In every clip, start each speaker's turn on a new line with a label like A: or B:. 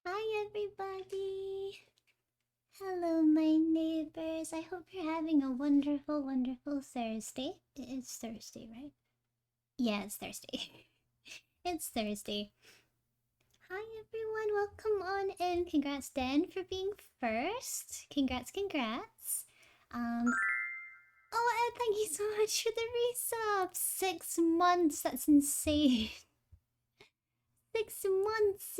A: Hi everybody! Hello my neighbors. I hope you're having a wonderful, wonderful Thursday. It is Thursday, right? Yeah, it's Thursday. It's Thursday. Hi everyone, welcome on in. Congrats Dan for being first. Congrats. Oh Ed, thank you so much for the resub. 6 months, that's insane. 6 months.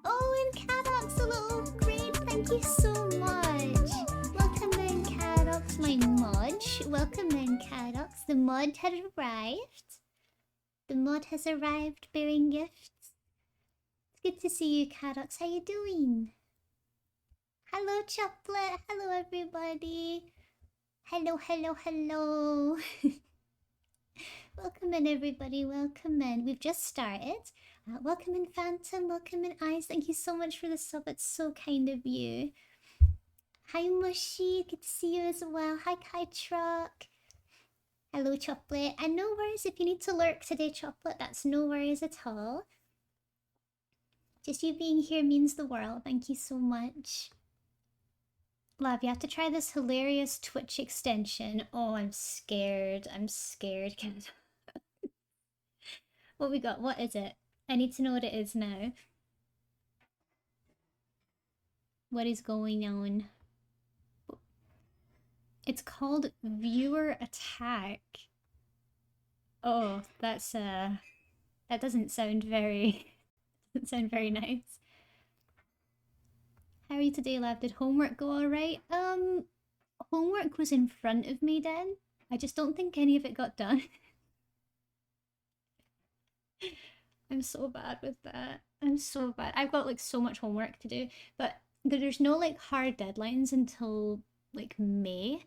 A: Oh, and Cadox, a little upgrade. Thank you so much. Welcome in, Cadox, my Mudge. Welcome in, Cadox. The Mud has arrived. The Mud has arrived bearing gifts. It's good to see you, Cadox. How you doing? Hello, Chocolate. Hello, everybody. Hello. Welcome in, everybody. Welcome in. We've just started. Welcome in, Phantom. Welcome in, Eyes. Thank you so much for the sub. It's so kind of you. Hi, Mushy. Good to see you as well. Hi, Kai Truck. Hello, Chocolate. And no worries if you need to lurk today, Chocolate. That's no worries at all. Just you being here means the world. Thank you so much. Love, you have to try this hilarious Twitch extension. Oh, I'm scared. What we got? What is it? I need to know what it is now. What is going on? It's called Viewer Attack. Oh, that doesn't sound very nice. How are you today, lab? Did homework go alright? Homework was in front of me then. I just don't think any of it got done. I'm so bad with that. I'm so bad. I've got like so much homework to do, but there's no like hard deadlines until like May.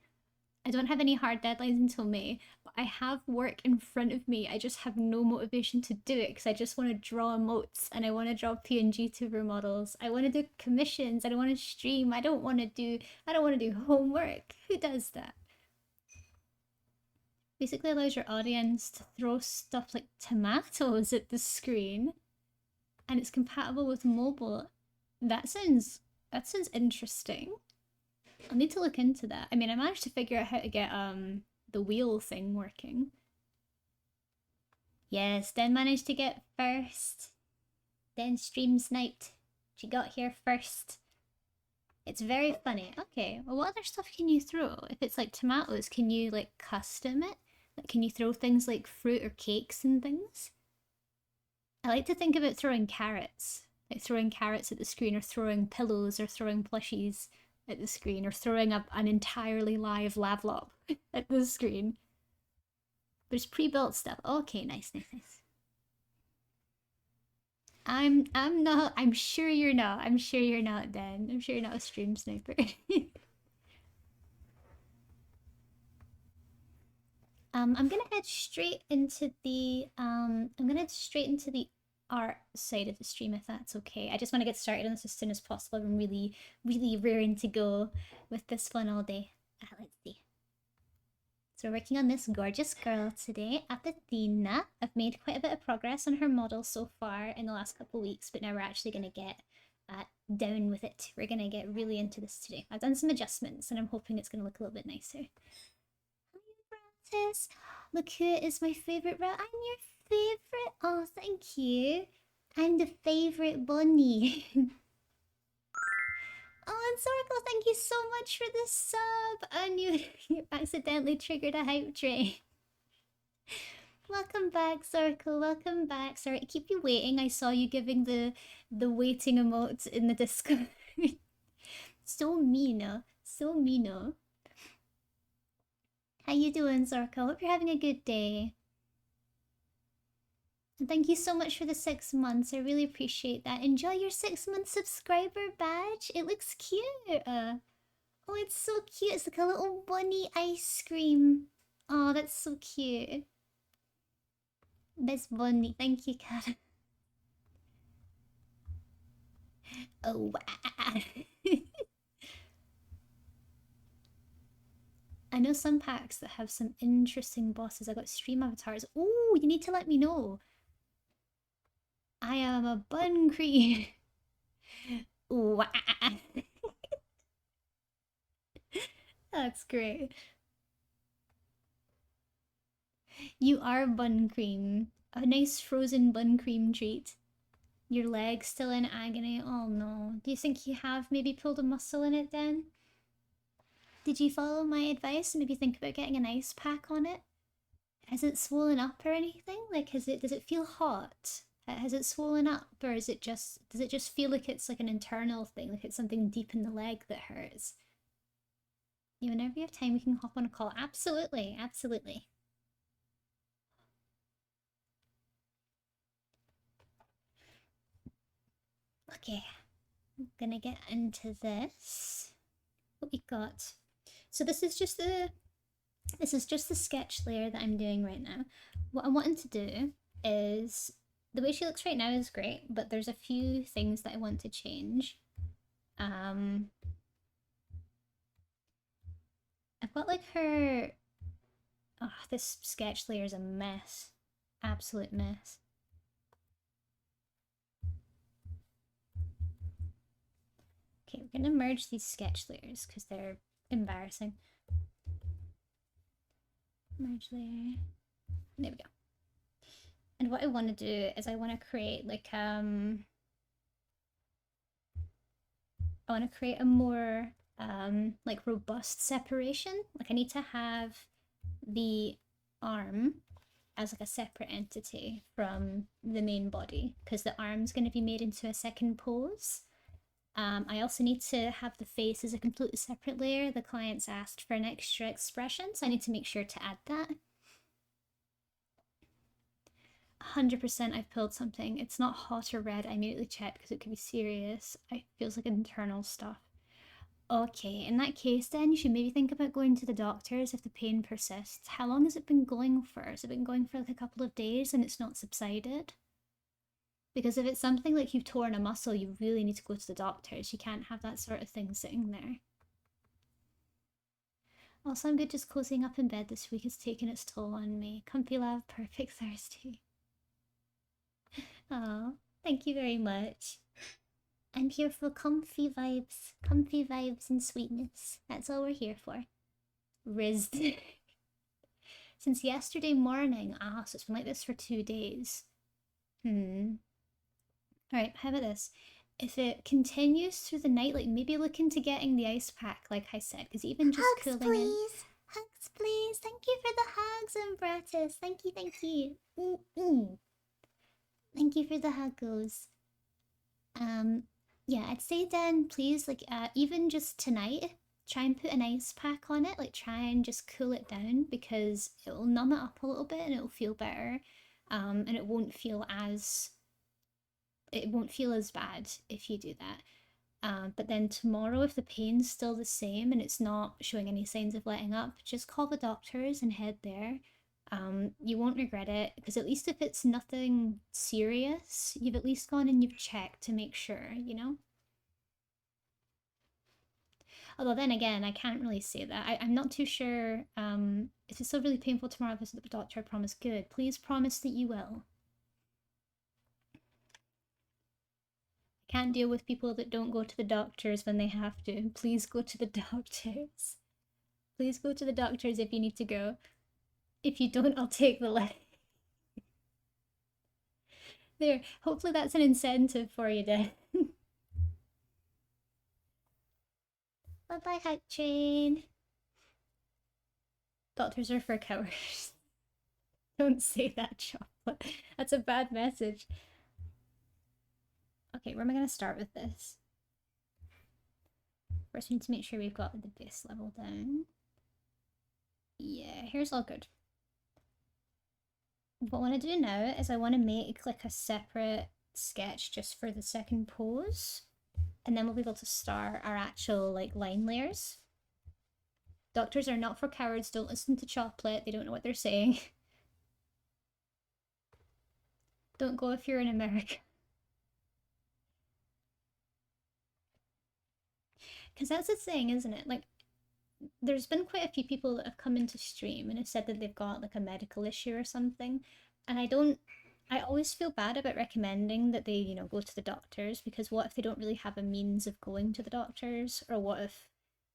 A: I don't have any hard deadlines until May, but I have work in front of me. I just have no motivation to do it because I just want to draw emotes and I want to draw PNG tuber models. I want to do commissions. I don't want to stream. I don't want to do homework. Who does that? Basically allows your audience to throw stuff like tomatoes at the screen and it's compatible with mobile. That sounds interesting. I'll need to look into that. I mean, I managed to figure out how to get the wheel thing working. Yes, Den managed to get first. Den stream sniped. She got here first. It's very funny. Okay, well, what other stuff can you throw? If it's like tomatoes, can you like custom it? Like, can you throw things like fruit or cakes and things? I like to think about throwing carrots. Like throwing carrots at the screen or throwing pillows or throwing plushies at the screen or throwing up an entirely live lavlop at the screen. There's pre-built stuff. Okay, nice. I'm not. I'm sure you're not. I'm sure you're not, Dan. I'm sure you're not a stream sniper. I'm gonna head straight into the art side of the stream if that's okay. I just want to get started on this as soon as possible. I'm really raring to go with this one all day. Let's see. So we're working on this gorgeous girl today, Apathina. I've made quite a bit of progress on her model so far in the last couple of weeks, but now we're actually going to get down with it. We're going to get really into this today. I've done some adjustments and I'm hoping it's going to look a little bit nicer. Hi, Francis. Look who is my favourite rat. I'm your favourite. Oh, thank you. I'm the favourite bunny. Oh, and Zorko, thank you so much for the sub! And you accidentally triggered a hype train. Welcome back, Zorko, welcome back. Sorry to keep you waiting. I saw you giving the waiting emotes in the Discord. So mean, so mean. How you doing, Zorko? Hope you're having a good day. And thank you so much for the 6 months. I really appreciate that. Enjoy your 6-month subscriber badge. It looks cute. Oh, it's so cute. It's like a little bunny ice cream. Oh, that's so cute. Best bunny. Thank you, Kat. Oh, wow. I know some packs that have some interesting bosses. I got stream avatars. Oh, you need to let me know. I am a bun cream. Wah. That's great. You are bun cream. A nice frozen bun cream treat. Your leg's still in agony. Oh no. Do you think you have maybe pulled a muscle in it then? Did you follow my advice and maybe think about getting an ice pack on it? Has it swollen up or anything? Like, does it feel hot? Has it swollen up, or does it just feel like it's like an internal thing, like it's something deep in the leg that hurts? Yeah, whenever you have time, we can hop on a call. Absolutely, absolutely. Okay, I'm gonna get into this. What we got? So this is just the sketch layer that I'm doing right now. What I'm wanting to do is, the way she looks right now is great, but there's a few things that I want to change. I've got like her, oh, this sketch layer is a mess. Absolute mess. Okay, we're gonna merge these sketch layers because they're embarrassing. Merge layer. There we go. And what I want to do is I want to create like I want to create a more like robust separation. Like I need to have the arm as like a separate entity from the main body because the arm's going to be made into a second pose. I also need to have the face as a completely separate layer. The client's asked for an extra expression, so I need to make sure to add that. 100% I've pulled something. It's not hot or red. I immediately checked because it could be serious. It feels like internal stuff. Okay, in that case then you should maybe think about going to the doctors if the pain persists. How long has it been going for? Has it been going for like a couple of days and it's not subsided? Because if it's something like you've torn a muscle, you really need to go to the doctors. You can't have that sort of thing sitting there. Also, I'm good just cozying up in bed this week. It's taken its toll on me. Comfy love, perfect Thursday. Oh, thank you very much. I'm here for comfy vibes and sweetness. That's all we're here for. Riz. Since yesterday morning. Ah, so it's been like this for 2 days. Alright, how about this? If it continues through the night, like maybe look into getting the ice pack, like I said, because even just
B: hugs,
A: cooling
B: please.
A: it. Hugs, please. Thank you for the hugs, Umbratus. Thank you, thank you. Thank you for the huggos. Yeah, I'd say then please, like, even just tonight, try and put an ice pack on it. Like, try and just cool it down because it will numb it up a little bit and it'll feel better. And it won't feel as bad if you do that. But then tomorrow, if the pain's still the same and it's not showing any signs of letting up, just call the doctors and head there. You won't regret it because at least if it's nothing serious, you've at least gone and you've checked to make sure, you know? Although then again, I can't really say that. I'm not too sure. If it's still really painful tomorrow, visit the doctor, I promise. Good. Please promise that you will. Can't deal with people that don't go to the doctors when they have to. Please go to the doctors. Please go to the doctors if you need to go. If you don't, I'll take the leg. There, hopefully that's an incentive for you, Dan. Bye-bye, Hype Train. Doctors are for cowards. Don't say that, Chocolate. That's a bad message. Okay, where am I going to start with this? First, we need to make sure we've got the base level down. Yeah, here's all good. What I want to do now is I want to make like a separate sketch just for the second pose. And then we'll be able to start our actual like line layers. Doctors are not for cowards. Don't listen to Chocolate. They don't know what they're saying. Don't go if you're in America. Because that's the thing, isn't it? Like, there's been quite a few people that have come into stream and have said that they've got like a medical issue or something. And I don't I always feel bad about recommending that they, go to the doctors, because what if they don't really have a means of going to the doctors? Or what if,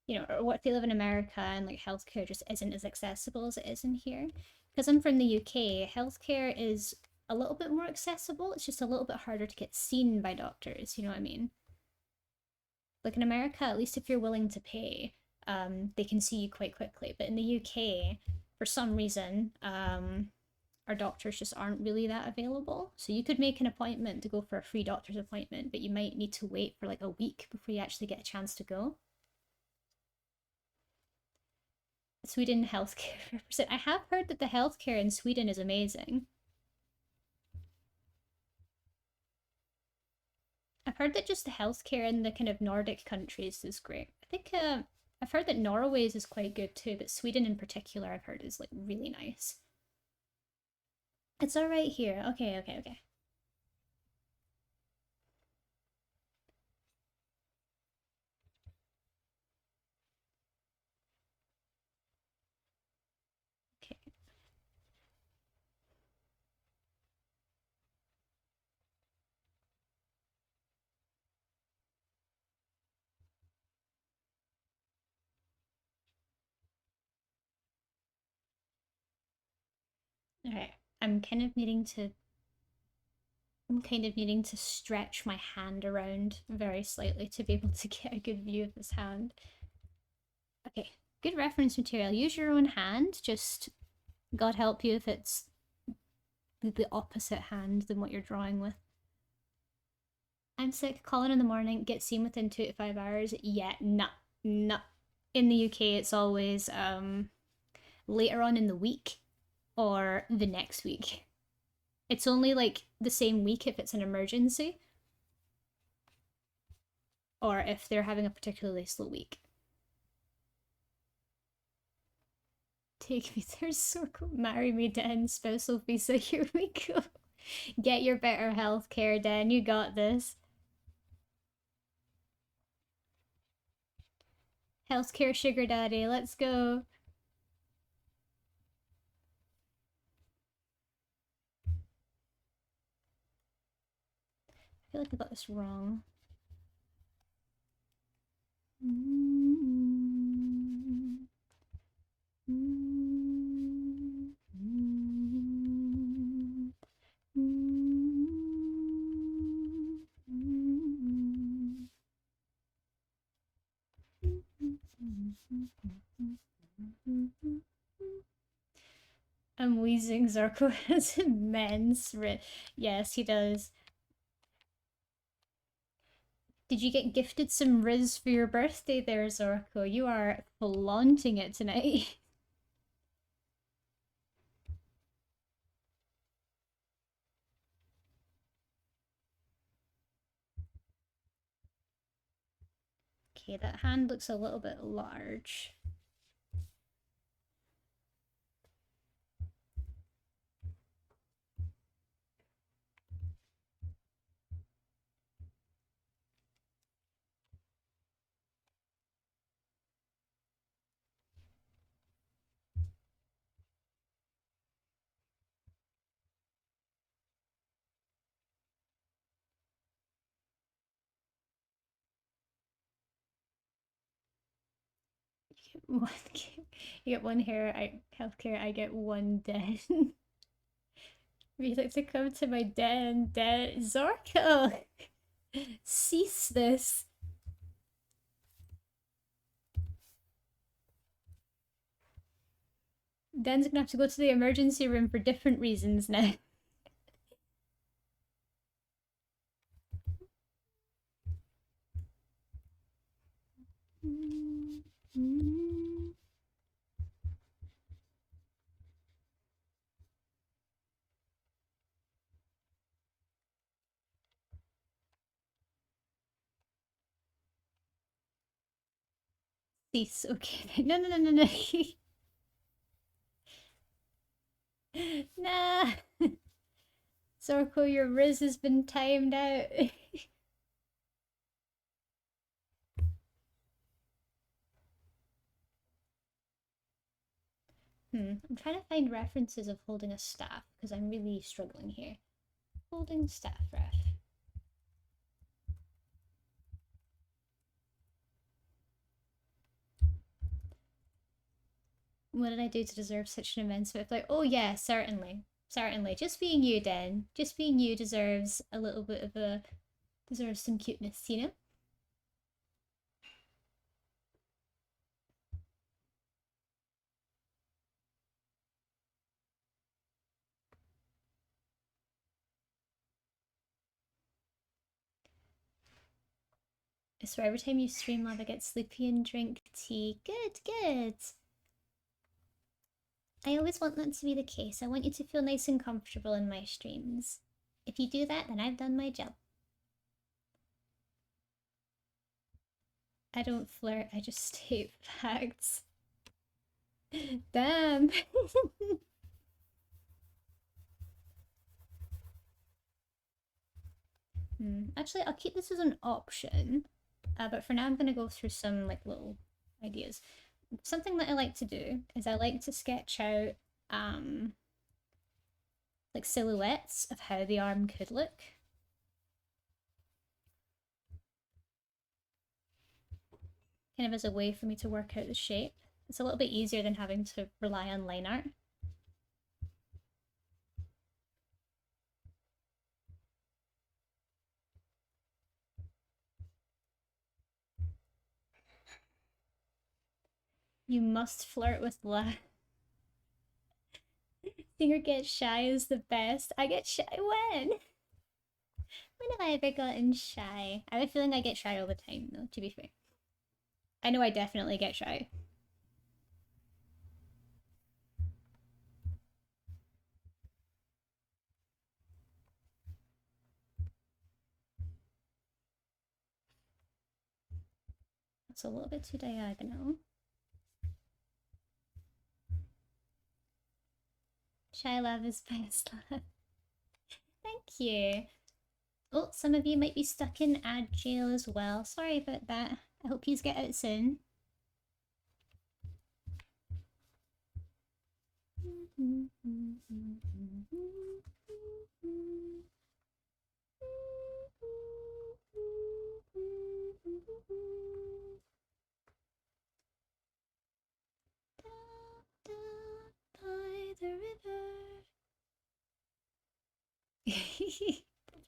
A: or what if they live in America and like healthcare just isn't as accessible as it is in here? Because I'm from the UK, healthcare is a little bit more accessible. It's just a little bit harder to get seen by doctors, you know what I mean? Like in America, at least if you're willing to pay, they can see you quite quickly. But in the UK, for some reason, our doctors just aren't really that available. So you could make an appointment to go for a free doctor's appointment, but you might need to wait for like a week before you actually get a chance to go. Sweden healthcare represent. I have heard that the healthcare in Sweden is amazing. I've heard that just the healthcare in the kind of Nordic countries is great. I think I've heard that Norway's is quite good too, but Sweden in particular I've heard is like really nice. It's all right here. Okay, okay, okay. Okay. Okay. I'm kind of needing to I'm kind of needing to stretch my hand around very slightly to be able to get a good view of this hand. Okay, good reference material. Use your own hand, just God help you if it's the opposite hand than what you're drawing with. I'm sick, call in the morning, get seen within 2 to 5 hours. Yeah, nah, nah. In the UK, it's always later on in the week or the next week. It's only like the same week if it's an emergency or if they're having a particularly slow week. Take me there, circle, marry me, Den, spousal visa, here we go. Get your better health care, Den, you got this. Healthcare sugar daddy, let's go. I feel like I got this wrong. I'm wheezing. Zarko has immense Yes, he does. Did you get gifted some Riz for your birthday there, Zorko? You are flaunting it tonight. Okay, that hand looks a little bit large. One, you get one hair, healthcare, I get one den. Would you like to come to my den? Zorko! Cease this. Den's gonna have to go to the emergency room for different reasons now. Cease, okay. No, no, no, no, no. Nah. Zorko, your Riz has been timed out. I'm trying to find references of holding a staff because I'm really struggling here. Holding staff ref. What did I do to deserve such an immense bit of like, oh yeah, certainly. Certainly. Just being you, Den. Just being you deserves a little bit of a deserves some cuteness, you know? I swear every time you stream live I get sleepy and drink tea. Good, good. I always want that to be the case. I want you to feel nice and comfortable in my streams. If you do that, then I've done my job. I don't flirt, I just state facts. Damn. Actually, I'll keep this as an option, but for now I'm going to go through some like little ideas. Something that I like to do is I like to sketch out like silhouettes of how the arm could look. Kind of as a way for me to work out the shape. It's a little bit easier than having to rely on line art. You must flirt with laugh. Singer gets shy is the best. I get shy when? When have I ever gotten shy? I have a feeling I get shy all the time though, to be fair. I know I definitely get shy. That's a little bit too diagonal. Shy love is best love. Thank you. Oh, some of you might be stuck in ad jail as well. Sorry about that. I hope you get out soon. By the river.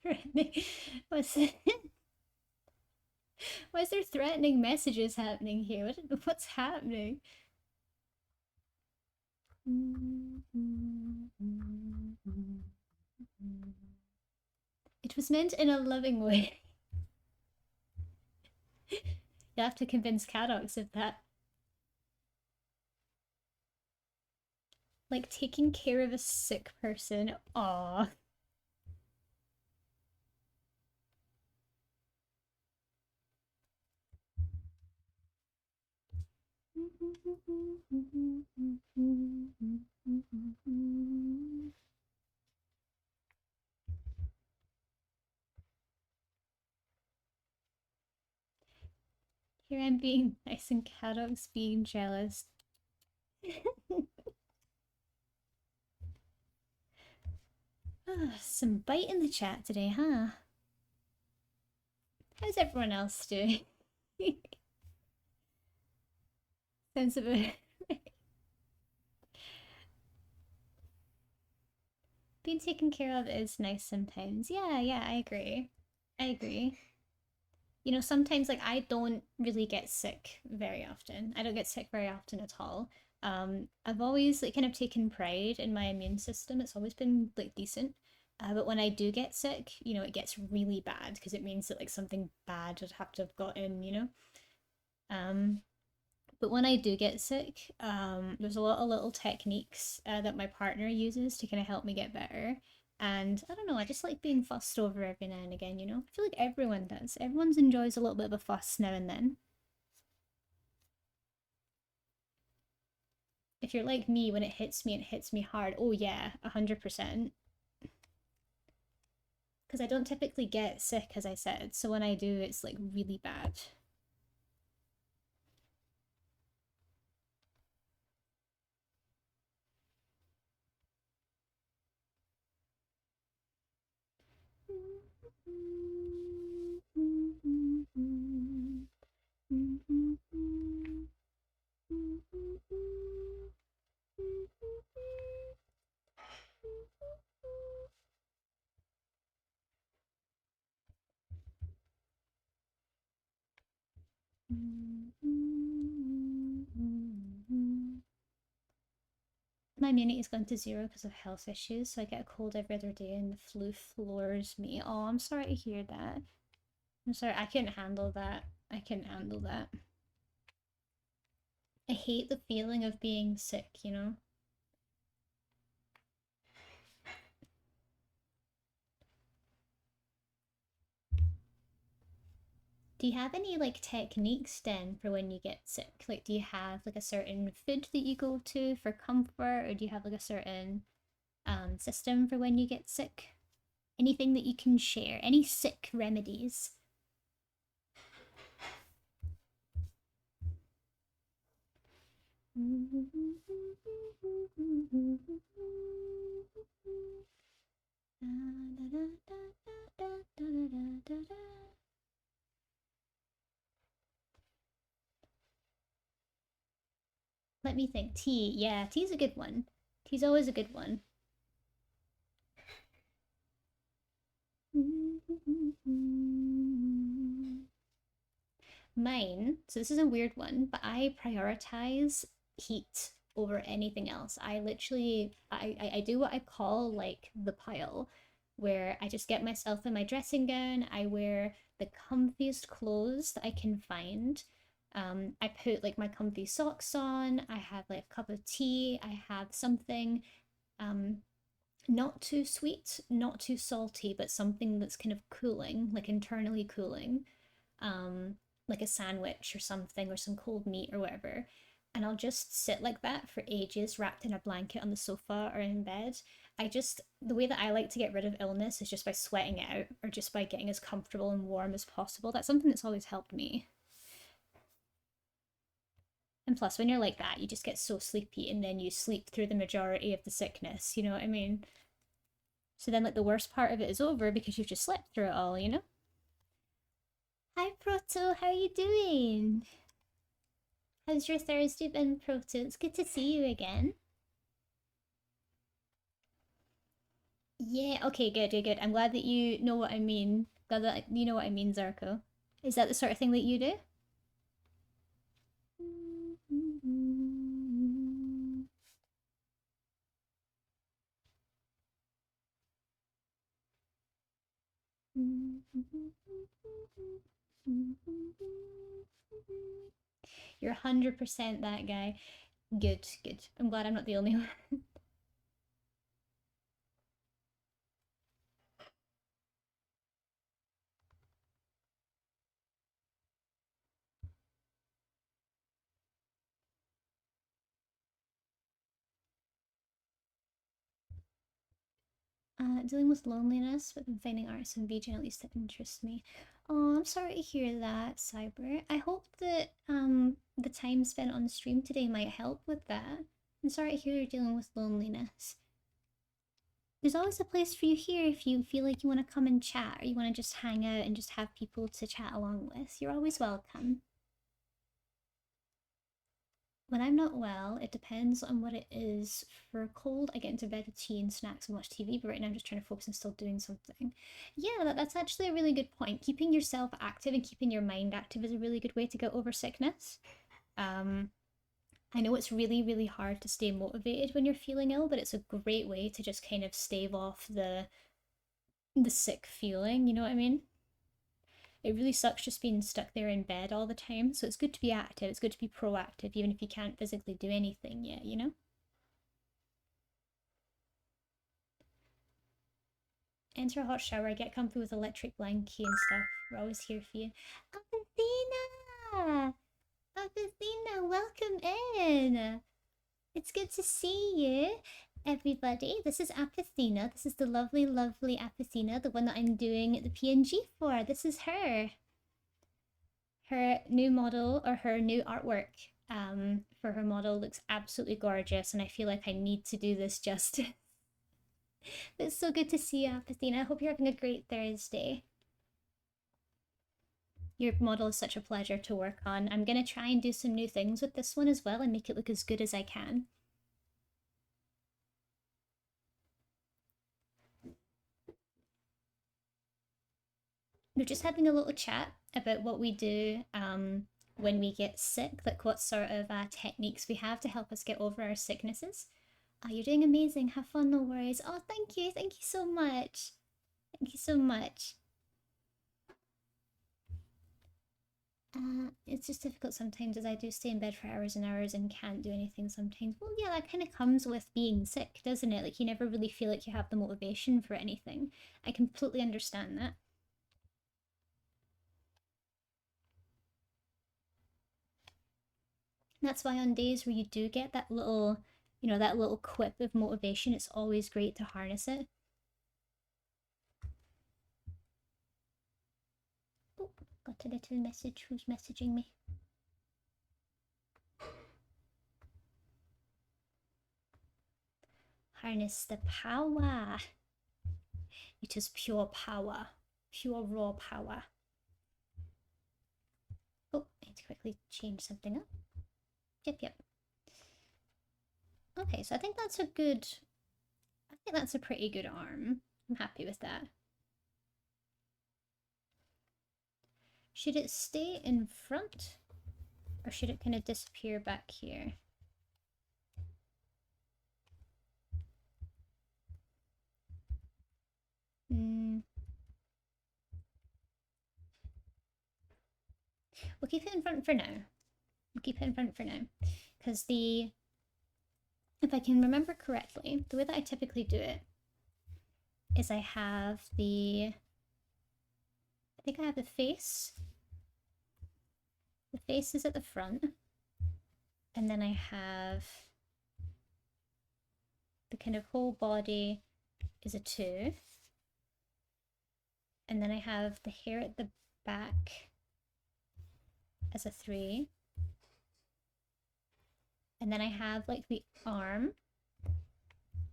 A: Threatening. What's Why is there threatening messages happening here? What's happening? It was meant in a loving way. You'll have to convince Cadox of that. Like taking care of a sick person. Aww. Here I'm being nice and Cadox being jealous. Some bite in the chat today, huh? How's everyone else doing? Sounds a bit... Being taken care of is nice sometimes. Yeah, I agree. I agree. You know, sometimes like I don't really get sick very often. I don't get sick very often at all. I've always like kind of taken pride in my immune system. It's always been like decent. But when I do get sick, you know, it gets really bad because it means that like something bad would have to have got in, you know? Um, but when I do get sick, there's a lot of little techniques that my partner uses to kind of help me get better. And I don't know, I just like being fussed over every now and again, you know? I feel like everyone does. Everyone enjoys a little bit of a fuss now and then. If you're like me, when it hits me hard. Oh yeah, 100%. Because I don't typically get sick, as I said. So when I do, it's like really bad. My immunity's gone to 0 because of health issues, so I get a cold every other day and the flu floors me. Oh, I'm sorry to hear that. I'm sorry, I couldn't handle that. I couldn't handle that. I hate the feeling of being sick, you know? Do you have any like techniques then for when you get sick? Like, do you have like a certain food that you go to for comfort, or do you have like a certain system for when you get sick? Anything that you can share? Any sick remedies? Let me think. Tea. Yeah, tea's a good one. Tea's always a good one. Mine, so this is a weird one, but I prioritize heat over anything else. I do what I call like the pile, where I just get myself in my dressing gown, I wear the comfiest clothes that I can find. I put like my comfy socks on, I have like a cup of tea, I have something um not too sweet, not too salty, but something that's kind of cooling, like internally cooling, um, like a sandwich or something, or some cold meat or whatever. And I'll just sit like that for ages, wrapped in a blanket on the sofa or in bed. The way that I like to get rid of illness is just by sweating it out or just by getting as comfortable and warm as possible. That's something that's always helped me. And plus, when you're like that, you just get so sleepy and then you sleep through the majority of the sickness, you know what I mean? So then, like, the worst part of it is over because you've just slept through it all, you know? Hi, Proto, how are you doing? How's your Thursday been, Proto? It's good to see you again. Yeah, okay, good, good, good. I'm glad that you know what I mean. Glad that you know what I mean, Zarko. Is that the sort of thing that you do? You're 100% that guy. Good, good. I'm glad I'm not the only one. Dealing with loneliness, but then finding arts and VJ at least that interests me. Oh, I'm sorry to hear that, Cyber. I hope that the time spent on the stream today might help with that. I'm sorry to hear you're dealing with loneliness. There's always a place for you here if you feel like you want to come and chat or you want to just hang out and just have people to chat along with. You're always welcome. When I'm not well, it depends on what it is. For a cold, I get into bed with tea and snacks and watch TV, but right now I'm just trying to focus on still doing something. Yeah, that's actually a really good point. Keeping yourself active and keeping your mind active is a really good way to get over sickness. Um, I know it's really, really hard to stay motivated when you're feeling ill, but it's a great way to just kind of stave off the sick feeling, you know what I mean? It really sucks just being stuck there in bed all the time. So it's good to be active. It's good to be proactive, even if you can't physically do anything yet, you know? Enter a hot shower, get comfy with electric blankie and stuff. We're always here for you. Athena! Athena, welcome in! It's good to see you, everybody. This is Apathina. This is the lovely, lovely Apathina, the one that I'm doing the PNG for. This is her. Her new model, or her new artwork for her model looks absolutely gorgeous, and I feel like I need to do this justice. It's so good to see you, Apathina. I hope you're having a great Thursday. Your model is such a pleasure to work on. I'm gonna try and do some new things with this one as well and make it look as good as I can. We're just having a little chat about what we do when we get sick, like what sort of techniques we have to help us get over our sicknesses. You're doing amazing. Have fun, no worries. Oh, thank you. Thank you so much. Thank you so much. It's just difficult sometimes as I do stay in bed for hours and hours and can't do anything sometimes. Well, yeah, that kind of comes with being sick, doesn't it? Like, you never really feel like you have the motivation for anything. I completely understand that. That's why on days where you do get that little, that little quip of motivation, it's always great to harness it. Oh, got a little message. Who's messaging me? Harness the power. It is pure power. Pure raw power. Oh, I need to quickly change something up. Yep. Okay, so I think that's a pretty good arm. I'm happy with that. Should it stay in front? Or should it kind of disappear back here? We'll keep it in front for now. Because if I can remember correctly, the way that I typically do it is I think I have the face. The face is at the front. And then I have the kind of whole body is a 2. And then I have the hair at the back as a 3. And then I have like the arm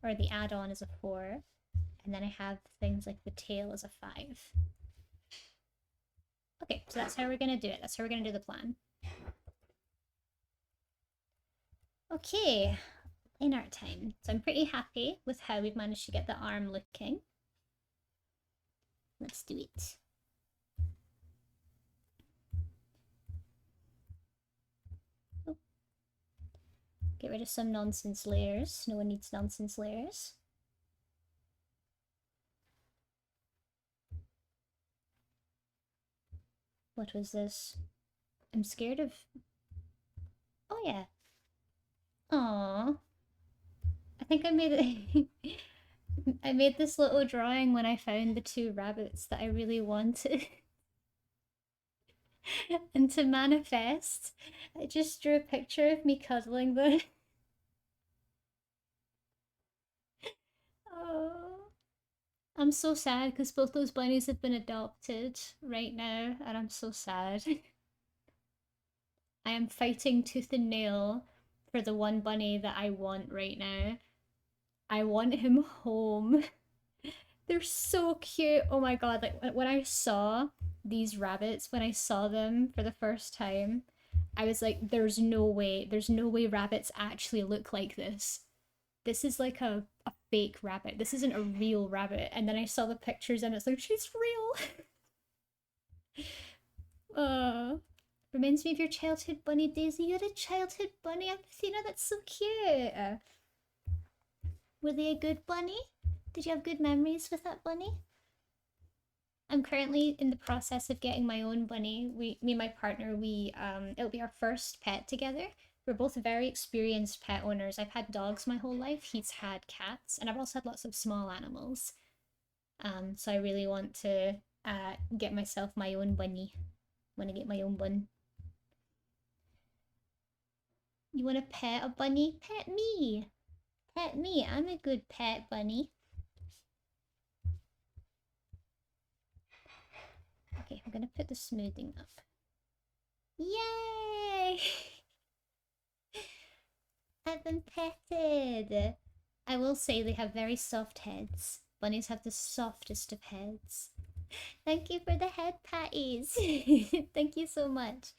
A: or the add-on as a 4. And then I have things like the tail as a 5. Okay, so that's how we're gonna do it. That's how we're gonna do the plan. Okay, in art time. So I'm pretty happy with how we've managed to get the arm looking. Let's do it. Oh. Get rid of some nonsense layers. No one needs nonsense layers. What was this? I'm scared of... Oh yeah. Aww. I think I made it... I made this little drawing when I found the 2 rabbits that I really wanted. And to manifest, I just drew a picture of me cuddling them. Oh, I'm so sad because both those bunnies have been adopted right now, and I'm so sad. I am fighting tooth and nail for the one bunny that I want right now. I want him home. They're so cute. Oh my god, like when I saw these rabbits, when I saw them for the first time, I was like, there's no way rabbits actually look like this. This is like a fake rabbit. This isn't a real rabbit. And then I saw the pictures and it's like, she's real. Reminds me of your childhood bunny, Daisy. You had a childhood bunny, Athena. That's so cute. Were they a good bunny? Did you have good memories with that bunny? I'm currently in the process of getting my own bunny. Me and my partner, it'll be our first pet together. We're both very experienced pet owners. I've had dogs my whole life. He's had cats, and I've also had lots of small animals. So I really want to get myself my own bunny. Want to get my own bun. You want to pet a bunny? Pet me. Pet me. I'm a good pet bunny. Okay, I'm gonna put the smoothing up. Yay! I've been petted. I will say they have very soft heads. Bunnies have the softest of heads. Thank you for the head patties. Thank you so much.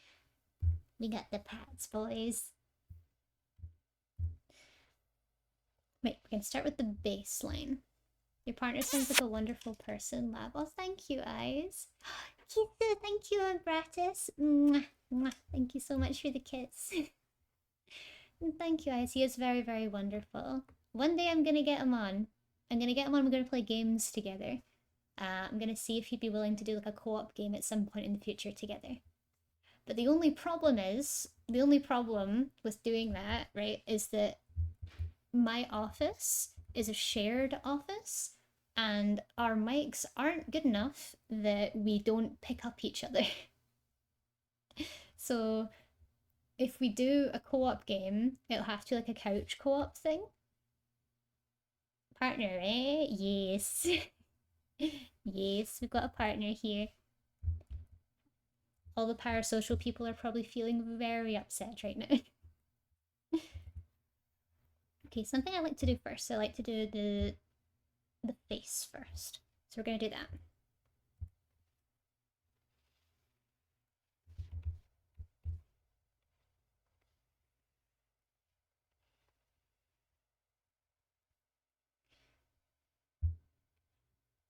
A: We got the pats, boys. Wait, we can start with the baseline. Your partner sounds like a wonderful person, love. Oh, thank you, Eyes. Thank you, Bratis. Mwah, mwah. Thank you so much for the kiss. Thank you, Eyes. He is very, very wonderful. One day I'm gonna get him on. We're gonna play games together. I'm gonna see if he'd be willing to do like a co-op game at some point in the future together. But the only problem with doing that, right, is that my office is a shared office and our mics aren't good enough that we don't pick up each other. So if we do a co-op game, it'll have to be like a couch co-op thing. Partner, eh? Yes. Yes, we've got a partner here. All the parasocial people are probably feeling very upset right now. Okay, something I like to do first. I like to do the face first. So we're gonna do that.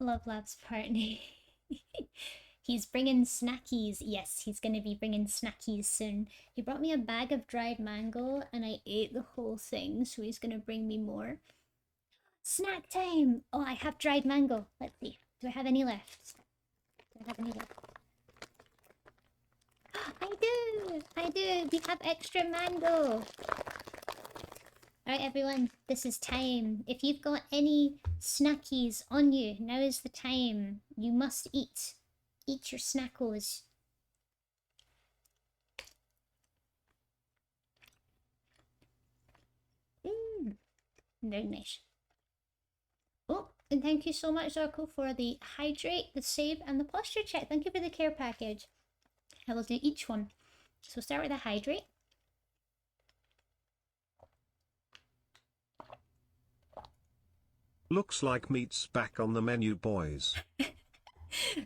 A: Love Lab's partner. He's bringing snackies. Yes, he's gonna be bringing snackies soon. He brought me a bag of dried mango and I ate the whole thing, so he's gonna bring me more. Snack time! Oh, I have dried mango. Let's see. Do I have any left? Do I have any left? I do! I do! We have extra mango! Alright everyone, this is time. If you've got any snackies on you, now is the time. You must eat. Eat your snackos. Very nice. Oh, and thank you so much, Zarko, for the hydrate, the save, and the posture check. Thank you for the care package. I will do each one. So start with the hydrate.
B: Looks like meat's back on the menu, boys.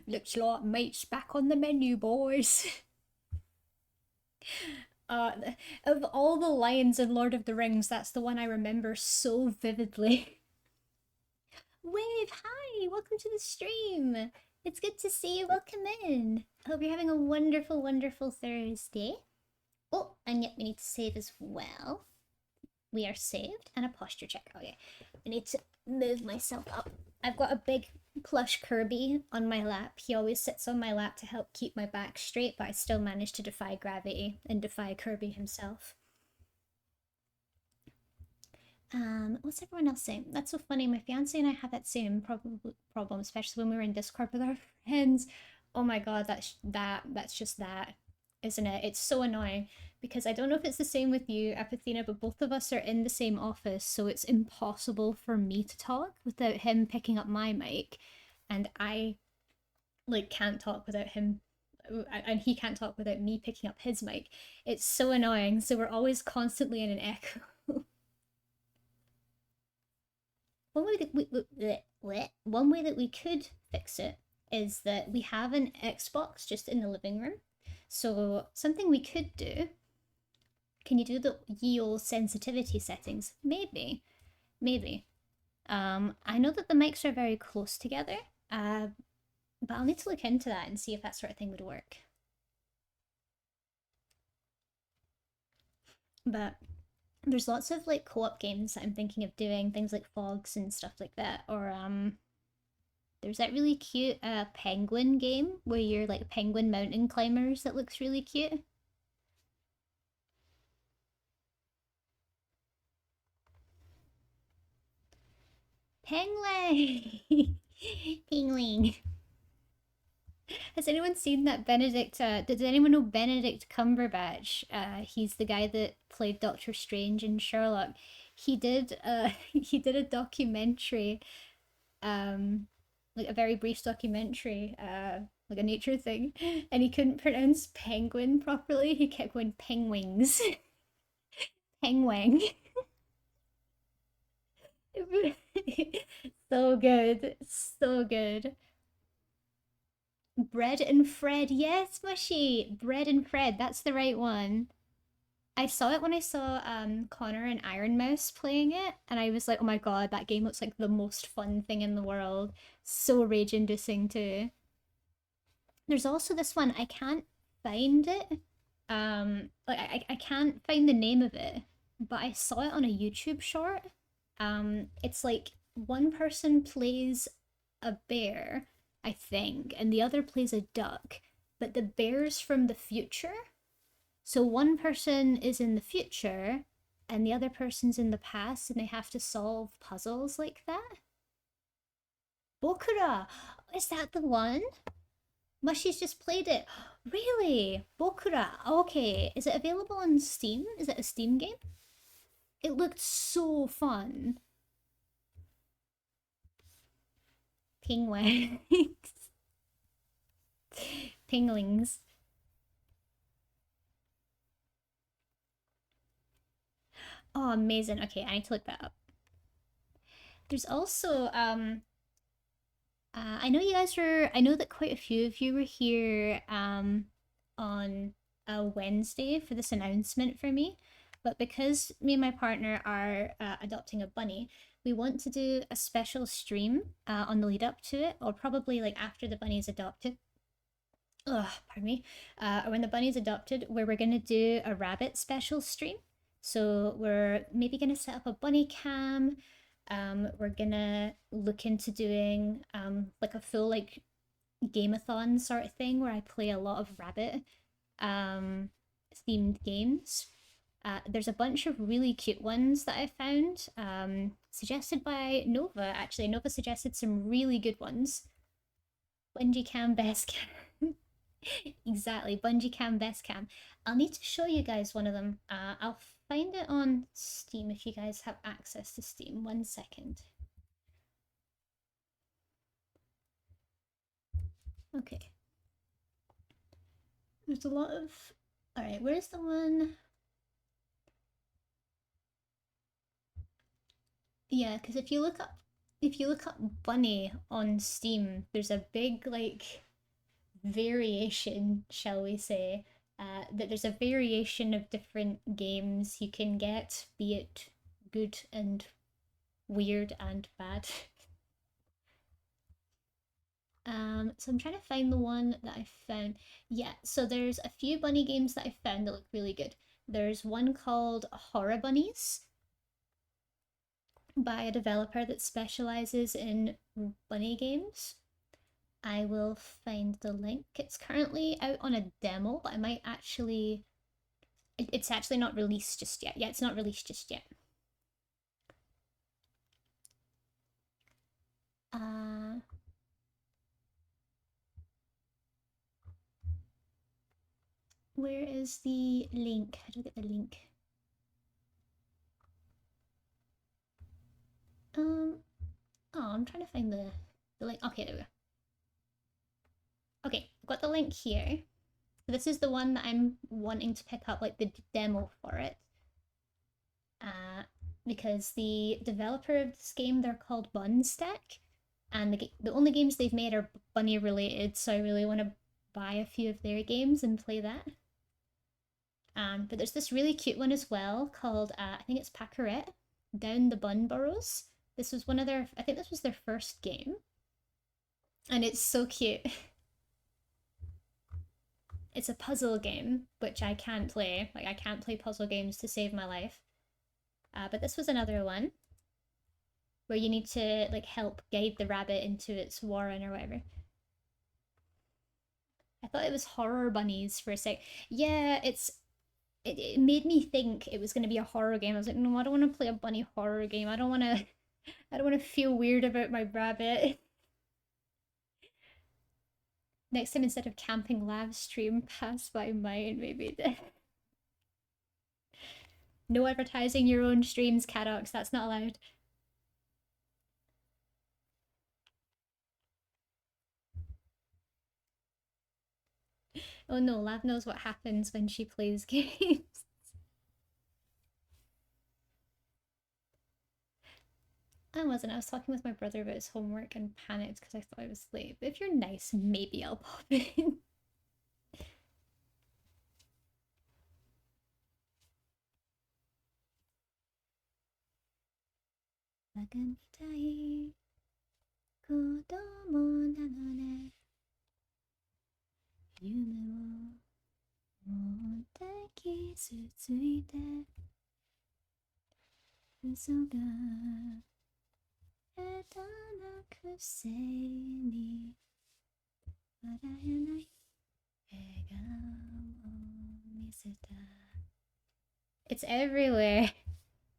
A: Looks like meat's back on the menu, boys. Of all the lines in Lord of the Rings, that's the one I remember so vividly. Wave, hi! Welcome to the stream! It's good to see you. Welcome in. I hope you're having a wonderful, wonderful Thursday. Oh, and yet we need to save as well. We are saved. And a posture check. Okay. I need to move myself up. I've got a big plush Kirby on my lap. He always sits on my lap to help keep my back straight, but I still manage to defy gravity and defy Kirby himself. What's everyone else saying? That's so funny. My fiance and I have that same problem, especially when we were in Discord with our friends. Oh my god, that's just that, isn't it? It's so annoying because I don't know if it's the same with you, Apathina, but both of us are in the same office, so it's impossible for me to talk without him picking up my mic, and I like can't talk without him, and he can't talk without me picking up his mic. It's so annoying, so we're always constantly in an echo. One way that we could fix it is that we have an Xbox just in the living room. So something we could do, can you do the ye olde sensitivity settings? Maybe. I know that the mics are very close together, but I'll need to look into that and see if that sort of thing would work. But there's lots of like co-op games that I'm thinking of doing, things like Fogs and stuff like that, or there's that really cute penguin game where you're like penguin mountain climbers that looks really cute. Penguin! Penguin! Has anyone seen that Benedict, does anyone know Benedict Cumberbatch? He's the guy that played Doctor Strange in Sherlock. He did, he did a documentary, like a very brief documentary, like a nature thing, and he couldn't pronounce penguin properly. He kept going penguins. Penguin. So good. So good. Bread and Fred. Yes, Mushy. Bread and Fred. That's the right one. I saw it when I saw Connor and Iron Mouse playing it, and I was like, oh my god, that game looks like the most fun thing in the world. So rage inducing too. There's also this one, I can't find it. I can't find the name of it, but I saw it on a YouTube short. It's like one person plays a bear, I think, and the other plays a duck, but the bear's from the future. So one person is in the future and the other person's in the past, and they have to solve puzzles like that. Bokura! Is that the one? Mushy's just played it. Really? Bokura. Okay. Is it available on Steam? Is it a Steam game? It looked so fun. Pingwings. Pinglings. Oh, amazing. Okay, I need to look that up. There's also I know you guys were. I know that quite a few of you were here on a Wednesday for this announcement for me, but because me and my partner are adopting a bunny, we want to do a special stream on the lead up to it, or probably like after the bunny is adopted. Ugh, pardon me. Or when the bunny's adopted, where we're gonna do a rabbit special stream. So we're maybe gonna set up a bunny cam. We're gonna look into doing like a full like gameathon sort of thing where I play a lot of rabbit um, themed games. There's a bunch of really cute ones that I found, suggested by Nova. Actually, Nova suggested some really good ones. Bungee cam, best cam. Exactly, bungee cam, best cam. I'll need to show you guys one of them. I'll find it on Steam if you guys have access to Steam. 1 second. Okay. There's a lot of. All right, where's the one? Yeah, because if you look up bunny on Steam, there's a big like variation, shall we say, that there's a variation of different games you can get, be it good and weird and bad. So I'm trying to find the one that I found. Yeah, so there's a few bunny games that I found that look really good. There's one called Horror Bunnies by a developer that specializes in bunny games. I will find the link. It's currently out on a demo, but I might actually. It's actually not released just yet. Yeah, it's not released just yet. Uh, where is the link? How do I get the link? Oh, I'm trying to find the link. Okay, there we go. Okay, got the link here. This is the one that I'm wanting to pick up, like the demo for it. Because the developer of this game, they're called Bunstack, and the only games they've made are bunny related, so I really want to buy a few of their games and play that. But there's this really cute one as well called, I think it's Pacorette, Down the Bun Burrows. This was one of their, I think this was their first game, and it's so cute. It's a puzzle game, which I can't play. Like, I can't play puzzle games to save my life. But this was another one where you need to like help guide the rabbit into its warren or whatever. I thought it was horror bunnies for a sec. Yeah, it made me think it was going to be a horror game. I was like, no, I don't want to play a bunny horror game. I don't want to. I don't want to feel weird about my rabbit. Next time, instead of camping live stream, pass by mine, maybe. No advertising your own streams, Cadox. That's not allowed. Oh no, Lav knows what happens when she plays games. I wasn't. I was talking with my brother about his homework and panicked because I thought I was late. But if you're nice, maybe I'll pop in. Like a tai, 子供なのね。夢を持って傷ついて嘘が下手なくせに笑えない笑顔を見せた It's everywhere.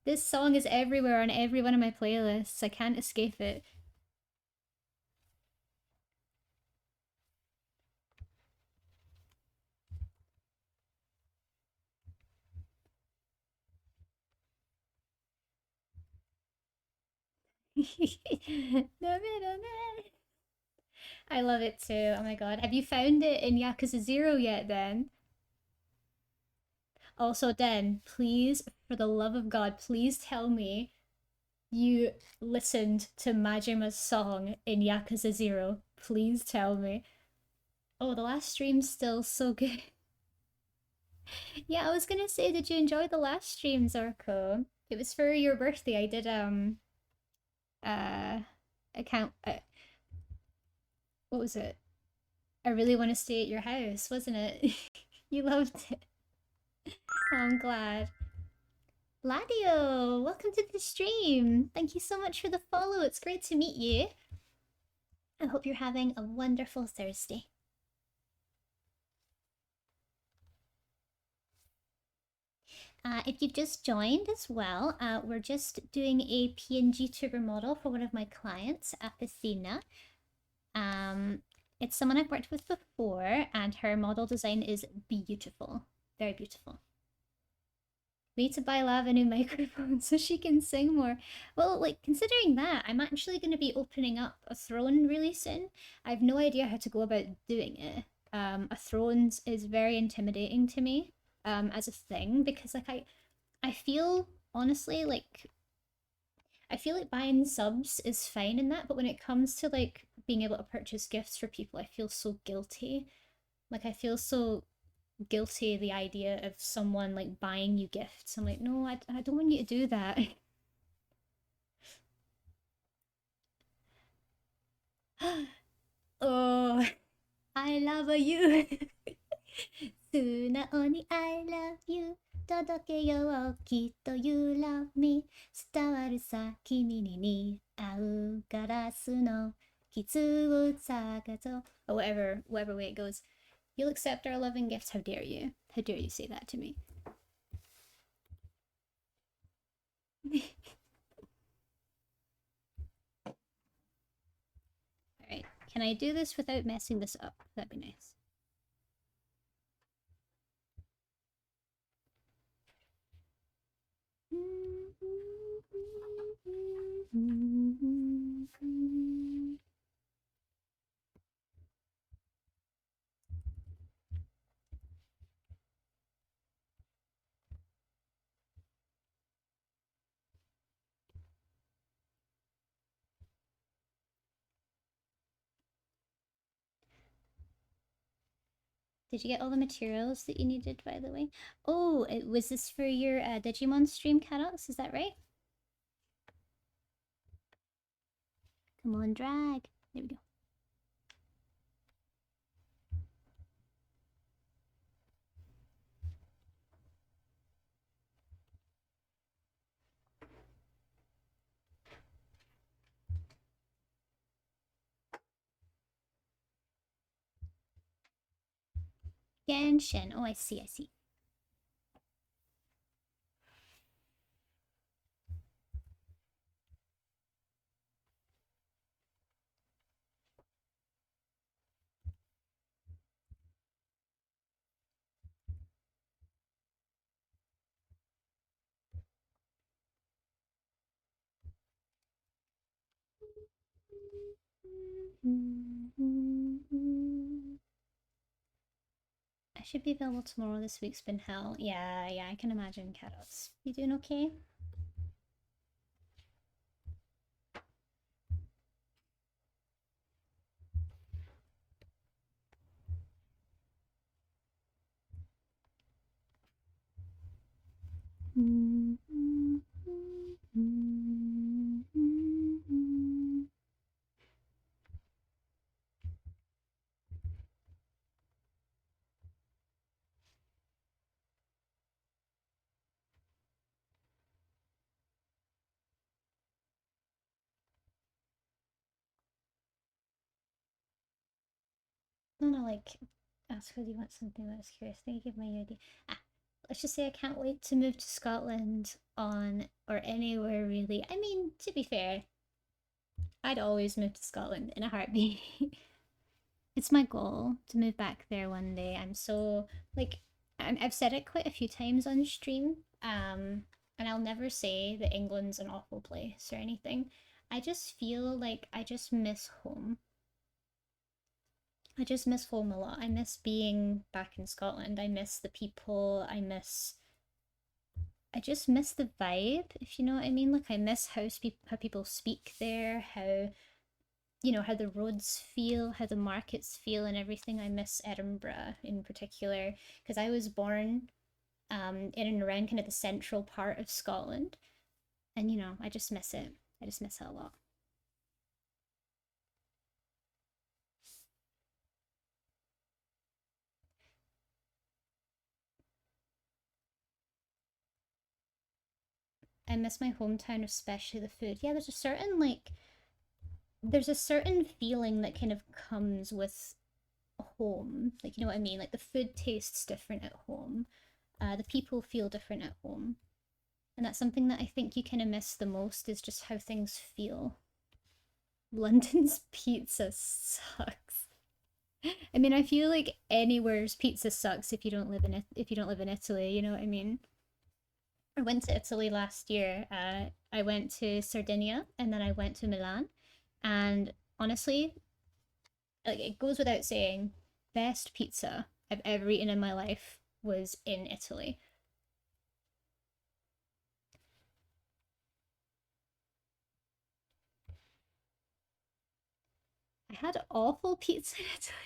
A: This song is everywhere on every one of my playlists. I can't escape it. I love it too. Oh my god. Have you found it in Yakuza 0 yet then? Also, Den, please, for the love of God, please tell me you listened to Majima's song in Yakuza 0. Please tell me. Oh, the last stream's still so good. Yeah, I was gonna say, did you enjoy the last stream, Zorko? It was for your birthday. I did uh account what was it? I really want to stay at your house, wasn't it? You loved it. Oh, I'm glad. Ladio, welcome to the stream. Thank you so much for the follow. It's great to meet you. I hope you're having a wonderful Thursday. If you've just joined as well, we're just doing a PNG tuber model for one of my clients, Athena. It's someone I've worked with before, and her model design is beautiful. Very beautiful. We need to buy Lava a new microphone so she can sing more. Well, like, considering that, I'm actually going to be opening up a throne really soon. I have no idea how to go about doing it. A thrones is very intimidating to me as a thing because, like, I feel, honestly, like, I feel like buying subs is fine in that, but when it comes to, like, being able to purchase gifts for people, I feel so guilty. Like, I feel so guilty the idea of someone like buying you gifts. I'm like, no, I don't want you to do that. Oh, I love you. 素直に I love you 届けようきっと You love me 伝わるさ君に合うガラスの傷を探そう or whatever way it goes. You'll accept our loving gifts. How dare you? How dare you say that to me? Alright, can I do this without messing this up? That'd be nice. Did you get all the materials that you needed, by the way? Oh, was this for your Digimon stream, Cadox? Is that right? Come on, drag. There we go. Genshin. Oh, I see, I see. I should be available tomorrow. This week's been hell. Yeah, I can imagine, Cadox. You doing okay? No, no, like, ask whether you want something that was curious. I think I give my UD. Ah, let's just say I can't wait to move to Scotland on, or anywhere really. I mean, to be fair, I'd always move to Scotland in a heartbeat. It's my goal to move back there one day. I'm so, like, I've said it quite a few times on stream, and I'll never say that England's an awful place or anything. I just feel like I just miss home. I just miss home a lot. I miss being back in Scotland. I miss the people. I just miss the vibe, if you know what I mean. Like I miss how people speak there, how how the roads feel, how the markets feel and everything. I miss Edinburgh in particular because I was born in and around kind of the central part of Scotland. And I just miss it. I just miss it a lot. I miss my hometown, especially the food. Yeah, there's a certain feeling that kind of comes with home. Like, you know what I mean? Like the food tastes different at home. The people feel different at home. And that's something that I think you kind of miss the most is just how things feel. London's pizza sucks. I mean, I feel like anywhere's pizza sucks if you don't live in it, if you don't live in Italy, you know what I mean? I went to Italy last year. I went to Sardinia and then I went to Milan. And honestly, like it goes without saying, best pizza I've ever eaten in my life was in Italy. I had awful pizza in Italy.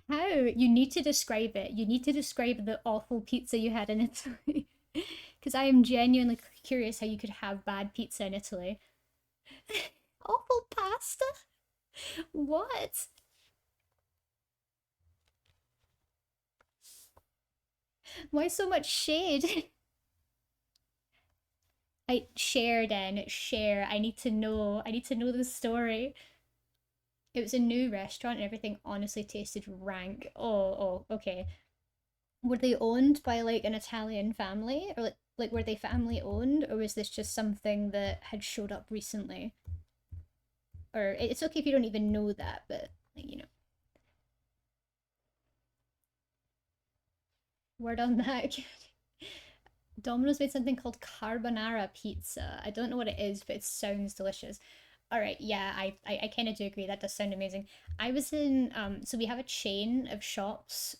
A: How? You need to describe it. You need to describe the awful pizza you had in Italy. Because I am genuinely curious how you could have bad pizza in Italy. Awful pasta? What? Why so much shade? I share then, share. I need to know. I need to know the story. It was a new restaurant and everything honestly tasted rank. Oh, okay. Were they owned by like an Italian family? Or like were they family owned? Or was this just something that had showed up recently? Or it's okay if you don't even know that, but like, word on that. Domino's made something called carbonara pizza. I don't know what it is, but it sounds delicious. All right, yeah, I kind of do agree. That does sound amazing. I was in so we have a chain of shops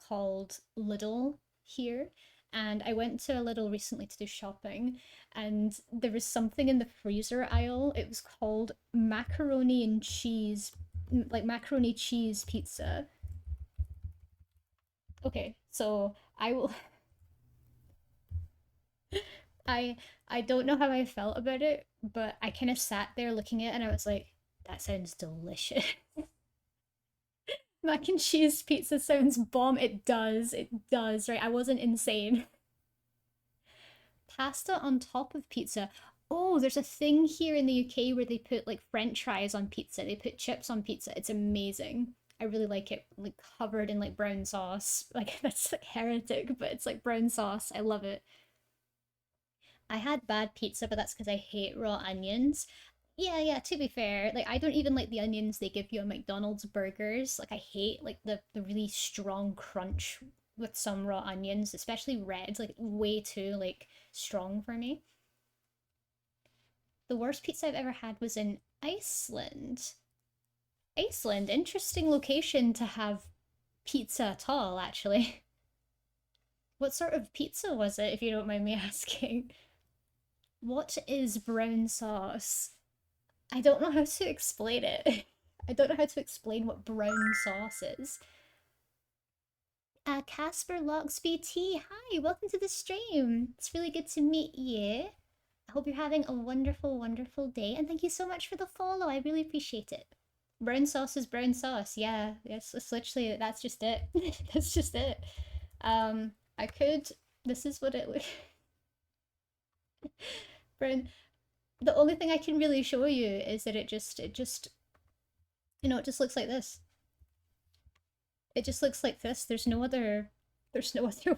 A: called Lidl here, and I went to a Lidl recently to do shopping, and there was something in the freezer aisle. It was called macaroni and cheese, like macaroni cheese pizza. Okay, so I will I I don't know how I felt about it, but I kind of sat there looking at it and I was like, that sounds delicious. Mac and cheese pizza sounds bomb. It does. It does, right? I wasn't insane. Pasta on top of pizza. Oh, there's a thing here in the UK where they put like French fries on pizza. They put chips on pizza. It's amazing. I really like it, like covered in like brown sauce. Like that's like heretic, but it's like brown sauce. I love it. I had bad pizza, but that's because I hate raw onions. Yeah, yeah, to be fair, like I don't even like the onions they give you on McDonald's burgers. Like I hate like the really strong crunch with some raw onions, especially red, like way too like strong for me. The worst pizza I've ever had was in Iceland. Iceland, interesting location to have pizza at all, actually. What sort of pizza was it, if you don't mind me asking? What is brown sauce? I don't know how to explain it. I don't know how to explain what brown sauce is. Casper Loxby T, hi, welcome to the stream. It's really good to meet you. I hope you're having a wonderful, wonderful day, and thank you so much for the follow. I really appreciate it. Brown sauce is brown sauce. Yeah, yes, it's literally that's just it. That's just it. I could. This is what it would. Brown. The only thing I can really show you is that it just it just looks like this. It just looks like this. There's no other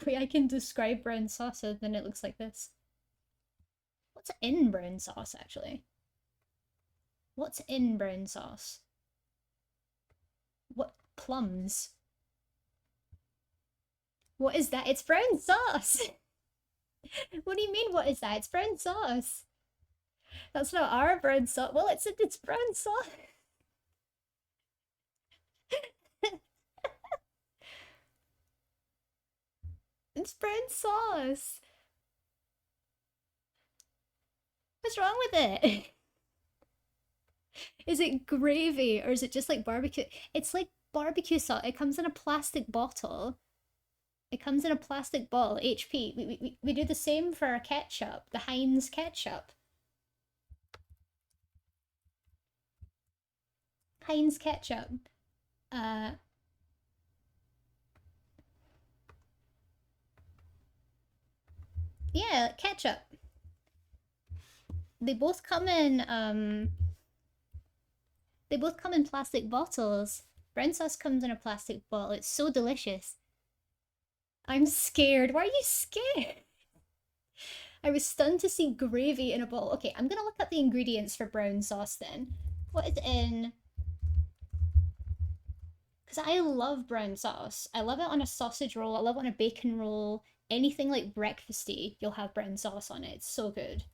A: way I can describe brown sauce other than it looks like this. What's in brown sauce actually? What's in brown sauce? What plums? What is that? It's brown sauce. What do you mean what is that? It's brown sauce. That's not our brown sauce. Well, it's brown sauce. It's brown sauce. What's wrong with it? Is it gravy or is it just like barbecue? It's like barbecue sauce. It comes in a plastic bottle. It comes in a plastic bottle, HP. We do the same for our ketchup, the Heinz ketchup. Heinz ketchup. Uh, yeah, ketchup. They both come in they both come in plastic bottles. Brown sauce comes in a plastic bottle. It's so delicious. I'm scared. Why are you scared? I was stunned to see gravy in a bottle. Okay, I'm gonna look up the ingredients for brown sauce then. What is in? Because I love brown sauce. I love it on a sausage roll. I love it on a bacon roll. Anything like breakfasty, you'll have brown sauce on it. It's so good.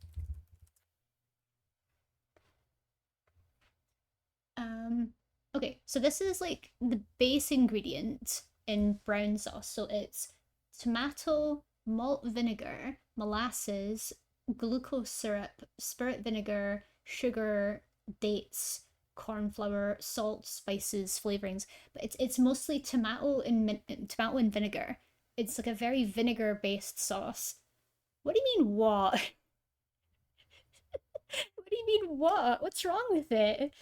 A: Okay, so this is like the base ingredient in brown sauce. So it's tomato, malt vinegar, molasses, glucose syrup, spirit vinegar, sugar, dates, corn flour, salt, spices, flavorings. But it's mostly tomato and vinegar. It's like a very vinegar based sauce. What do you mean what? What do you mean what? What's wrong with it?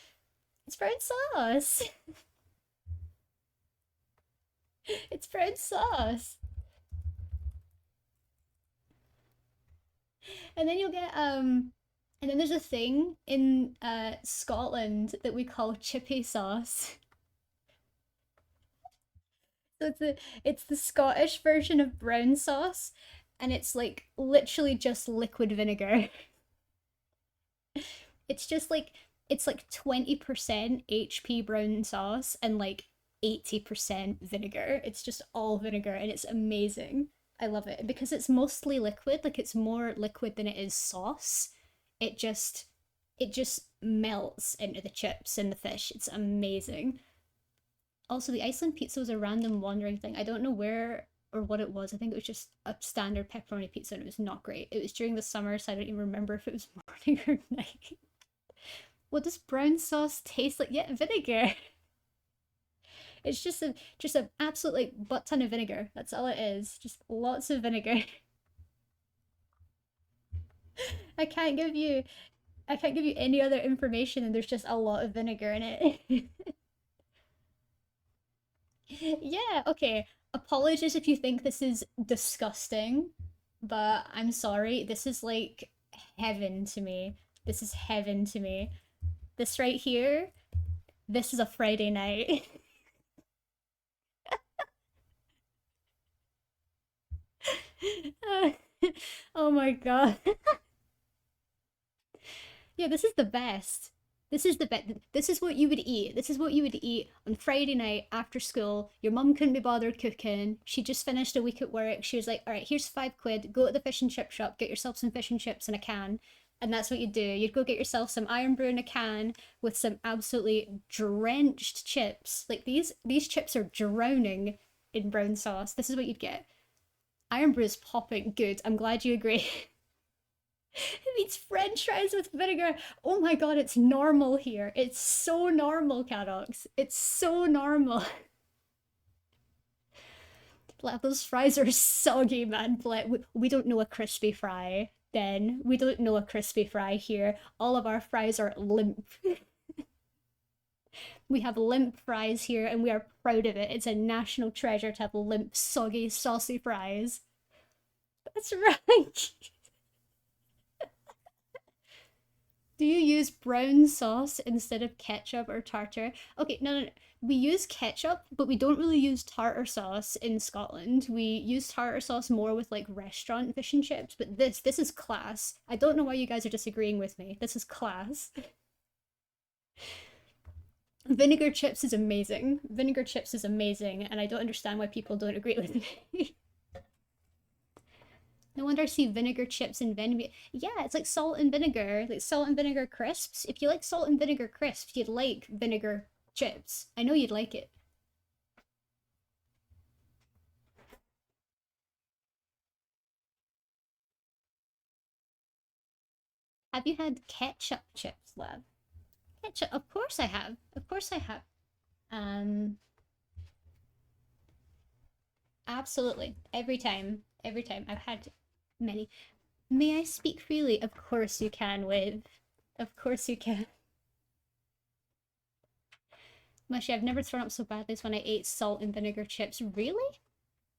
A: It's brown sauce. It's brown sauce. And then you'll get and then there's a thing in Scotland that we call chippy sauce. So it's the Scottish version of brown sauce and it's like literally just liquid vinegar. It's just like it's like 20% HP brown sauce and like 80% vinegar. It's just all vinegar and it's amazing. I love it because it's mostly liquid, like it's more liquid than it is sauce. It just it just melts into the chips and the fish. It's amazing. Also, the Iceland pizza was a random wandering thing. I don't know where or what it was. I think it was just a standard pepperoni pizza and it was not great. It was during the summer, so I don't even remember if it was morning or night. What does brown sauce taste like? Yeah, vinegar. It's just a absolute like butt ton of vinegar. That's all it is. Just lots of vinegar. I can't give you I can't give you any other information and there's just a lot of vinegar in it. Yeah, okay. Apologies if you think this is disgusting, but I'm sorry. This is like heaven to me. This is heaven to me. This right here, this is a Friday night. Oh my god. Yeah, this is the best. This is the best. This is what you would eat. This is what you would eat on Friday night after school. Your mum couldn't be bothered cooking. She just finished a week at work. She was like, all right, here's £5. Go to the fish and chip shop, get yourself some fish and chips in a can. And that's what you'd do. You'd go get yourself some iron brew in a can with some absolutely drenched chips. Like these chips are drowning in brown sauce. This is what you'd get. Iron brew is popping. Good. I'm glad you agree. It means french fries with vinegar. Oh my god, it's normal here. It's so normal, Cadox. It's so normal. Like, those fries are soggy, man. Like, we don't know a crispy fry, then. We don't know a crispy fry here. All of our fries are limp. We have limp fries here, and we are proud of it. It's a national treasure to have limp, soggy, saucy fries. That's right. Do you use brown sauce instead of ketchup or tartar? Okay, no. We use ketchup, but we don't really use tartar sauce in Scotland. We use tartar sauce more with like restaurant fish and chips, but this is class. I don't know why you guys are disagreeing with me. This is class. Vinegar chips is amazing. Vinegar chips is amazing, and I don't understand why people don't agree with me. No wonder I see vinegar chips and vinegar. Yeah, it's like salt and vinegar, like salt and vinegar crisps. If you like salt and vinegar crisps, you'd like vinegar chips. I know you'd like it. Have you had ketchup chips, love? Ketchup? Of course I have. Of course I have. Um, Absolutely. Every time. Every time. I've had many. May I speak freely? Of course you can, Wave. Of course you can. Mushy, I've never thrown up so badly as when I ate salt and vinegar chips. Really?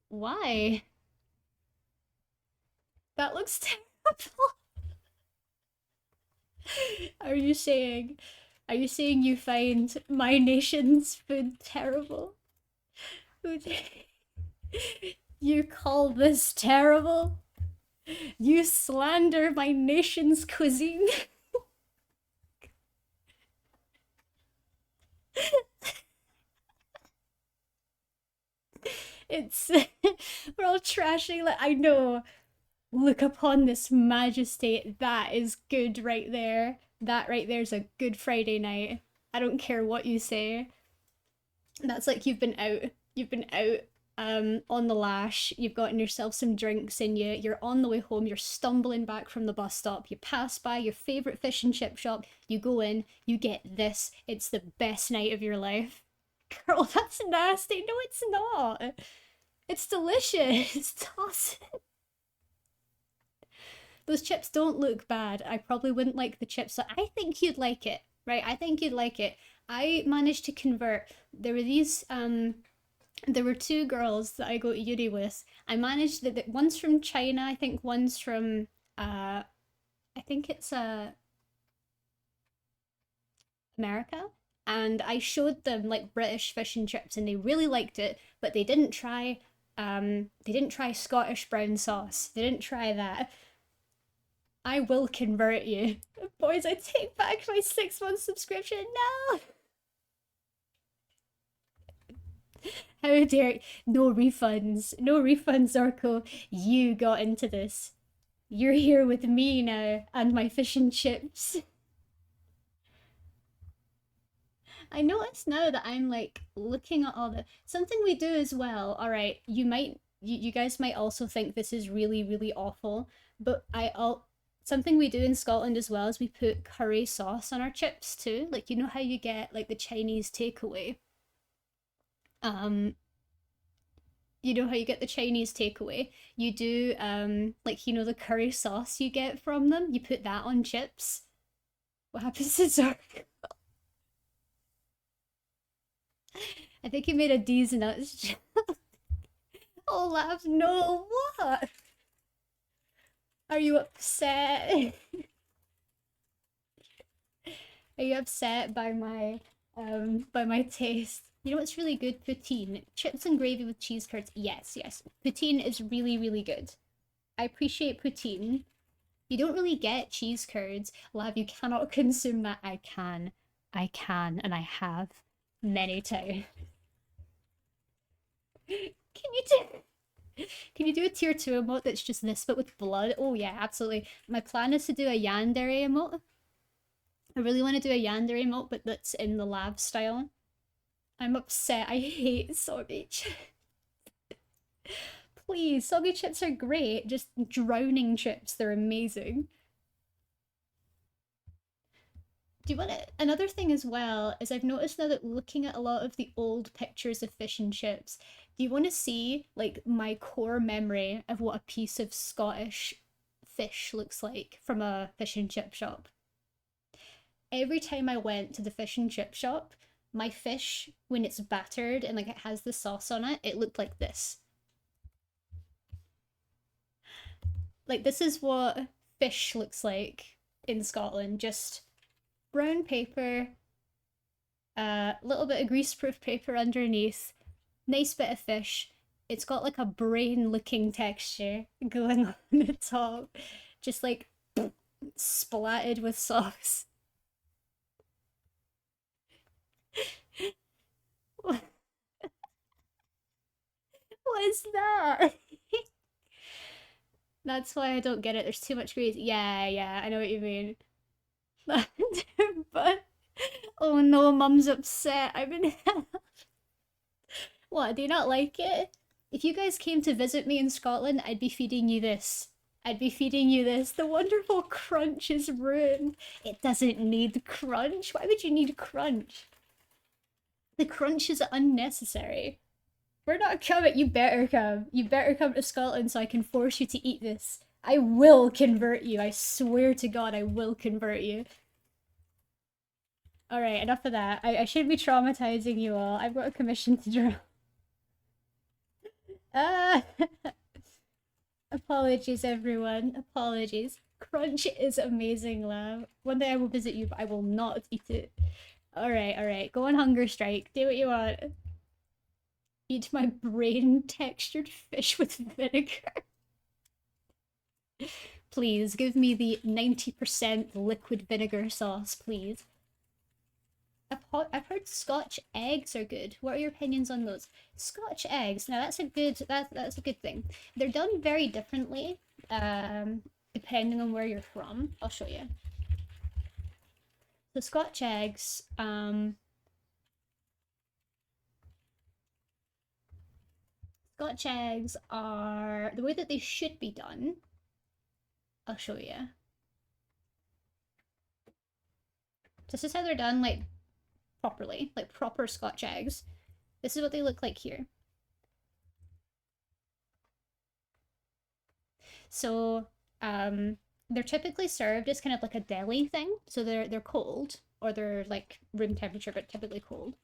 A: Why? That looks terrible. Are you saying you find my nation's food terrible? You call this terrible? You slander my nation's cuisine? It's we're all trashing like I know. Look upon this majesty. That is good right there. That right there's a good Friday night. I don't care what you say. That's like you've been out. You've been out on the lash. You've gotten yourself some drinks in you. You're on the way home. You're stumbling back from the bus stop. You pass by your favorite fish and chip shop. You go in. You get this. It's the best night of your life. Girl, that's nasty. No, it's not. It's delicious. Toss it. Those chips don't look bad. I probably wouldn't like the chips. So I think you'd like it, right? I think you'd like it. I managed to convert. There were two girls that I go to uni with. I managed that one's from China, I think one's from I think it's America. And I showed them like British fish and chips and they really liked it, but they didn't try Scottish brown sauce. They didn't try that. I will convert you. Boys, I take back my 6 month subscription. No! How dare no refunds. No refunds, Orko. You got into this. You're here with me now and my fish and chips. I notice now that I'm like looking at all the something we do as well. All right, you guys might also think this is really really awful, but I all something we do in Scotland as well is we put curry sauce on our chips too. Like you know how you get like the Chinese takeaway. Um, you know how you get the Chinese takeaway. You do like you know the curry sauce you get from them. You put that on chips. What happens to Zark? I think he made a D's nuts. Olaf, no, what? Are you upset? Are you upset by my taste? You know what's really good? Poutine. Chips and gravy with cheese curds. Yes, yes. Poutine is really, really good. I appreciate poutine. You don't really get cheese curds. Lav, you cannot consume that. I can. I can, and I have many times. Can you do can you do a tier 2 emote that's just this but with blood? Oh yeah, absolutely. My plan is to do a yandere emote. I really want to do a yandere emote, but that's in the lab style. I'm upset. I hate soggy chips. Please, soggy chips are great. Just drowning chips, they're amazing. Do you want to? Another thing as well is I've noticed now that looking at a lot of the old pictures of fish and chips, do you want to see like my core memory of what a piece of Scottish fish looks like from a fish and chip shop? Every time I went to the fish and chip shop, my fish, when it's battered and like it has the sauce on it, it looked like this. Like this is what fish looks like in Scotland, just brown paper, a little bit of greaseproof paper underneath, nice bit of fish. It's got like a brain looking texture going on the top, just like splatted with sauce. What is that? That's why I don't get it. There's too much grease. Yeah, yeah, I know what you mean. But oh no, mum's upset. I've been What, do you not like it? If you guys came to visit me in Scotland, I'd be feeding you this. I'd be feeding you this. The wonderful crunch is ruined. It doesn't need crunch. Why would you need crunch? The crunch is unnecessary. We're not coming. You better come. You better come to Scotland so I can force you to eat this. I will convert you. I swear to God, I will convert you. Alright, enough of that. I should be traumatizing you all. I've got a commission to draw. Ah! Apologies, everyone. Apologies. Crunch is amazing, love. One day I will visit you, but I will not eat it. Alright, alright. Go on hunger strike. Do what you want. Eat my brain-textured fish with vinegar. Please, give me the 90% liquid vinegar sauce, please. I've heard Scotch eggs are good. What are your opinions on those? Scotch eggs. Now that's a good thing. They're done very differently, depending on where you're from. I'll show you. So Scotch eggs, Scotch eggs are the way that they should be done. I'll show you. This is how they're done, like properly, like proper Scotch eggs. This is what they look like here. So they're typically served as kind of like a deli thing. So they're cold, or they're like room temperature, but typically cold.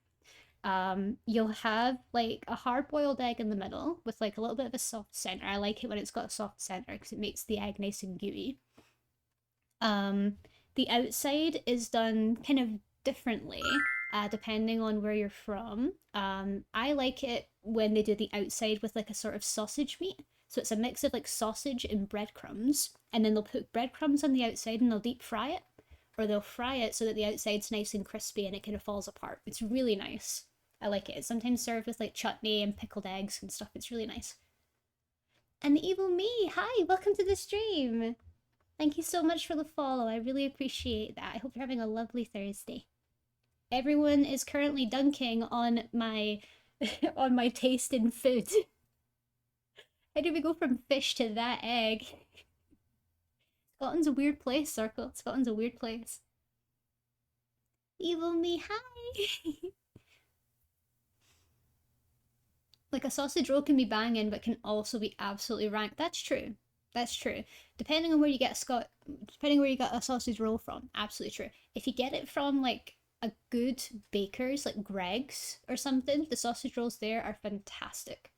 A: You'll have like a hard-boiled egg in the middle with like a little bit of a soft center. I like it when it's got a soft center because it makes the egg nice and gooey. The outside is done kind of differently, depending on where you're from. I like it when they do the outside with like a sort of sausage meat. So it's a mix of like sausage and breadcrumbs, and then they'll put breadcrumbs on the outside and they'll deep fry it, or they'll fry it so that the outside's nice and crispy and it kind of falls apart. It's really nice. I like it. It's sometimes served with like chutney and pickled eggs and stuff. It's really nice. And the evil me, hi, welcome to the stream. Thank you so much for the follow. I really appreciate that. I hope you're having a lovely Thursday. Everyone is currently dunking on my on my taste in food. How do we go from fish to that egg? Scotland's a weird place, Circle. Scotland's a weird place. Evil me, hi! Like a sausage roll can be banging, but can also be absolutely rank. That's true. That's true. Depending on where you get depending where you get a sausage roll from, absolutely true. If you get it from like a good baker's, like Greg's or something, the sausage rolls there are fantastic.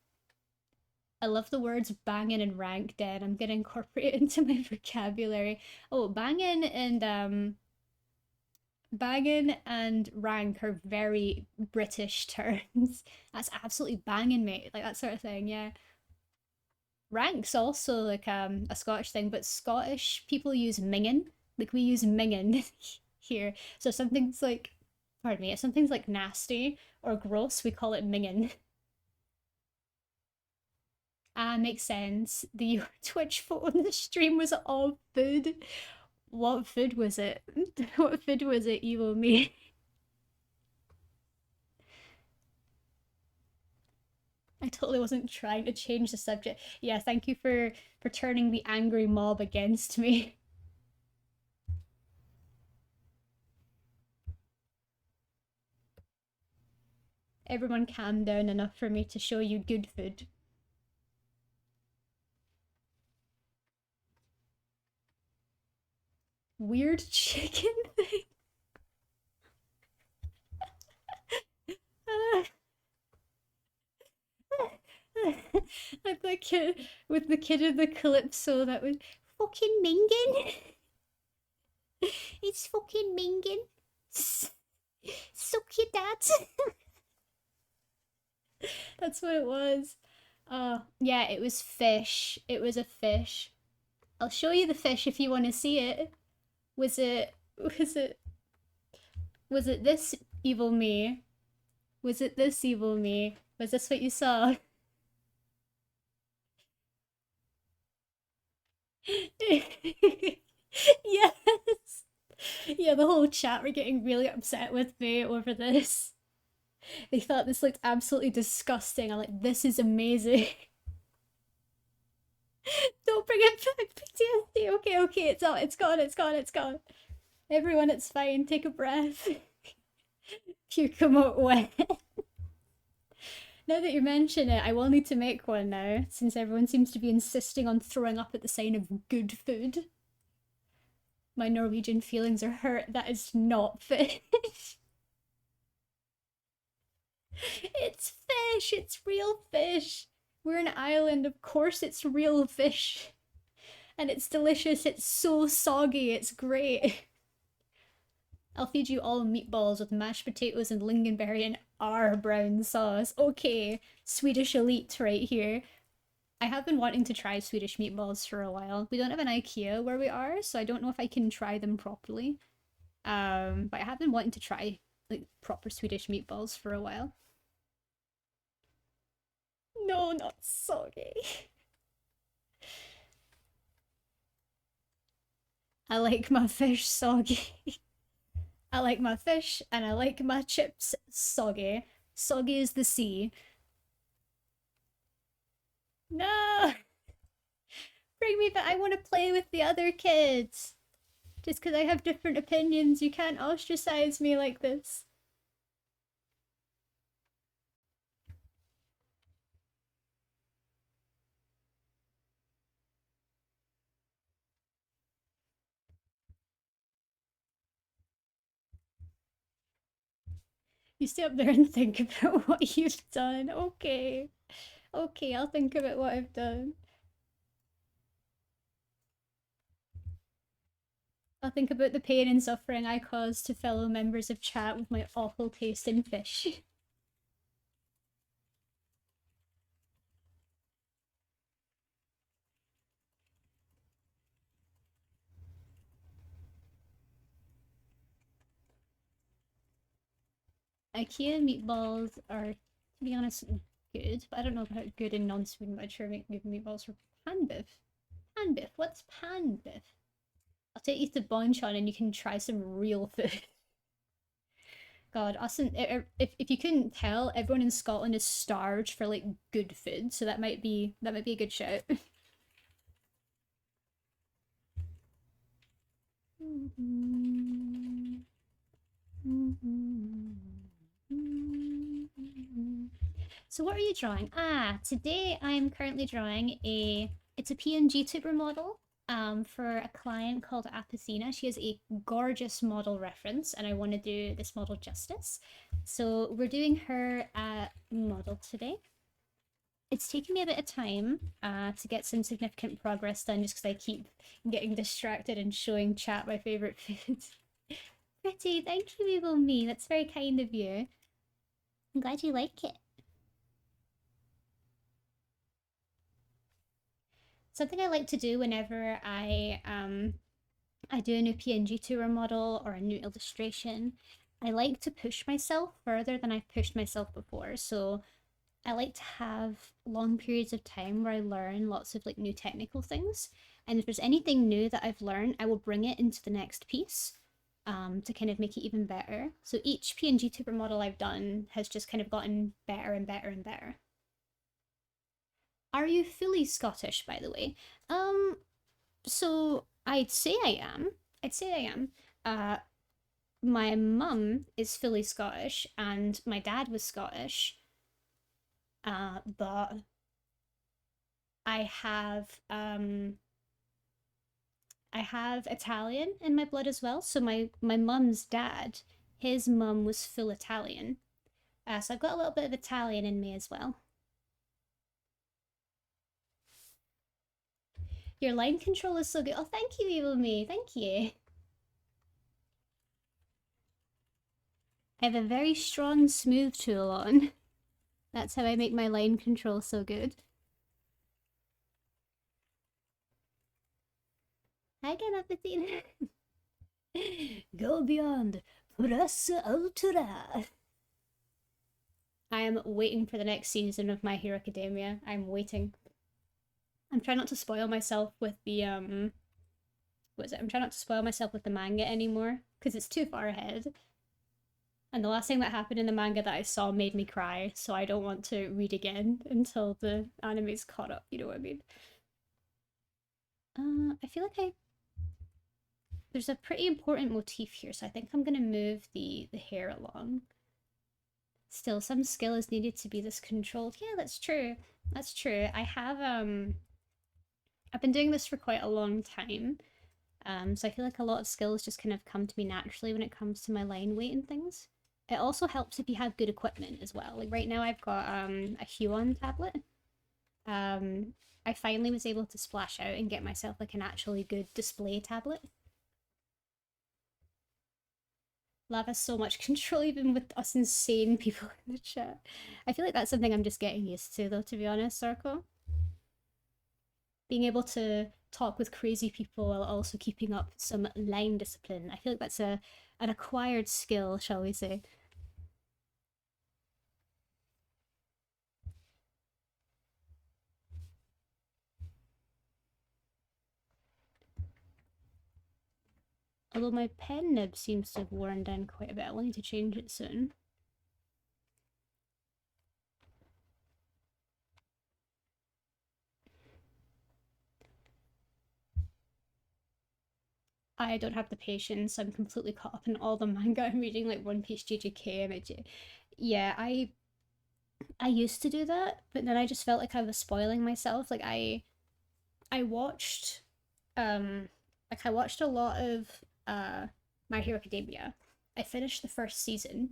A: I love the words banging and rank, Dan. I'm gonna incorporate it into my vocabulary. Oh, banging and rank are very British terms. That's absolutely banging, mate. Like that sort of thing, yeah. Rank's also like a Scottish thing, but Scottish people use mingin. Like we use mingin here. So if something's like, pardon me, if something's like nasty or gross, we call it mingin. Ah, makes sense. The Twitch photo on the stream was all food. What food was it? What food was it, evil me? I totally wasn't trying to change the subject. Yeah, thank you for turning the angry mob against me. Everyone calm down enough for me to show you good food. Weird chicken thing. Like the kid with the kid in the calypso that was fucking mingin. It's fucking mingin. So cute, Dad. That's what it was. Yeah, it was fish. It was a fish. I'll show you the fish if you want to see it. Was it was it was it this evil me? Was it this evil me? Was this what you saw? Yes. Yeah, the whole chat were getting really upset with me over this. They thought this looked absolutely disgusting. I'm like, this is amazing. Don't bring it back, PTSD. Okay, okay, it's out. It's gone. It's gone. It's gone. Everyone, it's fine. Take a breath. You come out wet. Now that you mention it, I will need to make one now, since everyone seems to be insisting on throwing up at the sign of good food. My Norwegian feelings are hurt. That is not fish. It's fish. It's real fish. We're an island. Of course, it's real fish. And it's delicious. It's so soggy. It's great. I'll feed you all meatballs with mashed potatoes and lingonberry and our brown sauce. Okay, Swedish elite right here. I have been wanting to try Swedish meatballs for a while. We don't have an IKEA where we are, so I don't know if I can try them properly. But I have been wanting to try like proper Swedish meatballs for a while. No, not soggy. I like my fish soggy. I like my fish and I like my chips soggy. Soggy as the sea. No! Bring me back. I want to play with the other kids. Just because I have different opinions, you can't ostracize me like this. You stay up there and think about what you've done. Okay. Okay, I'll think about what I've done. I'll think about the pain and suffering I caused to fellow members of chat with my awful taste in fish. IKEA meatballs are, to be honest, good, but I don't know about good in non-Sweden, but I'd sure make good meatballs for pan biff. Pan biff? What's pan biff? I'll take you to Bonchon and you can try some real food. God, us and if you couldn't tell, everyone in Scotland is starved for like good food, so that might be a good shout. So what are you drawing? Today I'm currently drawing it's a PNG tuber model for a client called Apathina. She has a gorgeous model reference and I want to do this model justice. So we're doing her model today. It's taken me a bit of time to get some significant progress done just because I keep getting distracted and showing chat my favourite foods. Pretty, thank you, Evil Me. That's very kind of you. I'm glad you like it. Something I like to do whenever I do a new PNG tour model or a new illustration, I like to push myself further than I've pushed myself before. So I like to have long periods of time where I learn lots of like new technical things. And if there's anything new that I've learned, I will bring it into the next piece to kind of make it even better. So each PNG tuber model I've done has just kind of gotten better and better and better. Are you fully Scottish, by the way? So I'd say I am. I'd say I am. My mum is fully Scottish and my dad was Scottish. But I have um I have Italian in my blood as well. So my mum's dad, his mum was full Italian. So I've got a little bit of Italian in me as well. Your line control is so good. Oh, thank you, Evil Me. Thank you. I have a very strong smooth tool on. That's how I make my line control so good. Hi, Ganapatine. Go beyond. Plus ultra. I am waiting for the next season of My Hero Academia. I'm waiting. I'm trying not to spoil myself with the what is it? I'm trying not to spoil myself with the manga anymore because it's too far ahead. And the last thing that happened in the manga that I saw made me cry, so I don't want to read again until the anime's caught up, you know what I mean? I feel like there's a pretty important motif here, so I think I'm gonna move the hair along. Still, some skill is needed to be this controlled. Yeah, that's true. That's true. I've been doing this for quite a long time. So I feel like a lot of skills just kind of come to me naturally when it comes to my line weight and things. It also helps if you have good equipment as well. Like right now I've got a Huon tablet. I finally was able to splash out and get myself like an actually good display tablet. Love has so much control even with us insane people in the chat. I feel like that's something I'm just getting used to though, to be honest, Sarko. Being able to talk with crazy people while also keeping up some line discipline. I feel like that's an acquired skill, shall we say. Although my pen nib seems to have worn down quite a bit. I will need to change it soon. I don't have the patience. I'm completely caught up in all the manga I'm reading, like One Piece, JJK, MJ. Yeah, I used to do that, but then I just felt like I was spoiling myself. Like I watched I watched a lot of My Hero Academia. I finished the first season.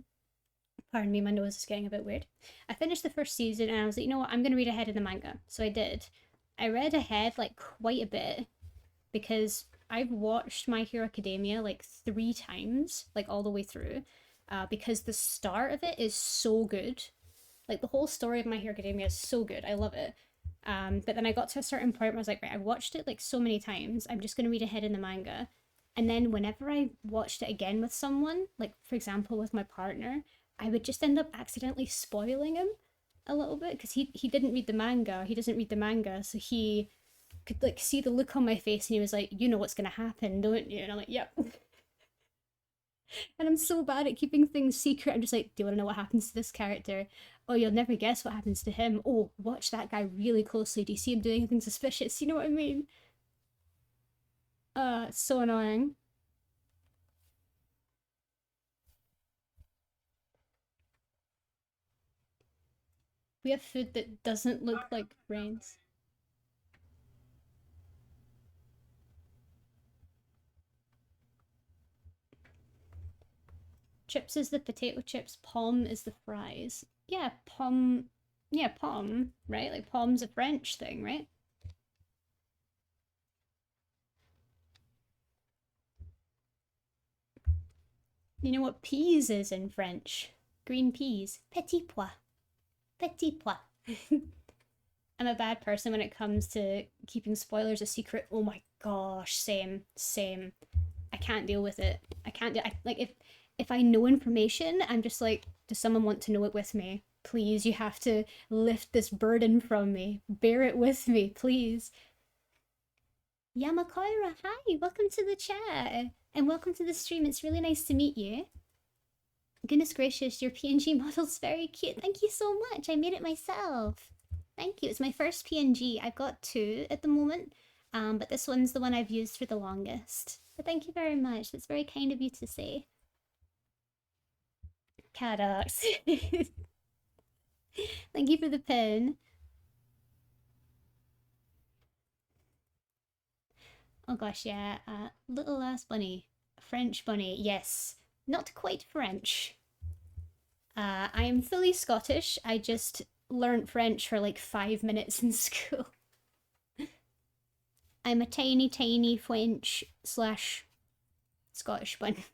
A: Pardon me, my nose is getting a bit weird. I finished the first season and I was like, you know what, I'm gonna read ahead of the manga. So I did. I read ahead like quite a bit because I've watched My Hero Academia like 3 times, like all the way through, because the start of it is so good. Like the whole story of My Hero Academia is so good. I love it. But then I got to a certain point where I was like, right, I've watched it like so many times. I'm just gonna read ahead in the manga. And then whenever I watched it again with someone, like for example with my partner, I would just end up accidentally spoiling him a little bit because he didn't read the manga. He doesn't read the manga, so he could like see the look on my face and he was like, you know what's gonna happen, don't you? And I'm like, yep. And I'm so bad at keeping things secret. I'm just like, do you want to know what happens to this character? Oh, you'll never guess what happens to him. Oh, watch that guy really closely. Do you see him doing anything suspicious? You know what I mean? It's so annoying. We have food that doesn't look like brains. Chips is the potato chips, palm is the fries. Yeah, palm. Yeah, palm, right? Like palm's a French thing, right? You know what peas is in French? Green peas. Petit pois. Petit pois. I'm a bad person when it comes to keeping spoilers a secret. Oh my gosh, same, same. I can't deal with it. I can't do. Like if I know information, I'm just like, does someone want to know it with me? Please, you have to lift this burden from me. Bear it with me, please. Yamakoira, hi, welcome to the chat. And welcome to the stream. It's really nice to meet you. Goodness gracious, your PNG model's very cute. Thank you so much. I made it myself. Thank you. It's my first PNG. I've got 2 at the moment, but this one's the one I've used for the longest. But thank you very much. That's very kind of you to say. Cadox. Thank you for the pin. Oh gosh, yeah. Little ass bunny. French bunny. Yes. Not quite French. I am fully Scottish. I just learned French for like 5 minutes in school. I'm a tiny, tiny French slash Scottish bunny.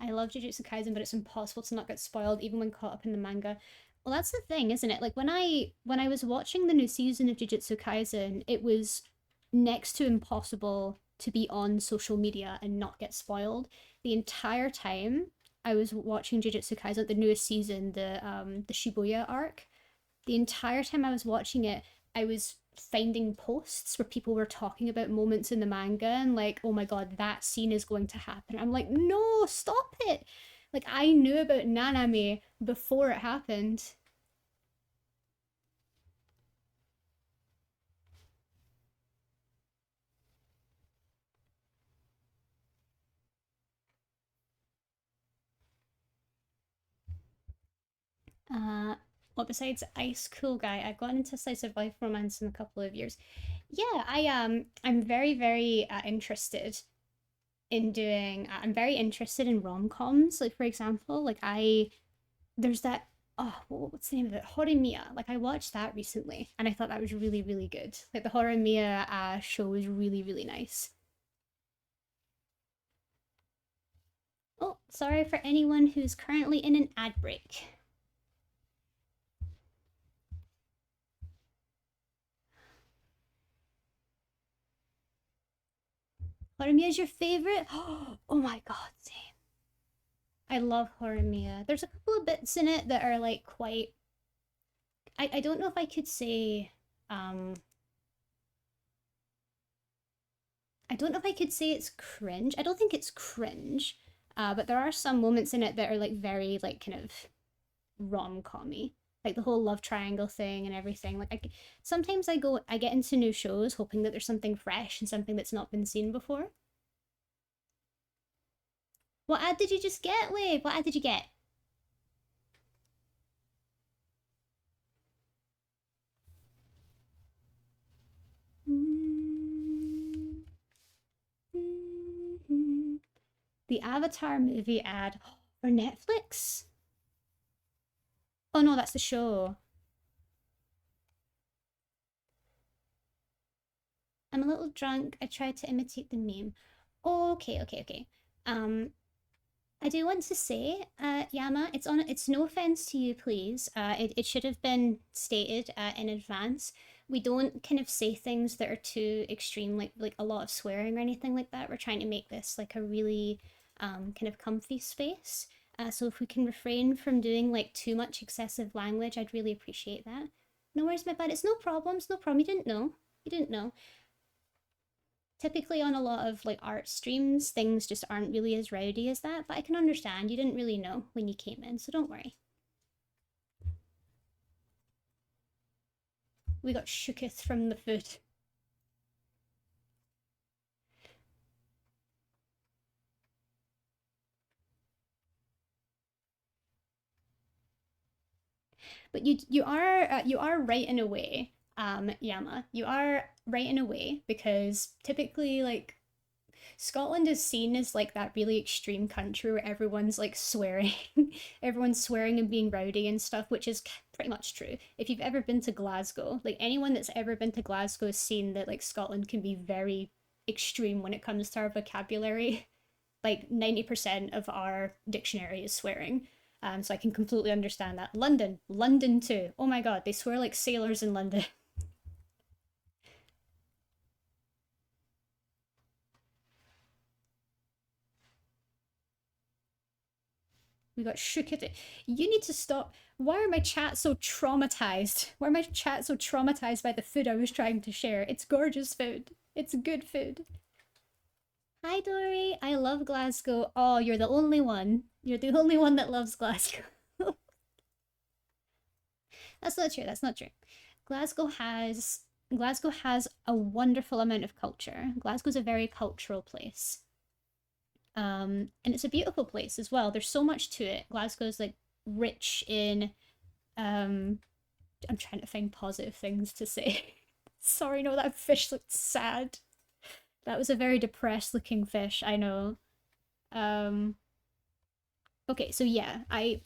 A: I love Jujutsu Kaisen, but it's impossible to not get spoiled even when caught up in the manga. Well, that's the thing, isn't it? Like when I was watching the new season of Jujutsu Kaisen, it was next to impossible to be on social media and not get spoiled. The entire time I was watching Jujutsu Kaisen, the newest season, the Shibuya arc, the entire time I was watching it, I was finding posts where people were talking about moments in the manga and like, oh my god, that scene is going to happen. I'm like, no, stop it. Like I knew about Naname before it happened. Uh well, besides Ice Cool Guy, I've gotten into slice of life romance in a couple of years. Yeah, I'm very very interested in doing. I'm very interested in rom coms. Like for example, like I there's that, oh, what's the name of it? Horimiya. Like I watched that recently and I thought that was really really good. Like the Horimiya show was really really nice. Oh, sorry for anyone who's currently in an ad break. Horimiya is your favorite? Oh my god, same. I love Horimiya. There's a couple of bits in it that are like quite. I don't know if I could say. Um, I don't know if I could say it's cringe. I don't think it's cringe, but there are some moments in it that are like very like kind of rom-commy, like the whole love triangle thing and everything. Like sometimes I get into new shows hoping that there's something fresh and something that's not been seen before. What ad did you just get, Wave? What ad did you get? The Avatar movie ad for Netflix. Oh no, that's the show. I'm a little drunk. I tried to imitate the meme. Okay, okay, okay. Um, I do want to say, Yama, it's no offense to you, please. It should have been stated in advance. We don't kind of say things that are too extreme, like a lot of swearing or anything like that. We're trying to make this like a really kind of comfy space. So if we can refrain from doing like too much excessive language, I'd really appreciate that. No worries, my bad. It's no problem. It's no problem. You didn't know. You didn't know. Typically on a lot of like art streams, things just aren't really as rowdy as that, but I can understand you didn't really know when you came in, so don't worry. We got shooketh from the food. But you are right in a way, Yama. You are right in a way because typically like Scotland is seen as like that really extreme country where everyone's like swearing, everyone's swearing and being rowdy and stuff, which is pretty much true. If you've ever been to Glasgow, like anyone that's ever been to Glasgow has seen that like Scotland can be very extreme when it comes to our vocabulary. Like 90% of our dictionary is swearing. So I can completely understand that. London too. Oh my god, they swear like sailors in London. We got shook at it. You need to stop. Why are my chat so traumatized? Why are my chat so traumatized by the food I was trying to share? It's gorgeous food. It's good food. Hi, Dory. I love Glasgow. Oh, you're the only one. You're the only one that loves Glasgow. That's not true. That's not true. Glasgow has Glasgow has a wonderful amount of culture. Glasgow's a very cultural place. And it's a beautiful place as well. There's so much to it. Glasgow's like rich in um I'm trying to find positive things to say. Sorry, no, that fish looked sad. That was a very depressed looking fish, I know. Um okay, so yeah, I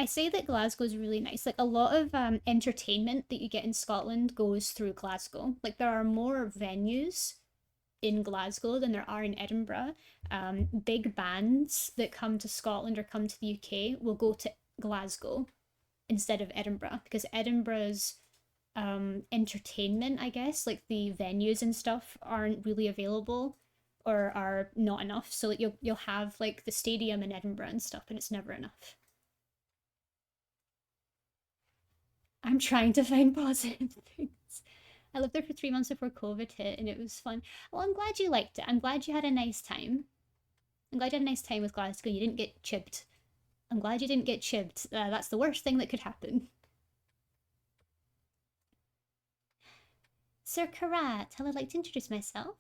A: say that Glasgow's really nice. Like a lot of entertainment that you get in Scotland goes through Glasgow. Like there are more venues in Glasgow than there are in Edinburgh. Big bands that come to Scotland or come to the UK will go to Glasgow instead of Edinburgh because Edinburgh's entertainment, I guess, like the venues and stuff aren't really available or are not enough. So like you'll have like the stadium in Edinburgh and stuff, and it's never enough. I'm trying to find positive things. I lived there for 3 months before COVID hit, and it was fun. Well, I'm glad you liked it. I'm glad you had a nice time. I'm glad you had a nice time with Glasgow. You didn't get chibbed. I'm glad you didn't get chibbed. That's the worst thing that could happen. Sir Karat, I'd like to introduce myself.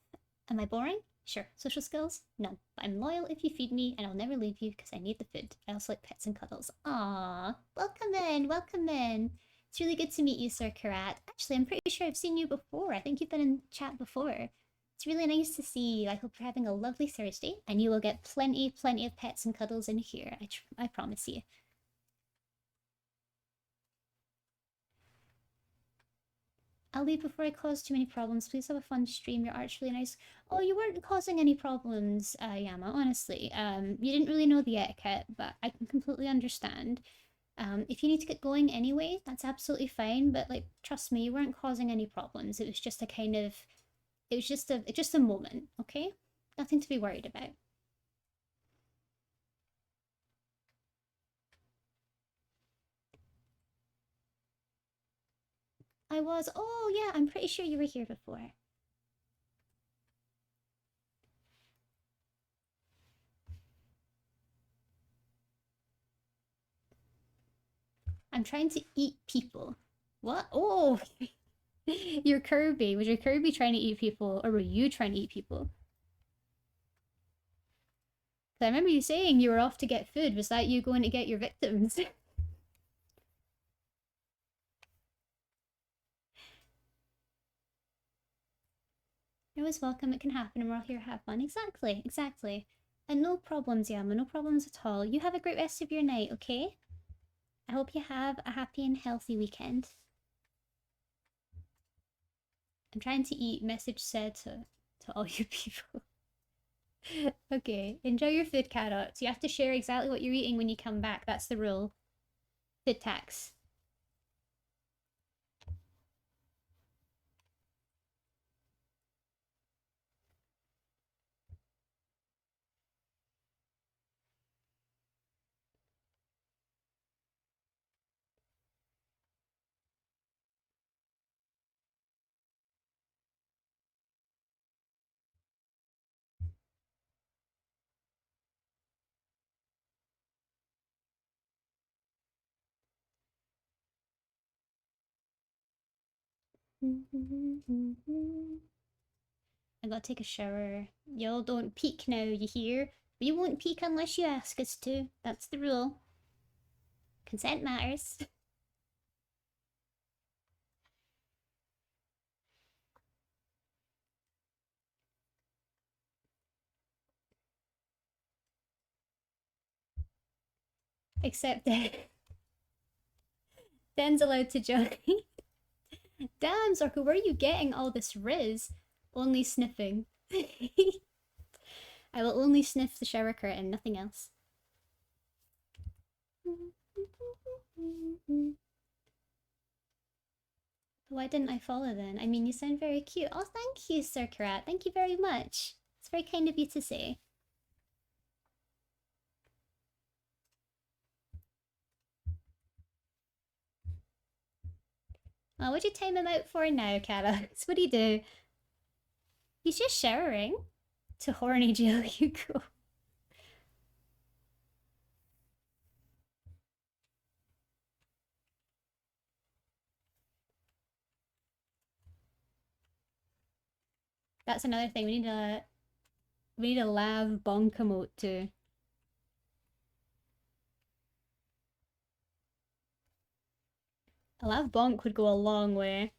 A: Am I boring? Sure. Social skills? None. But I'm loyal if you feed me, and I'll never leave you because I need the food. I also like pets and cuddles. Aww. Welcome in, welcome in. It's really good to meet you, Sir Karat. Actually, I'm pretty sure I've seen you before. I think you've been in chat before. It's really nice to see you. I hope you're having a lovely Thursday, and you will get plenty, plenty of pets and cuddles in here. I promise you. I'll leave before I cause too many problems. Please have a fun stream. Your art's really nice. Oh, you weren't causing any problems, Yama, honestly. You didn't really know the etiquette, but I can completely understand. If you need to get going anyway, that's absolutely fine, but like trust me, you weren't causing any problems. It was just a kind of it was just a moment, okay? Nothing to be worried about. Oh yeah, I'm pretty sure you were here before. I'm trying to eat people. What? Oh, you're Kirby. Was your Kirby trying to eat people, or were you trying to eat people? I remember you saying you were off to get food. Was that you going to get your victims? You're always welcome. It can happen, and we're all here to have fun. Exactly, exactly. And no problems, Yama. No problems at all. You have a great rest of your night, okay? I hope you have a happy and healthy weekend. I'm trying to eat. Message said to all you people. Okay, enjoy your food, carrots. You have to share exactly what you're eating when you come back. That's the rule. Food tax. I gotta take a shower. Y'all don't peek now, you hear? We won't peek unless you ask us to. That's the rule. Consent matters. Except that Dan's allowed to join. Damn, Zorko, where are you getting all this riz? Only sniffing. I will only sniff the shower curtain, nothing else. Why didn't I follow then? I mean, you sound very cute. Oh, thank you, Sir Karat. Thank you very much. It's very kind of you to say. Oh, what'd you time him out for now, Carrots? What'd he do? He's just showering. To horny jail you go. That's another thing. We need a lav bonk emote too. A lav bonk would go a long way.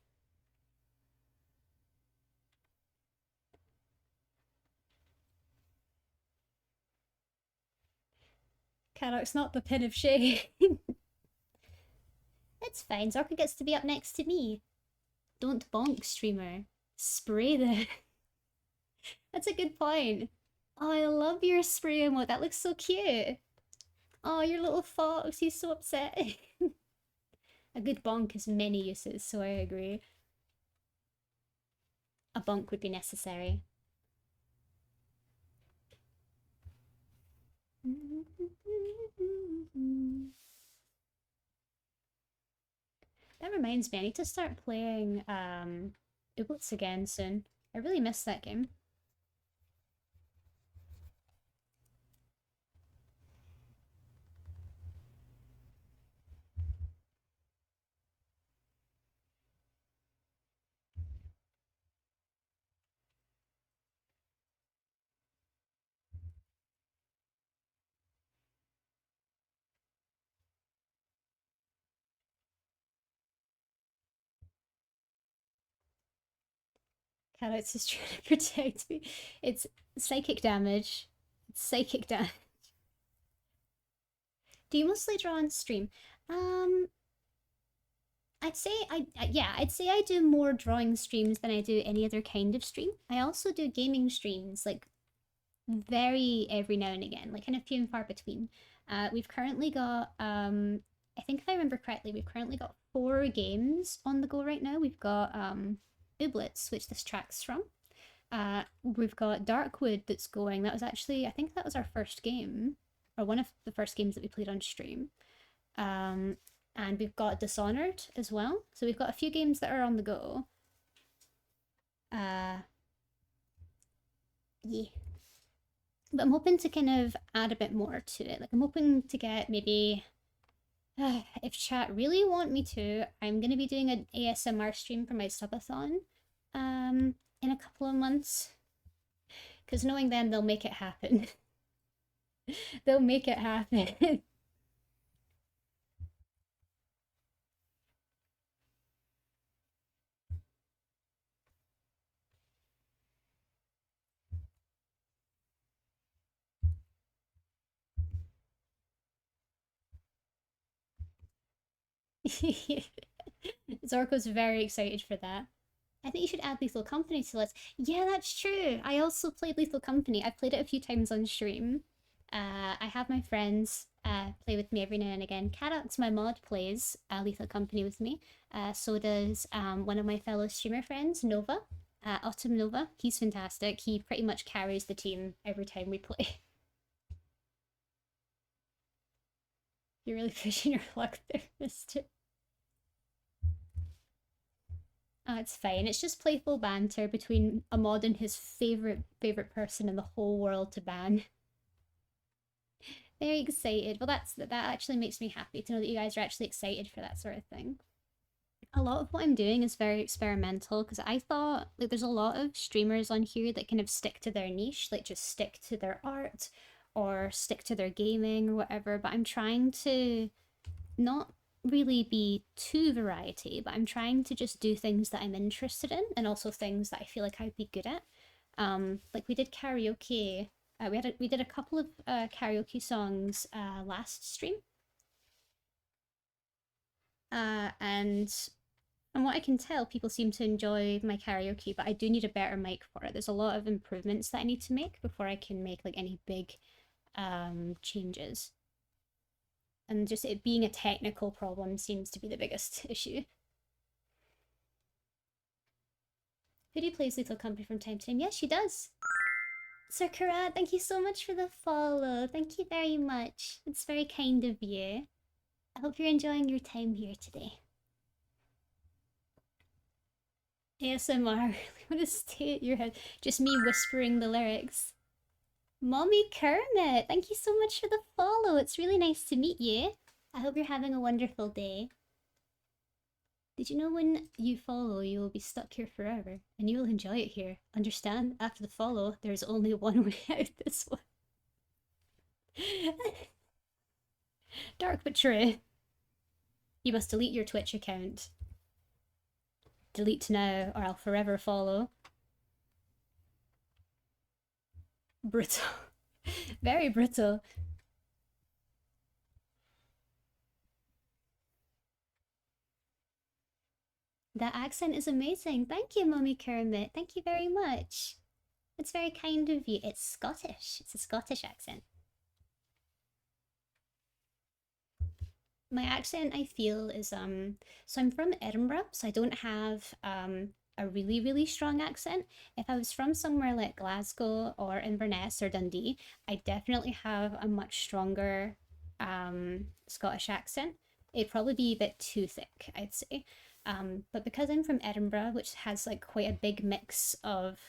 A: Carrots not the pin of shame. It's fine. Zorka gets to be up next to me. Don't bonk, streamer. Spray the That's a good point. Oh, I love your spray emote. That looks so cute. Oh, your little fox. He's so upset. A good bonk has many uses, so I agree. A bonk would be necessary. That reminds me, I need to start playing Ooblets again soon. I really miss that game. Cadets is trying to protect me. It's psychic damage. It's psychic damage. Do you mostly draw on stream? Um, I'd say yeah, I'd say I do more drawing streams than I do any other kind of stream. I also do gaming streams, like very every now and again, like kind of few and far between. We've currently got I think if I remember correctly, we've currently got 4 games on the go right now. We've got Ooblets, which this track's from. We've got Darkwood that's going. That was actually, I think that was our first game, or one of the first games that we played on stream. Um, and we've got Dishonored as well. So we've got a few games that are on the go. Uh, yeah. But I'm hoping to kind of add a bit more to it. Like I'm hoping to get maybe, if chat really want me to, I'm gonna be doing an ASMR stream for my subathon, in a couple of months. Because knowing them, they'll make it happen. They'll make it happen. Zorko's very excited for that. I think you should add Lethal Company to Let's. Yeah, that's true. I also played Lethal Company. I've played it a few times on stream. I have my friends play with me every now and again. Cadux, my mod, plays Lethal Company with me. So does one of my fellow streamer friends, Nova. Autumn Nova. He's fantastic. He pretty much carries the team every time we play. You're really pushing your luck there, mister. It's fine. It's just playful banter between a mod and his favorite person in the whole world to ban. Very excited. Well, that actually makes me happy to know that you guys are actually excited for that sort of thing. A lot of what I'm doing is very experimental because I thought like there's a lot of streamers on here that kind of stick to their niche, like just stick to their art or stick to their gaming or whatever. But I'm trying to not really be too variety, but I'm trying to just do things that I'm interested in and also things that I feel like I'd be good at. Like we did karaoke. We did a couple of karaoke songs last stream, and from what I can tell, people seem to enjoy my karaoke. But I do need a better mic for it. There's a lot of improvements that I need to make before I can make like any big changes. And just it being a technical problem seems to be the biggest issue. Hoodie plays Lethal Company from time to time. Yes, she does. Sir Karat, thank you so much for the follow. Thank you very much. It's very kind of you. I hope you're enjoying your time here today. ASMR, what a stay at your head. Just me whispering the lyrics. Mommy Kermit, thank you so much for the follow. It's really nice to meet you. I hope you're having a wonderful day. Did you know when you follow, you will be stuck here forever, and you will enjoy it here? Understand? After the follow, there's only one way out this one. Dark but true. You must delete your Twitch account. Delete now, or I'll forever follow. Brutal. Very brutal. That accent is amazing. Thank you, Mummy Kermit. Thank you very much. It's very kind of you. It's Scottish. It's a Scottish accent. My accent, I feel, is so I'm from Edinburgh, so I don't have a really strong accent. If I was from somewhere like Glasgow or Inverness or Dundee, I definitely have a much stronger Scottish accent. It'd probably be a bit too thick, I'd say. But because I'm from Edinburgh, which has like quite a big mix of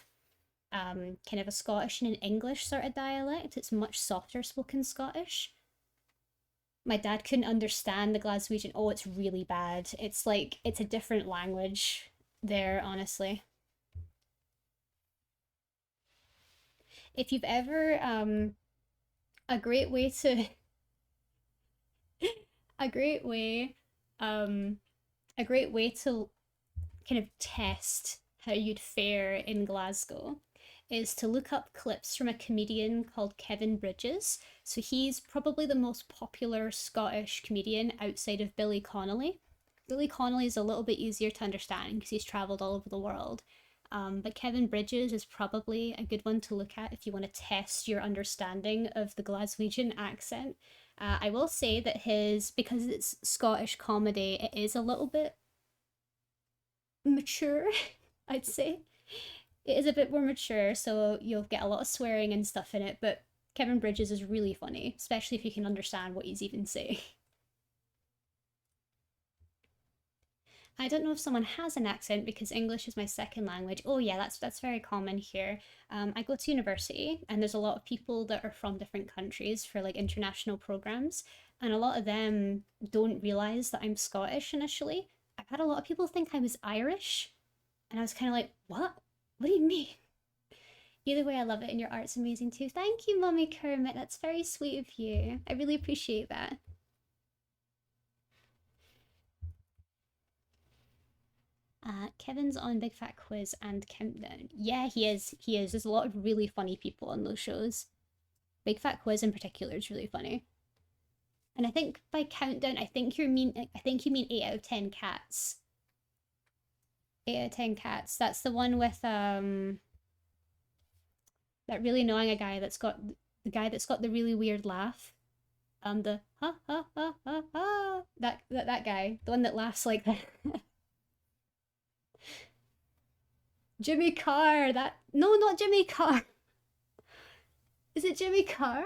A: kind of a Scottish and an English sort of dialect, it's much softer spoken Scottish. My dad couldn't understand the Glaswegian. Oh, it's really bad. It's like it's a different language there, honestly. If you've ever a great way to a great way um a great way to kind of test how you'd fare in Glasgow is to look up clips from a comedian called Kevin Bridges. So he's probably the most popular Scottish comedian outside of Billy Connolly. Billy Connolly is a little bit easier to understand because he's travelled all over the world. But Kevin Bridges is probably a good one to look at if you want to test your understanding of the Glaswegian accent. I will say that because it's Scottish comedy, it is a little bit mature, I'd say. It is a bit more mature, so you'll get a lot of swearing and stuff in it, but Kevin Bridges is really funny, especially if you can understand what he's even saying. I don't know if someone has an accent because English is my second language. Oh yeah, that's very common here. I go to university and there's a lot of people that are from different countries for like international programs, and a lot of them don't realize that I'm Scottish initially. I've had a lot of people think I was Irish, and I was kind of like, what? What do you mean? Either way, I love it, and your art's amazing too. Thank you, Mummy Kermit. That's very sweet of you. I really appreciate that. Kevin's on Big Fat Quiz and Countdown. Yeah, he is. He is. There's a lot of really funny people on those shows. Big Fat Quiz in particular is really funny. And I think by Countdown, I think you mean 8 out of 10 cats. 8 out of 10 cats. That's the one with that really annoying guy that's got the really weird laugh. The ha ha ha ha ha. That guy, the one that laughs like that. Jimmy Carr. That no, not Jimmy Carr. Is it Jimmy Carr?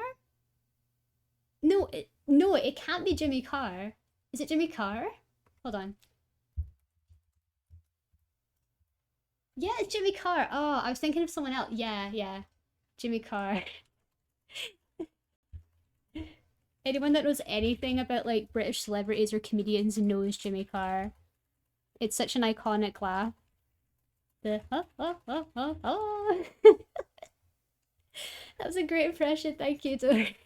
A: No, it can't be Jimmy Carr. Is it Jimmy Carr? Hold on. Yeah, it's Jimmy Carr. Oh, I was thinking of someone else. Yeah. Jimmy Carr. Anyone that knows anything about like British celebrities or comedians knows Jimmy Carr. It's such an iconic laugh. The That was a great impression. Thank you, Dory.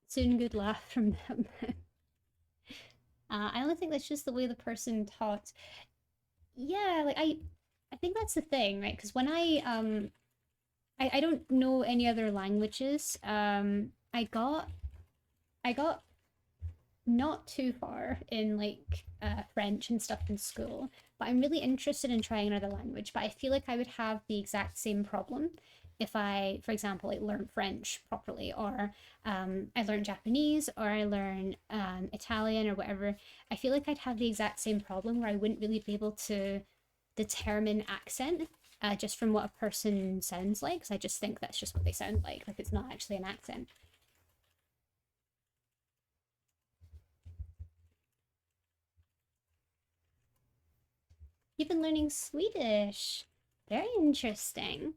A: Soon good laugh from them. I only think that's just the way the person talks. Yeah, like I think that's the thing, right? Because when I don't know any other languages. I got not too far in like French and stuff in school, but I'm really interested in trying another language. But I feel like I would have the exact same problem if I, for example, like learn French properly, or I learn Japanese, or I learn Italian or whatever. I feel like I'd have the exact same problem where I wouldn't really be able to determine accent just from what a person sounds like. Because I just think that's just what they sound like it's not actually an accent. You've been learning Swedish. Very interesting.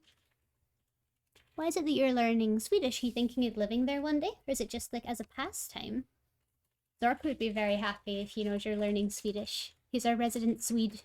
A: Why is it that you're learning Swedish? Are you thinking of living there one day? Or is it just like as a pastime? Zork would be very happy if he knows you're learning Swedish. He's our resident Swede.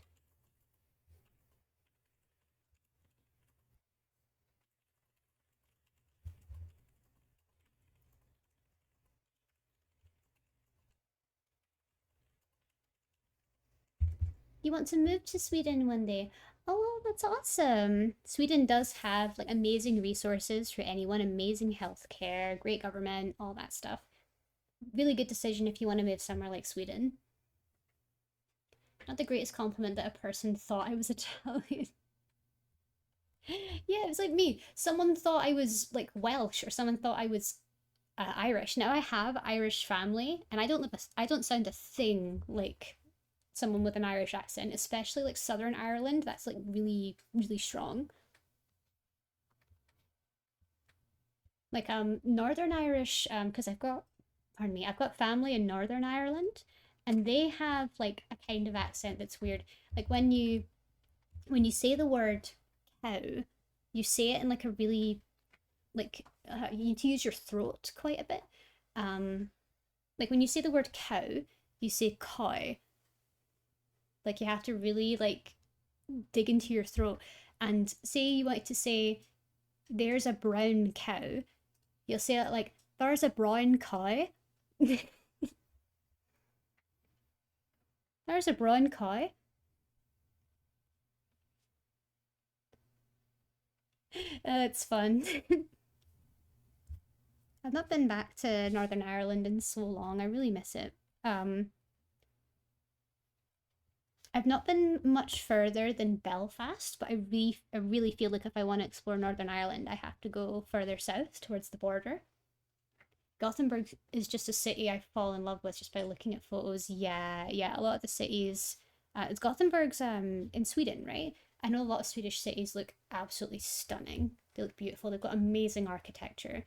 A: You want to move to Sweden one day? Oh, that's awesome. Sweden does have like amazing resources for anyone, amazing healthcare, great government, all that stuff. Really good decision if you want to move somewhere like Sweden. Not the greatest compliment that a person thought I was Italian. Yeah, it was like me. Someone thought I was like Welsh, or someone thought I was Irish. Now I have Irish family, and I don't sound a thing like someone with an Irish accent, especially like Southern Ireland. That's like really, really strong. Like Northern Irish, because pardon me, I've got family in Northern Ireland, and they have like a kind of accent that's weird. Like when you say the word cow, you say it in like a really like you need to use your throat quite a bit. Um, like when you say the word cow, you say cow. Like you have to really like dig into your throat. And say you wanted to say there's a brown cow, you'll say it like there's a brown cow. There's a brown cow. It's fun. I've not been back to Northern Ireland in so long. I really miss it. Um, I've not been much further than Belfast, but I really feel like if I want to explore Northern Ireland, I have to go further south towards the border. Gothenburg is just a city I fall in love with just by looking at photos. Yeah, yeah, a lot of the cities. It's Gothenburg's in Sweden, right? I know a lot of Swedish cities look absolutely stunning. They look beautiful. They've got amazing architecture.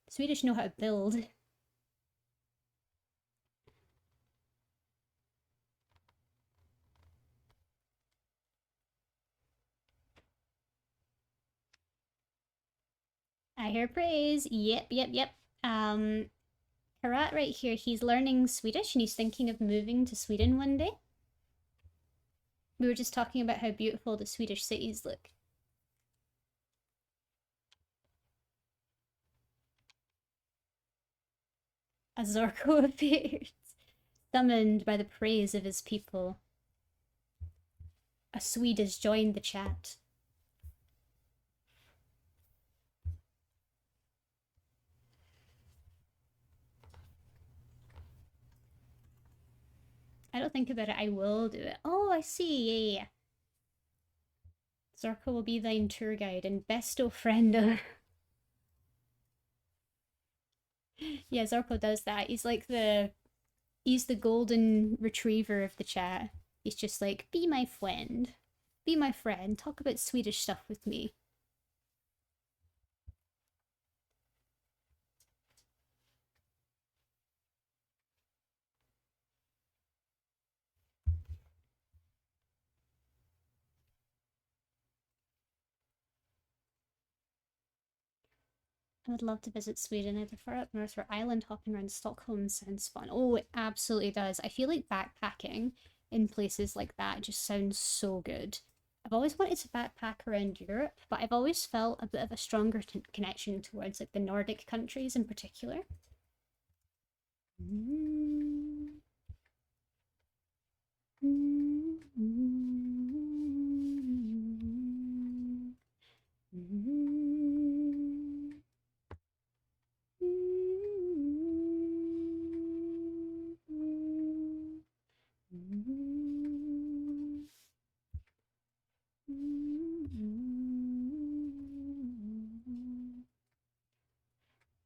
A: Swedish know how to build. I hear praise. Yep, yep, yep. Karat right here, he's learning Swedish and he's thinking of moving to Sweden one day. We were just talking about how beautiful the Swedish cities look. A Zorko appears, summoned by the praise of his people. A Swede has joined the chat. I don't think about it, I will do it. Oh, I see, yeah, yeah. Zorko will be thine tour guide and besto friend. Yeah, Zorko does that. He's the golden retriever of the chat. He's just like, be my friend. Be my friend. Talk about Swedish stuff with me. I would love to visit Sweden. I prefer up north where island hopping around Stockholm sounds fun. Oh, it absolutely does. I feel like backpacking in places like that just sounds so good. I've always wanted to backpack around Europe, but I've always felt a bit of a stronger connection towards like the Nordic countries in particular. Mm.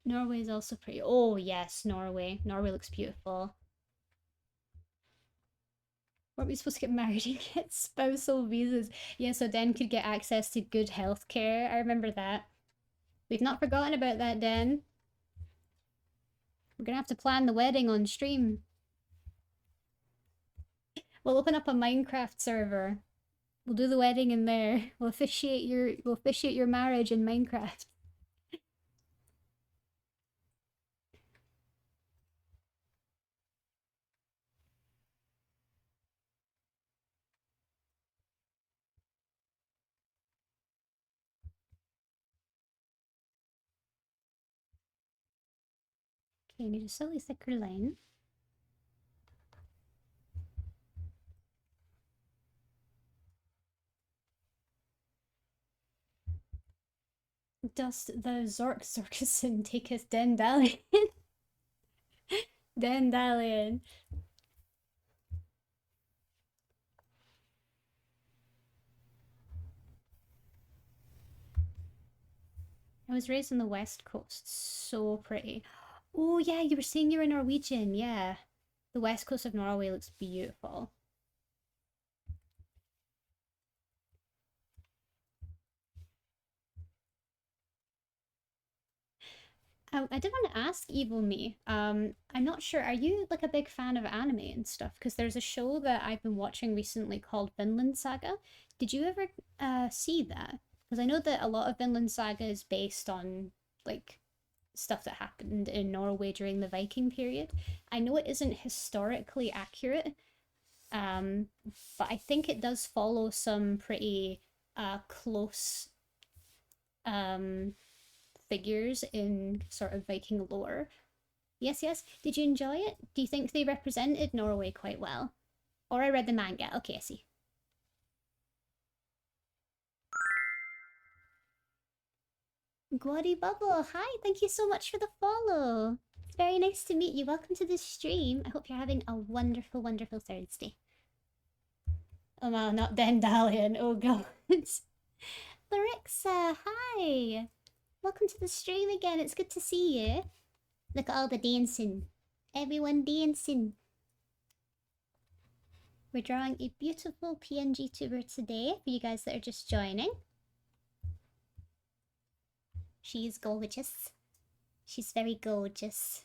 A: Norway is also pretty. Oh, yes, Norway. Norway looks beautiful. Weren't we supposed to get married and get spousal visas? Yeah, so Den could get access to good healthcare. I remember that. We've not forgotten about that, Den. We're gonna have to plan the wedding on stream. We'll open up a Minecraft server. We'll do the wedding in there. We'll officiate your marriage in Minecraft. Okay, I need a slightly thicker line. Dost thou Zork Zorkison taketh Dendalion? Dendalion. I was raised on the west coast. So pretty. Oh yeah, you were saying you were Norwegian. Yeah. The west coast of Norway looks beautiful. I did want to ask Evil Me. I'm not sure. Are you like a big fan of anime and stuff? Because there's a show that I've been watching recently called Vinland Saga. Did you ever see that? Because I know that a lot of Vinland Saga is based on like stuff that happened in Norway during the Viking period. I know it isn't historically accurate, um, but I think it does follow some pretty close um, figures in sort of Viking lore. Yes, yes. Did you enjoy it? Do you think they represented Norway quite well? Or I read the manga. Okay, I see. Guadi Bubble, hi, thank you so much for the follow. It's very nice to meet you. Welcome to the stream. I hope you're having a wonderful, wonderful Thursday. Oh no, not Dandalion. Oh god. Larixa, hi. Welcome to the stream again. It's good to see you. Look at all the dancing. Everyone dancing. We're drawing a beautiful PNG tuber today for you guys that are just joining. She's gorgeous. She's very gorgeous.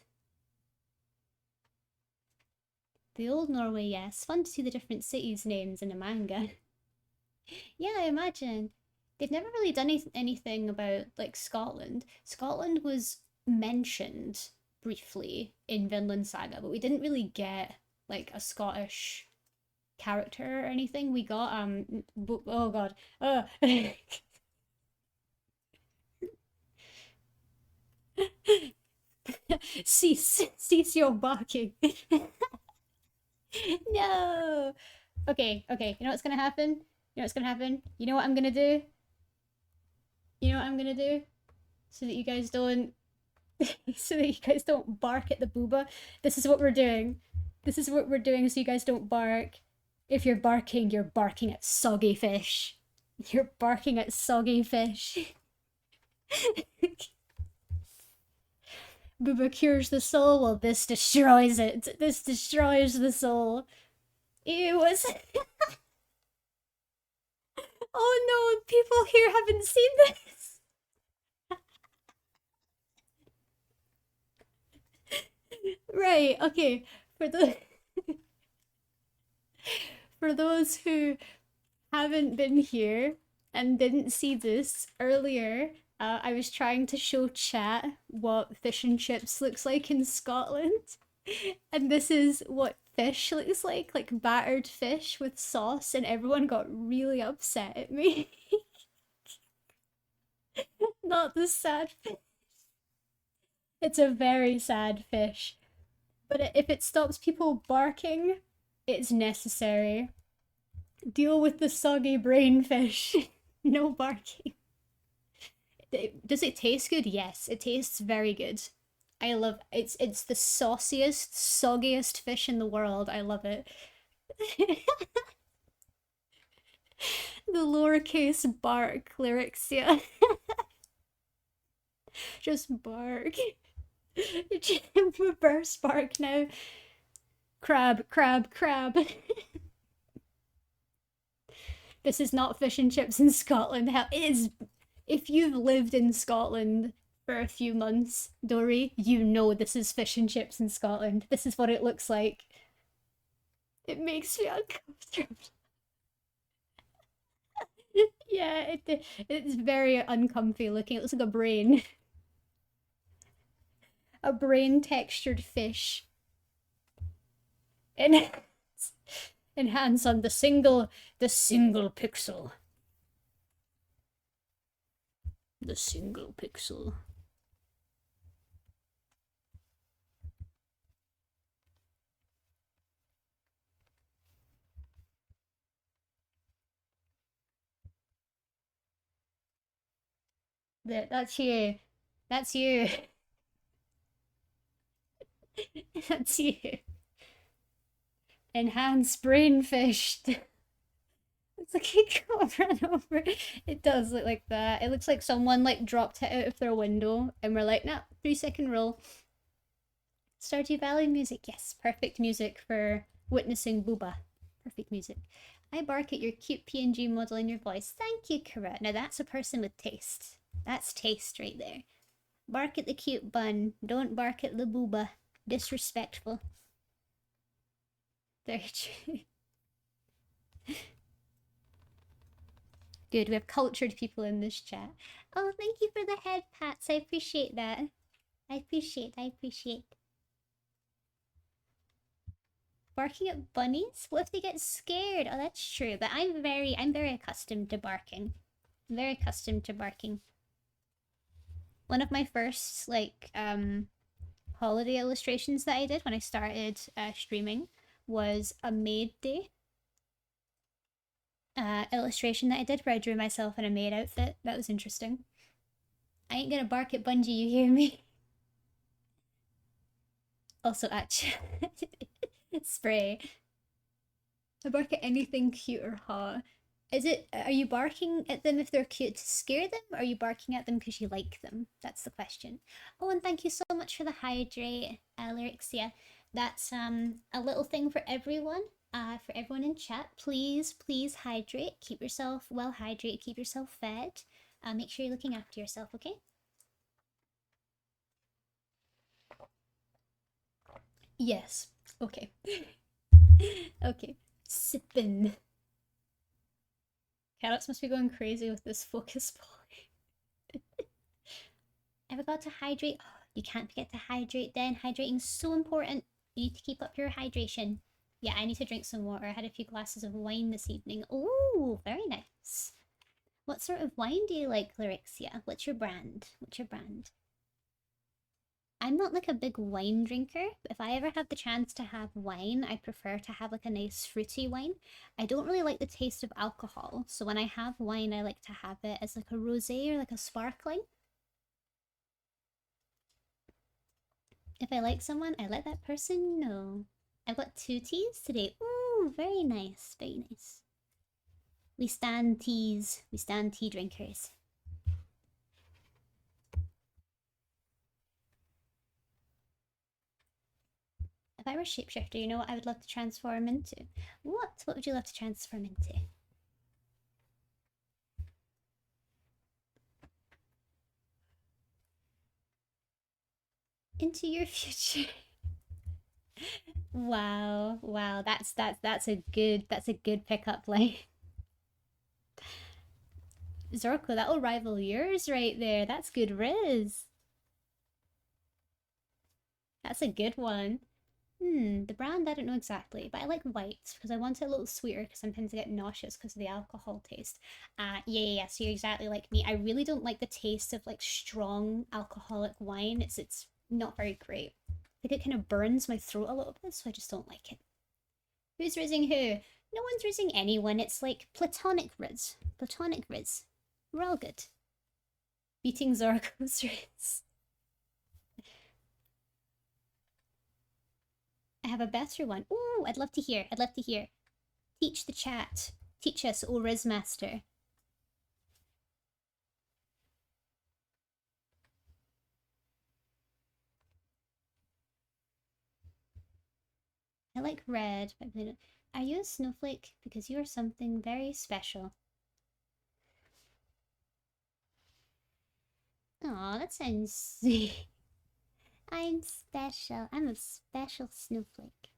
A: The old Norway, yes. Fun to see the different cities' names in a manga. Yeah, I imagine. They've never really done anything about, like, Scotland. Scotland was mentioned briefly in Vinland Saga, but we didn't really get, like, a Scottish character or anything. We got, oh god. Cease your barking. No. Okay, okay. You know what's gonna happen? You know what's gonna happen? You know what I'm gonna do? You know what I'm gonna do? So that you guys don't so that you guys don't bark at the booba. This is what we're doing. This is what we're doing so you guys don't bark. If you're barking at soggy fish. You're barking at soggy fish. Booba cures the soul, well this destroys it. This destroys the soul. It was oh no, people here haven't seen this. Right, okay. For the for those who haven't been here and didn't see this earlier, I was trying to show chat what fish and chips looks like in Scotland. And this is what fish looks like battered fish with sauce, and everyone got really upset at me. Not the sad fish. It's a very sad fish. But if it stops people barking, it's necessary. Deal with the soggy brain fish. No barking. Does it taste good? Yes, it tastes very good. I love it's the sauciest, soggiest fish in the world. I love it. The lowercase bark lyrics, yeah. Just bark. Reverse bark now. Crab, crab, crab. This is not fish and chips in Scotland. Hell, it is. If you've lived in Scotland for a few months, Dory, you know this is fish and chips in Scotland. This is what it looks like. It makes me uncomfortable. Yeah, it's very uncomfy looking. It looks like a brain. A brain textured fish. Enhance on the single pixel. The single pixel. That's you. That's you. That's you. Enhanced brain fished. It's like it got run over. It does look like that. It looks like someone like dropped it out of their window and we're like, nah, 3 second rule. Stardew Valley music. Yes, perfect music for witnessing Booba. Perfect music. I bark at your cute PNG model in your voice. Thank you, Kara. Now that's a person with taste. That's taste right there. Bark at the cute bun. Don't bark at the booba. Disrespectful. Very true. Good, we have cultured people in this chat. Oh, thank you for the head pats. I appreciate that. I appreciate. Barking at bunnies? What if they get scared? Oh, that's true. But I'm very accustomed to barking. I'm very accustomed to barking. One of my first, like, holiday illustrations that I did when I started streaming was a Maid Day illustration that I did where I drew myself in a maid outfit. That was interesting. I ain't gonna bark at Bungie, you hear me? Also, actually, spray. I bark at anything cute or hot. Are you barking at them if they're cute to scare them, or are you barking at them because you like them? That's the question. Oh, and thank you so much for the hydrate, Lyrixia. That's a little thing for everyone. For everyone in chat, please hydrate. Keep yourself well hydrated. Keep yourself fed. Make sure you're looking after yourself, okay? Yes. Okay. Okay. Sippin'. Carrots must be going crazy with this focus boy. I forgot to hydrate. Oh, you can't forget to hydrate then. Hydrating's so important. You need to keep up your hydration. Yeah, I need to drink some water. I had a few glasses of wine this evening. Oh, very nice. What sort of wine do you like, Lyrixia? What's your brand? I'm not like a big wine drinker, but if I ever have the chance to have wine, I prefer to have like a nice fruity wine. I don't really like the taste of alcohol, so when I have wine, I like to have it as like a rosé or like a sparkling. If I like someone, I let that person know. I've got 2 teas today. Ooh, very nice, very nice. We stand teas. We stand tea drinkers. If I were a shapeshifter, you know what I would love to transform into? What? What would you love to transform into? Into your future. Wow, wow, that's a good pickup line. Zorko, that'll rival yours right there. That's good riz. That's a good one. The brand I don't know exactly, but I like white because I want it a little sweeter because sometimes I get nauseous because of the alcohol taste. Yeah, so you're exactly like me. I really don't like the taste of like strong alcoholic wine. It's not very great. I think it kind of burns my throat a little bit, so I just don't like it. Who's rizzing who? No one's rizzing anyone. It's like platonic riz. Platonic riz. We're all good. Beating Zorko's riz. I have a better one. Ooh, I'd love to hear. Teach the chat. Teach us, O Rizmaster. I like red, but I don't. Are you a snowflake? Because you are something very special. Aw, that sounds sweet. I'm special. I'm a special snowflake.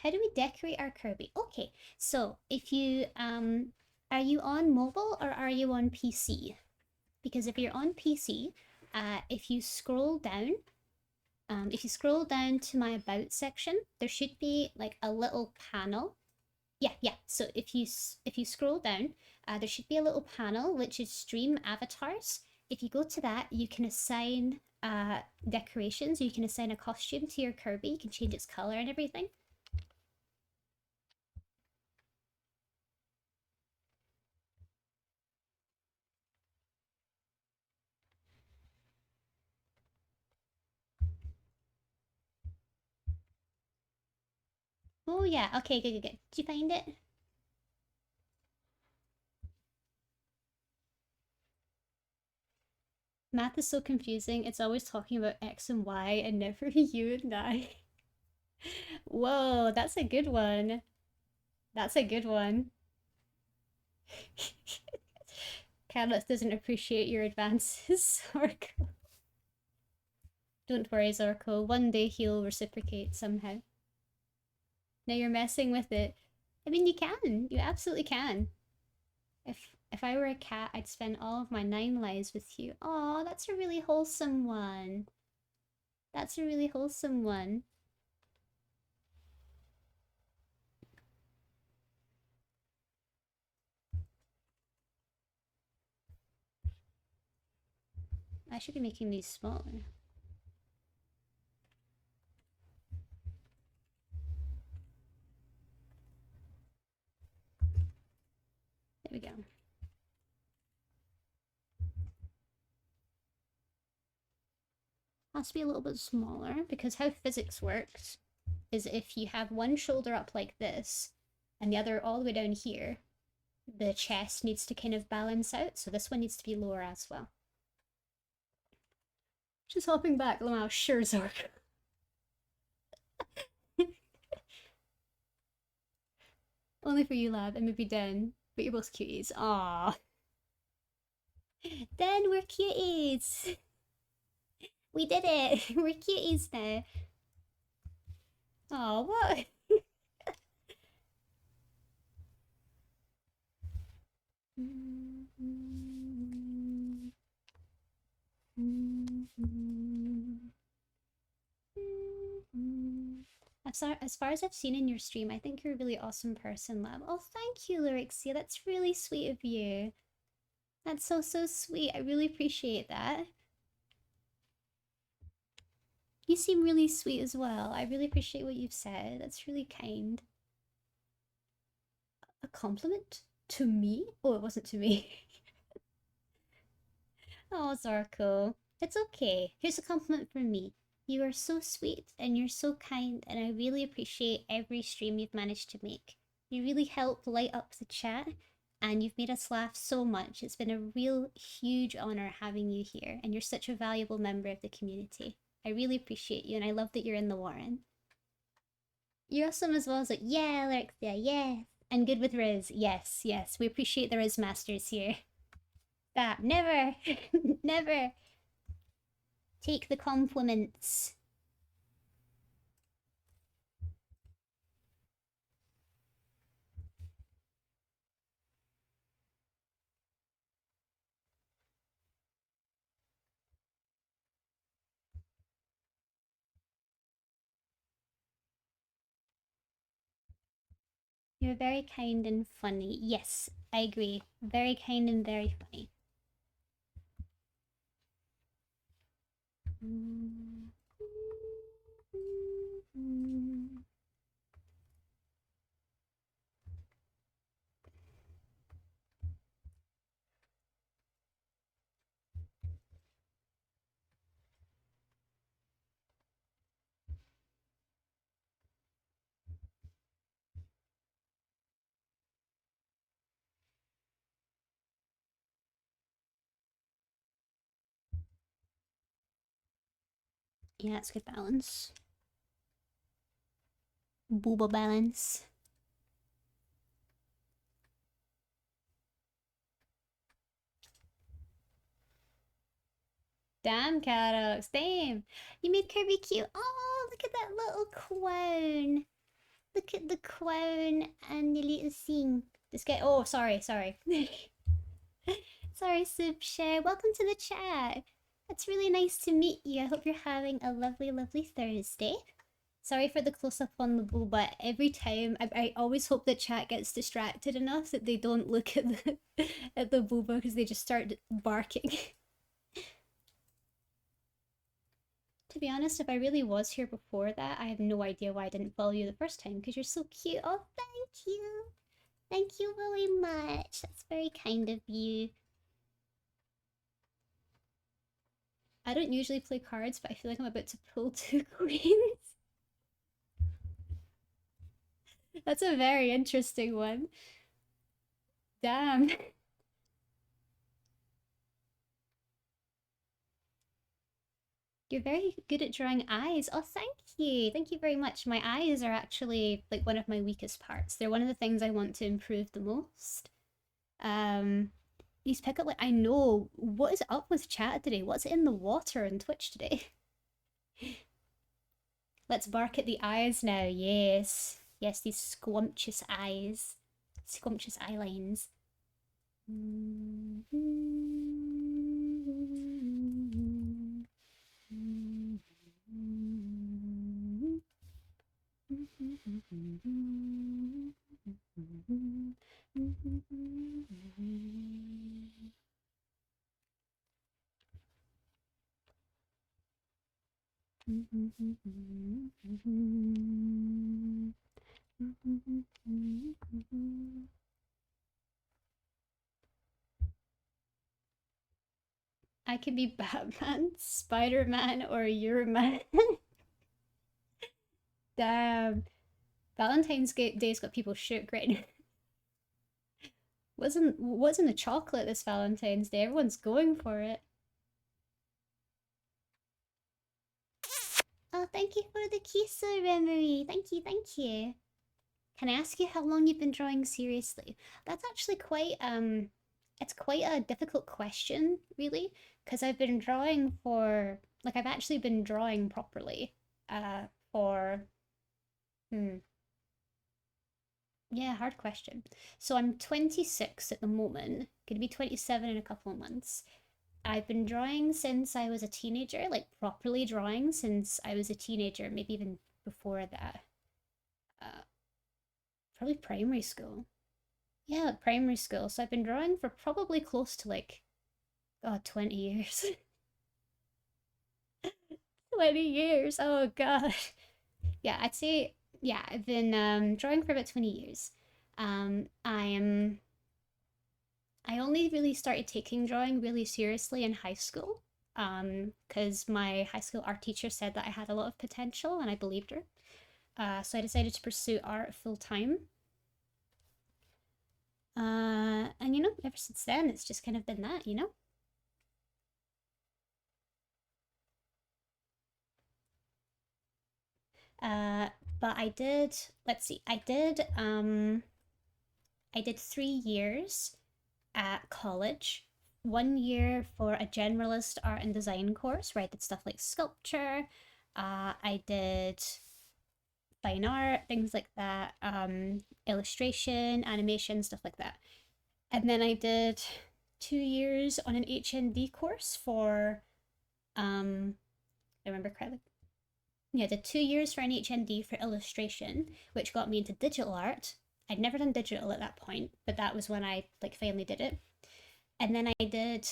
A: How do we decorate our Kirby? Okay, so if you are you on mobile or are you on PC? Because if you're on PC, if you scroll down, to my about section, there should be like a little panel. Yeah. So if you scroll down, there should be a little panel which is stream avatars. If you go to that, you can assign decorations. You can assign a costume to your Kirby. You can change its color and everything. Oh yeah, okay, good, good, good. Did you find it? Math is so confusing. It's always talking about X and Y and never you and I. Whoa, that's a good one. That's a good one. Carlos doesn't appreciate your advances, Zorko. Don't worry, Zorko. One day he'll reciprocate somehow. Now you're messing with it. I mean, you can. You absolutely can. If I were a cat, I'd spend all of my 9 lives with you. Aw, that's a really wholesome one. That's a really wholesome one. I should be making these smaller. There we go. Has to be a little bit smaller because how physics works is if you have one shoulder up like this and the other all the way down here, the chest needs to kind of balance out. So this one needs to be lower as well. Just hopping back, Lamau, sure, Zork. Only for you, lab, and maybe Den, but you're both cuties. Aww. Den, we're cuties! We did it! We're cuties now. Oh, what? As far as I've seen in your stream, I think you're a really awesome person, Lab. Oh, thank you, Lyrixia. That's really sweet of you. That's so, so sweet. I really appreciate that. You seem really sweet as well. I really appreciate what you've said. That's really kind. A compliment? To me? Oh, it wasn't to me. Oh, Zarko. It's okay. Here's a compliment from me. You are so sweet and you're so kind, and I really appreciate every stream you've managed to make. You really help light up the chat, and you've made us laugh so much. It's been a real huge honor having you here, and you're such a valuable member of the community. I really appreciate you, and I love that you're in the Warren. You're awesome as well as like, yeah, Alexia, yes. And good with Riz. Yes, yes. We appreciate the Riz Masters here. That never, never take the compliments. You're very kind and funny. Yes, I agree. Very kind and very funny. Yeah, it's good balance. Booba balance. Damn, Cadox. Damn. You made Kirby cute. Oh, look at that little clown. Look at the clown and the little thing. This guy. Oh, sorry, sorry. Sorry, Subshare. Welcome to the chat. It's really nice to meet you. I hope you're having a lovely, lovely Thursday. Sorry for the close-up on the bull, but every time I always hope the chat gets distracted enough that they don't look at the at the booba because they just start barking. to be honest, if I really was here before that, I have no idea why I didn't follow you the first time, because you're so cute. Oh, thank you. Thank you very much. That's very kind of you. I don't usually play cards, but I feel like I'm about to pull two queens. That's a very interesting one. Damn. You're very good at drawing eyes. Oh, thank you. Thank you very much. My eyes are actually like one of my weakest parts. They're one of the things I want to improve the most. Um, these pickup like I know what is up with chat today. What's in the water on Twitch today? Let's bark at the eyes now. Yes, yes, these squumptious eyes, squumptious eye lines. I could be Batman, Spider-Man, or your man. Damn. Valentine's Day's got people shook right now. What's in the chocolate this Valentine's Day? Everyone's going for it. Oh, thank you for the kiss, Remery. Thank you, thank you. Can I ask you how long you've been drawing seriously? That's actually it's quite a difficult question, really, because I've been drawing for, like, I've actually been drawing properly, for, hmm, yeah, hard question. So I'm 26 at the moment, gonna be 27 in a couple of months. I've been drawing since I was a teenager, like properly drawing since I was a teenager, maybe even before that. Uh, Probably primary school. Yeah, primary school. So I've been drawing for probably close to like, oh, 20 years. 20 years. Oh, God. Yeah, I'd say, yeah, I've been drawing for about 20 years. I am. I only really started taking drawing really seriously in high school because my high school art teacher said that I had a lot of potential and I believed her. So I decided to pursue art full time. And ever since then, it's just kind of been that. Uh, but I did, let's see, I did 3 years at college. 1 year for a generalist art and design course where I did stuff like sculpture. I did fine art, things like that, illustration, animation, stuff like that. And then I did 2 years on an HND course for, I remember correctly. Yeah, I did 2 years for an HND for illustration, which got me into digital art. I'd never done digital at that point, but that was when I like finally did it. And then I did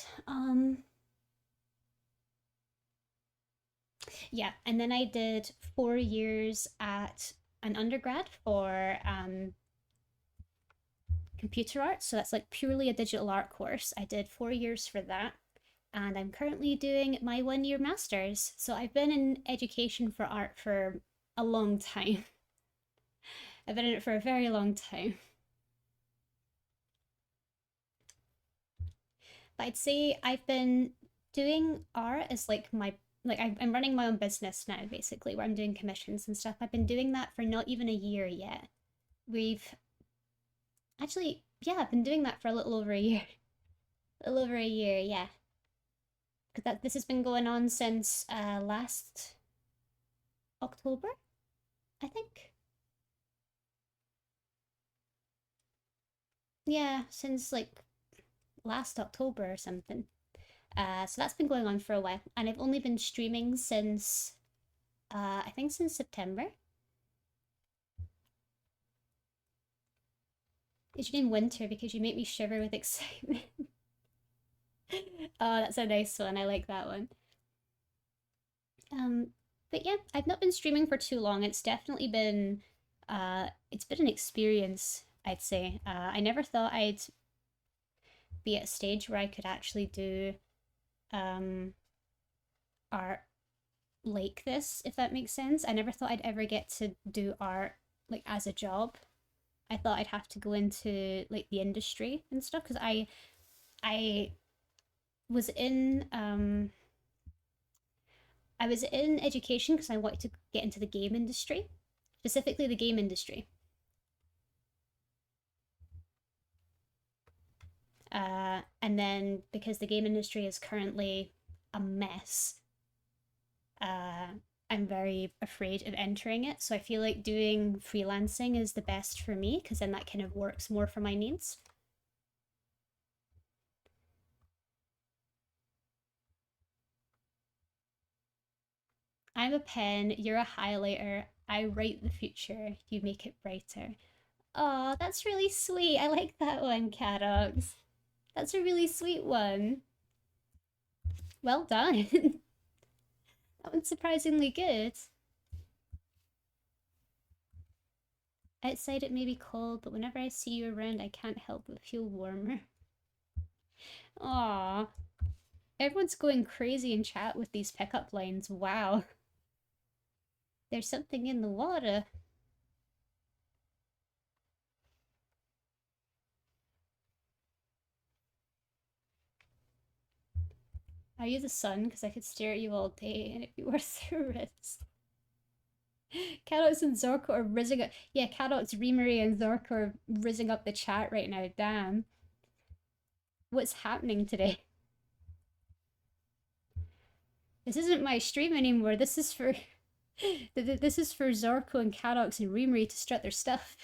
A: yeah, and then I did 4 years at an undergrad for computer art. So that's like purely a digital art course. I did 4 years for that. And I'm currently doing my 1 year master's. So I've been in education for art for a long time. I've been in it for a very long time. But I'd say I've been doing art as like I'm running my own business now, basically, where I'm doing commissions and stuff. I've been doing that for not even a year yet. We've actually, yeah, I've been doing that for a little over a year. A little over a year, yeah. Because this has been going on since last October, I think. Yeah, since like last October or something. So that's been going on for a while, and I've only been streaming since I think since September. Is your name Winter because you make me shiver with excitement? Oh, that's a nice one. I like that one. Um, but yeah, I've not been streaming for too long. It's been an experience, I'd say. I never thought I'd be at a stage where I could actually do um art like this, if that makes sense. I never thought I'd ever get to do art like as a job. I thought I'd have to go into like the industry and stuff because I was in I was in education because I wanted to get into the game industry, specifically the game industry. And then because the game industry is currently a mess, uh, I'm very afraid of entering it. So I feel like doing freelancing is the best for me because then that kind of works more for my needs. I'm a pen, you're a highlighter. I write the future, you make it brighter. Oh, that's really sweet. I like that one, Cadox. That's a really sweet one. Well done. That one's surprisingly good. Outside it may be cold, but whenever I see you around, I can't help but feel warmer. Aww. Everyone's going crazy in chat with these pickup lines. Wow. There's something in the water. Are you the sun? Because I could stare at you all day and it'd be worth the risk. Cadots and Zorko are rizzing up. Yeah, Cadots, Remery, and Zorko are rizzing up the chat right now. Damn. What's happening today? This isn't my stream anymore. This is for this is for Zorko and Cadox and Remery to strut their stuff.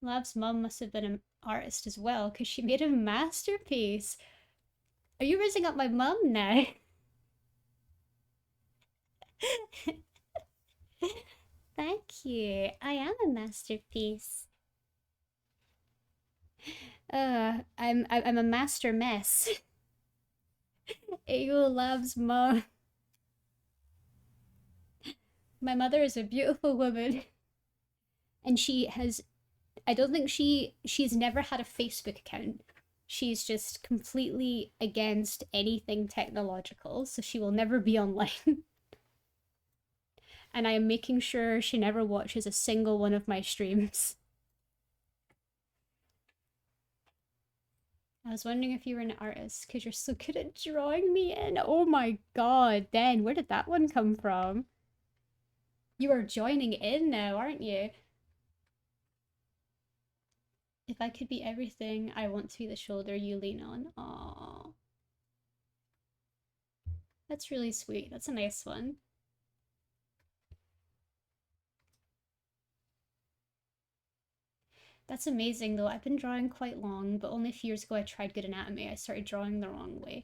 A: Lav's mum must have been an artist as well, because she made a masterpiece. Are you raising up my mum now? Thank you. I am a masterpiece. I'm a master mess. Ayo Lav's mum. My mother is a beautiful woman, and I don't think she's never had a Facebook account. She's just completely against anything technological, so she will never be online. And I am making sure she never watches a single one of my streams. I was wondering if you were an artist because you're so good at drawing me in. Oh my god, then where did that one come from? You are joining in now, aren't you? If I could be everything, I want to be the shoulder you lean on. Aww. That's really sweet. That's a nice one. That's amazing though. I've been drawing quite long, but only a few years ago I tried good anatomy. I started drawing the wrong way.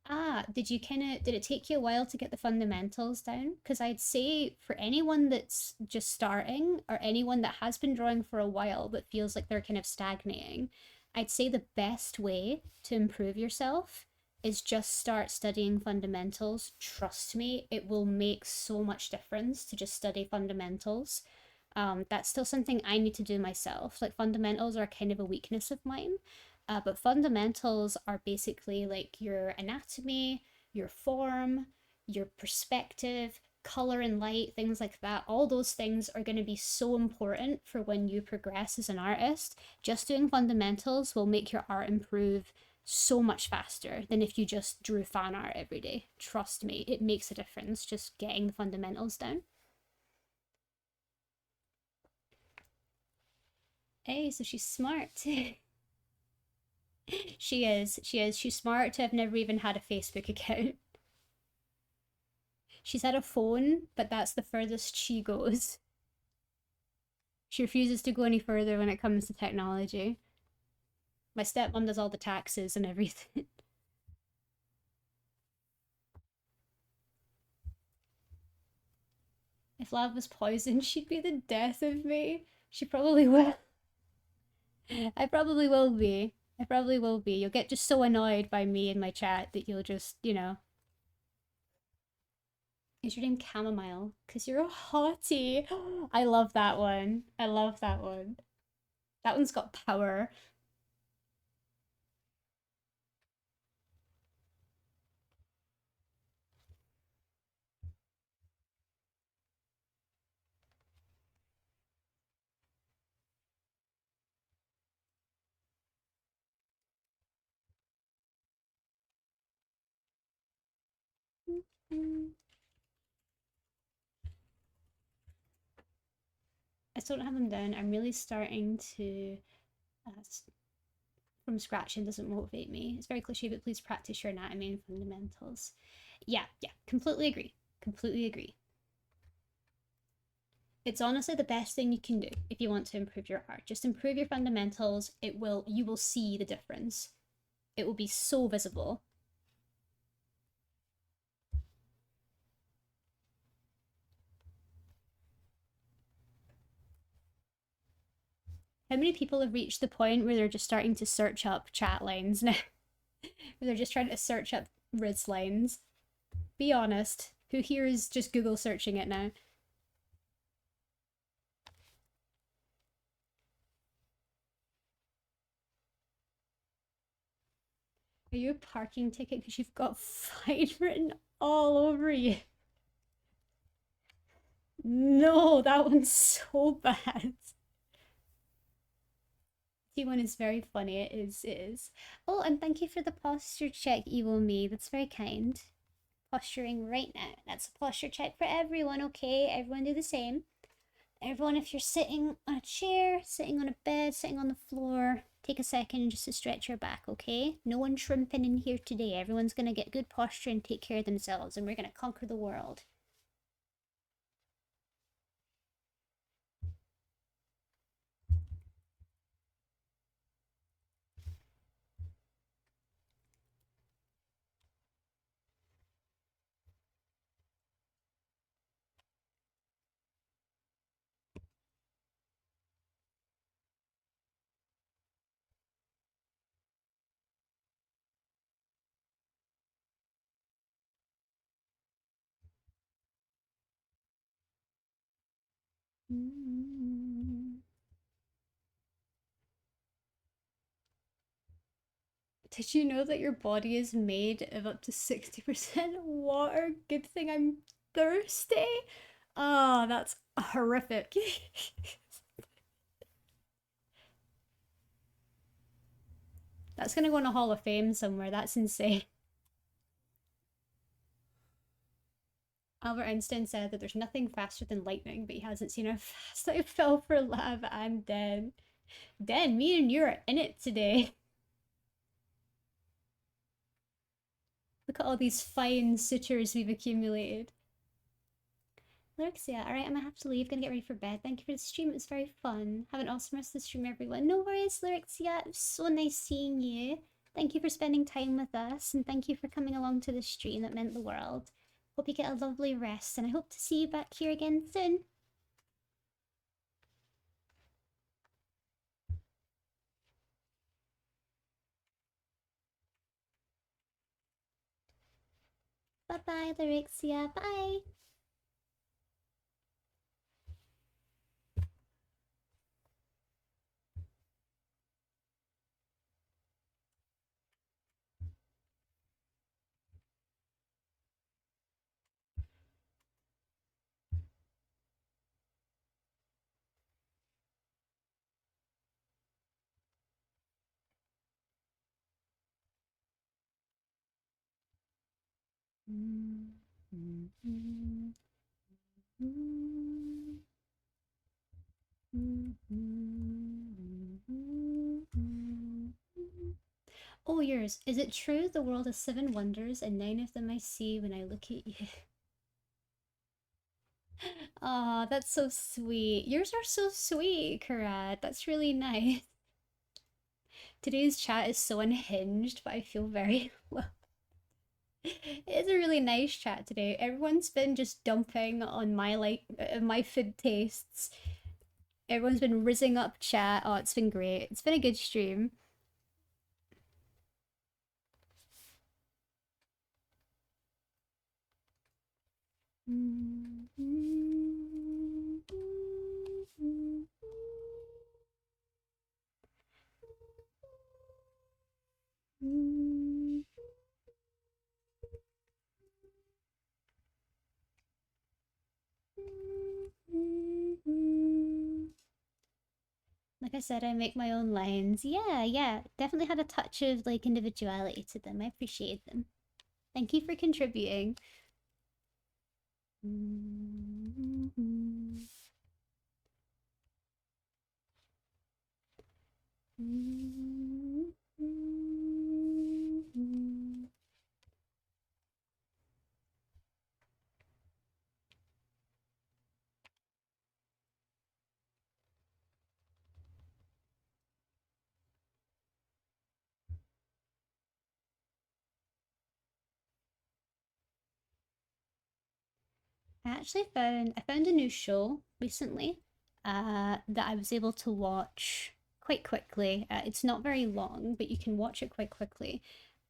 A: Ah, did it take you a while to get the fundamentals down? Because I'd say for anyone that's just starting or anyone that has been drawing for a while but feels like they're kind of stagnating, I'd say the best way to improve yourself is just start studying fundamentals. Trust me, it will make so much difference to just study fundamentals. That's still something I need to do myself. Like fundamentals are kind of a weakness of mine, but fundamentals are basically like your anatomy, your form, your perspective, color and light, things like that. All those things are going to be so important for when you progress as an artist. Just doing fundamentals will make your art improve so much faster than if you just drew fan art every day. Trust me, it makes a difference just getting the fundamentals down. Hey, so she's smart. She is. She is. She's smart to have never even had a Facebook account. She's had a phone, but that's the furthest she goes. She refuses to go any further when it comes to technology. My stepmom does all the taxes and everything. If love was poison, she'd be the death of me. She probably will. I probably will be. I probably will be. You'll get just so annoyed by me in my chat that you'll just, you know. Is your name Chamomile? Because you're a hottie. I love that one. I love that one. That one's got power. I still don't have them down. I'm really starting to from scratch and doesn't motivate me. It's very cliche, but please practice your anatomy and fundamentals. Yeah, completely agree. Completely agree. It's honestly the best thing you can do if you want to improve your art. Just improve your fundamentals. You will see the difference. It will be so visible. How many people have reached the point where they're just starting to search up chat lines now? Where they're just trying to search up Riz lines. Be honest. Who here is just Google searching it now? Are you a parking ticket because you've got fine written all over you? No, that one's so bad. T1 is very funny. It is. Oh, and thank you for the posture check, Evil Me. That's very kind. Posturing right now. That's a posture check for everyone, okay? Everyone do the same. Everyone, if you're sitting on a chair, sitting on a bed, sitting on the floor, take a second just to stretch your back, okay? No one shrimping in here today. Everyone's gonna get good posture and take care of themselves, and we're gonna conquer the world. Did you know that your body is made of up to 60% water? Good thing I'm thirsty. Oh, that's horrific. That's gonna go in a Hall of Fame somewhere. That's insane. Albert Einstein said that there's nothing faster than lightning, but he hasn't seen how fast I fell for lava. I'm dead. Dead, me and you are in it today. Look at all these fine sutures we've accumulated. Lyrixia, alright, I'm gonna have to leave. Gonna get ready for bed. Thank you for the stream. It was very fun. Have an awesome rest of the stream, everyone. No worries, Lyrixia. It was so nice seeing you. Thank you for spending time with us, and thank you for coming along to the stream. That meant the world. Hope you get a lovely rest, and I hope to see you back here again soon. Bye-bye, Lyrixia. Bye! Oh, yours. Is it true the world has 7 wonders and 9 of them I see when I look at you? Aw, that's so sweet. Yours are so sweet, Karat. That's really nice. Today's chat is so unhinged, but I feel very well. It's a really nice chat today. Everyone's been just dumping on my food tastes. Everyone's been rizzing up chat. Oh, it's been great. It's been a good stream. Like I said, I make my own lines. Yeah, yeah. Definitely had a touch of like individuality to them. I appreciate them. Thank you for contributing. I found a new show recently that I was able to watch quite quickly. It's not very long, but you can watch it quite quickly.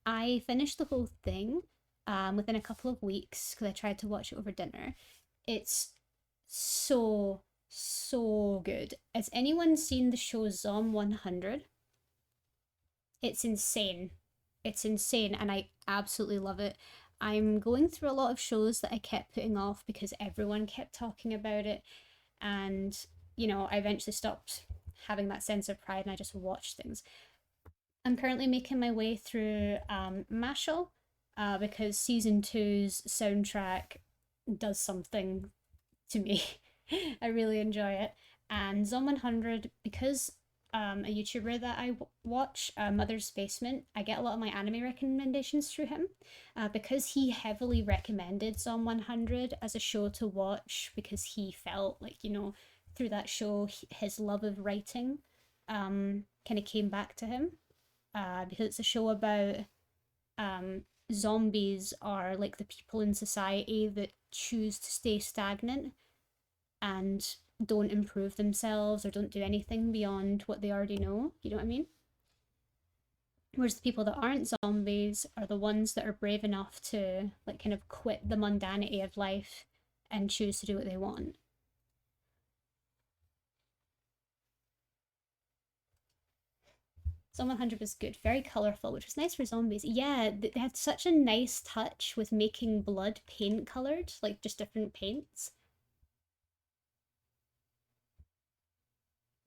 A: I finished the whole thing within a couple of weeks because I tried to watch it over dinner. It's so so good. Has anyone seen the show Zom 100? It's insane. It's insane, and I absolutely love it. I'm going through a lot of shows that I kept putting off because everyone kept talking about it, and I eventually stopped having that sense of pride and I just watched things. I'm currently making my way through Mashal because season two's soundtrack does something to me. I really enjoy it. And Zom 100, because a YouTuber that I watch, Mother's Basement, I get a lot of my anime recommendations through him because he heavily recommended Zom 100 as a show to watch because he felt like, through that show, his love of writing kind of came back to him because it's a show about zombies are like the people in society that choose to stay stagnant and don't improve themselves or don't do anything beyond what they already know. You know what I mean? Whereas the people that aren't zombies are the ones that are brave enough to like kind of quit the mundanity of life and choose to do what they want. Zom 100 was good, very colourful, which was nice for zombies. Yeah, they had such a nice touch with making blood paint coloured, like just different paints.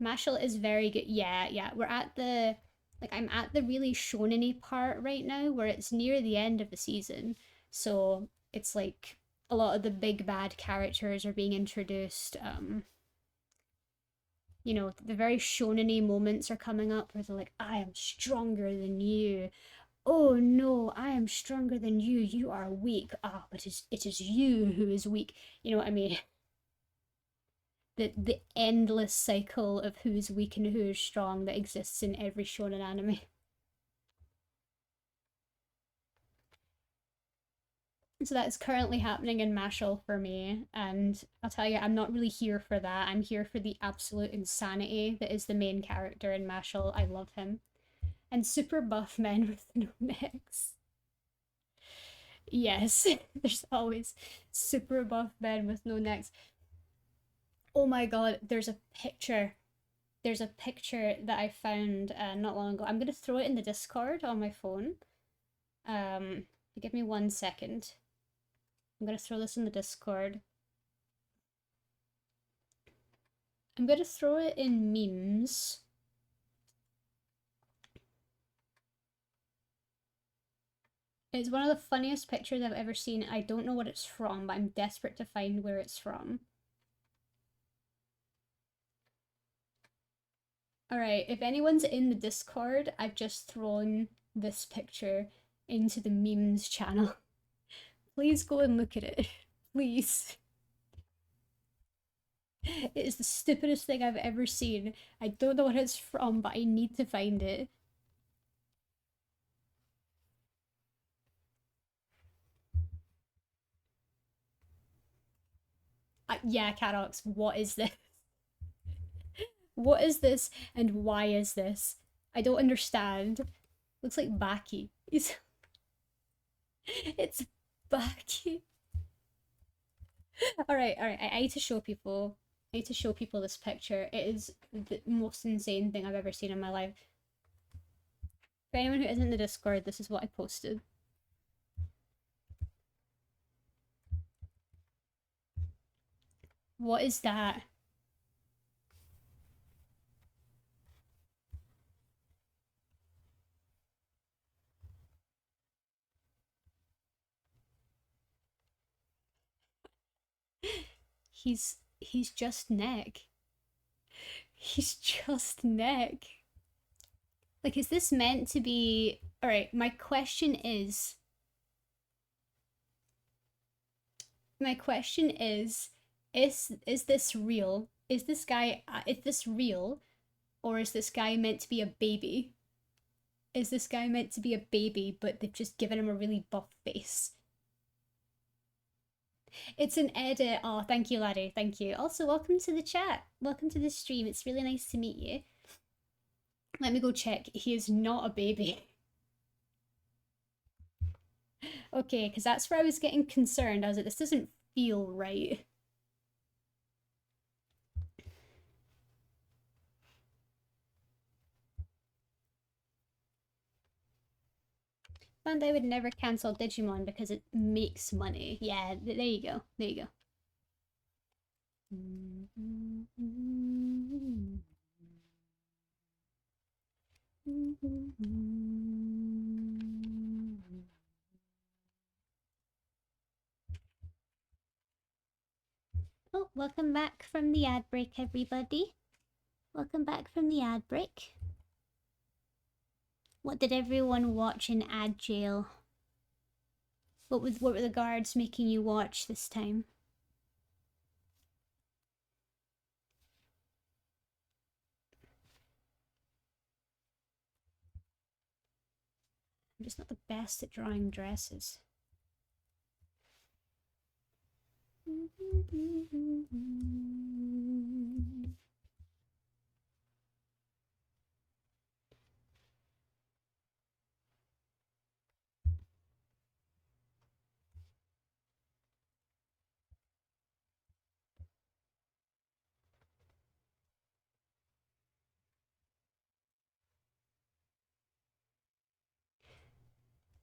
A: Mashal is very good. Yeah, yeah. I'm at the really shonen part right now where it's near the end of the season. So it's like a lot of the big bad characters are being introduced. The very shonen moments are coming up where they're like, I am stronger than you. Oh no, I am stronger than you. You are weak. Ah, but it is you who is weak. You know what I mean? The endless cycle of who's weak and who is strong that exists in every shonen anime. So that's currently happening in Mashal for me, and I'll tell you, I'm not really here for that. I'm here for the absolute insanity that is the main character in Mashal. I love him. And super buff men with no necks. Yes, there's always super buff men with no necks. Oh my god, there's a picture that I found not long ago. I'm gonna throw it in the Discord on my phone. Give me 1 second. I'm gonna throw this in the Discord. I'm gonna throw it in memes. It's one of the funniest pictures I've ever seen. I don't know what it's from, but I'm desperate to find where it's from. Alright, if anyone's in the Discord, I've just thrown this picture into the memes channel. Please go and look at it. Please. It is the stupidest thing I've ever seen. I don't know what it's from, but I need to find it. Yeah, Carox, what is this? What is this and why is this? I don't understand. Looks like Baki. It's Baki. All right. I need to show people. I need to show people this picture. It is the most insane thing I've ever seen in my life. For anyone who isn't in the Discord, this is what I posted. What is that? He's just Nick. He's just Nick. Like, is this meant to be? All right. My question is this real? Is this real, or is this guy meant to be a baby? Is this guy meant to be a baby, but they've just given him a really buff face? It's an edit. Oh, thank you, laddie. Thank you. Also, welcome to the chat. Welcome to the stream. It's really nice to meet you. Let me go check. He is not a baby. Okay, because that's where I was getting concerned. I was like, this doesn't feel right. Bandai would never cancel Digimon because it makes money. Yeah, there you go. There you go. Oh, welcome back from the ad break, everybody. Welcome back from the ad break. What did everyone watch in ad jail? What were the guards making you watch this time? I'm just not the best at drawing dresses.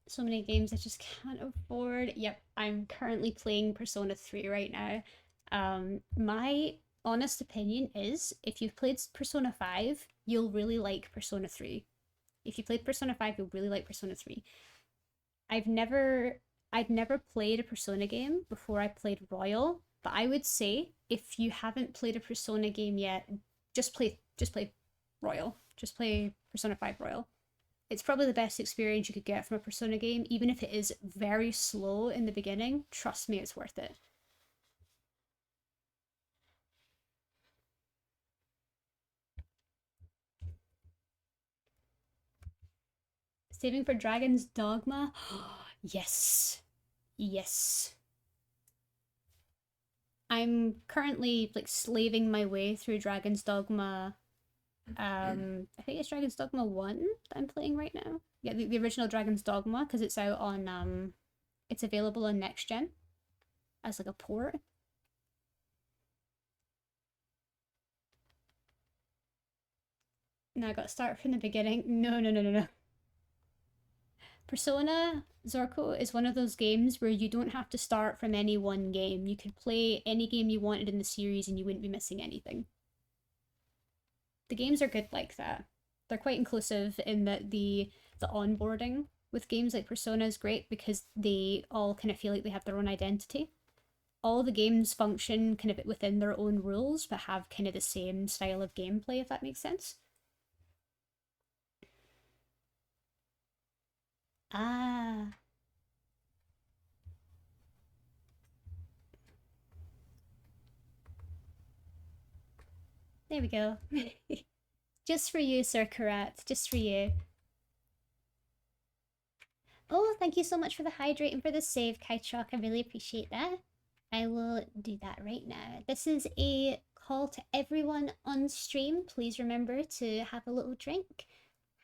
A: So many games I just can't afford. Yep, I'm currently playing Persona 3 right now. My honest opinion is if you've played Persona 5, you'll really like Persona 3. If you played Persona 5, you'll really like Persona 3. I've never I've never played a Persona game before I played Royal, but I would say if you haven't played a Persona game yet, just play Royal. Just play Persona 5 Royal. It's probably the best experience you could get from a Persona game, even if it is very slow in the beginning. Trust me, it's worth it. Saving for Dragon's Dogma? Yes. Yes. I'm currently like slaving my way through Dragon's Dogma. I think it's Dragon's Dogma 1 that I'm playing right now. Yeah, the original Dragon's Dogma, because it's out on it's available on next gen as like a port. Now I gotta start from the beginning. No. Persona Zorko is one of those games where you don't have to start from any one game. You could play any game you wanted in the series and you wouldn't be missing anything. The games are good like that. They're quite inclusive in that the onboarding with games like Persona is great because they all kind of feel like they have their own identity. All the games function kind of within their own rules, but have kind of the same style of gameplay, if that makes sense. Ah, there we go. Just for you, Sir Karat. Just for you. Oh, thank you so much for the hydrate and for the save, Kaitrock. I really appreciate that. I will do that right now. This is a call to everyone on stream. Please remember to have a little drink.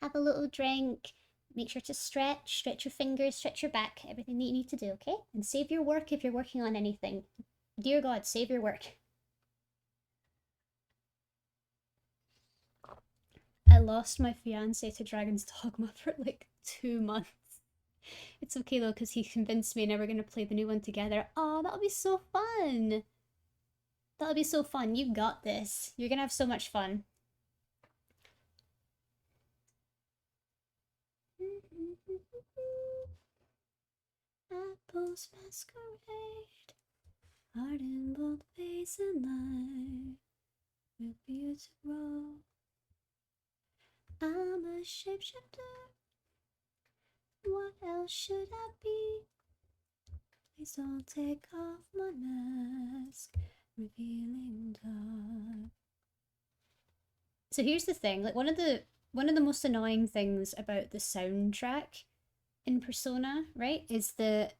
A: Have a little drink. Make sure to stretch your fingers, stretch your back, everything that you need to do, okay? And save your work if you're working on anything. Dear God, save your work. I lost my fiance to Dragon's Dogma for like 2 months. It's okay though, because he convinced me and now we're gonna play the new one together. Oh, that'll be so fun! That'll be so fun. You got this. You're gonna have so much fun. Apples masquerade, heart in both face and life, with you to grow. I'm a shapeshifter. What else should I be? Please don't take off my mask, revealing dark. So here's the thing, like one of the most annoying things about the soundtrack in Persona, right, is the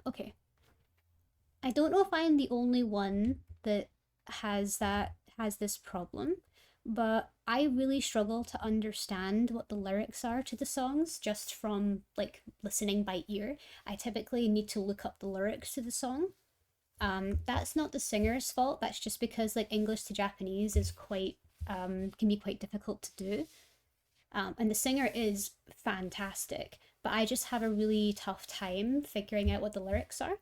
A: okay. I don't know if I'm the only one that has this problem, but I really struggle to understand what the lyrics are to the songs just from like listening by ear. I typically need to look up the lyrics to the song. That's not the singer's fault. That's just because like English to Japanese is quite can be quite difficult to do. And the singer is fantastic, but I just have a really tough time figuring out what the lyrics are.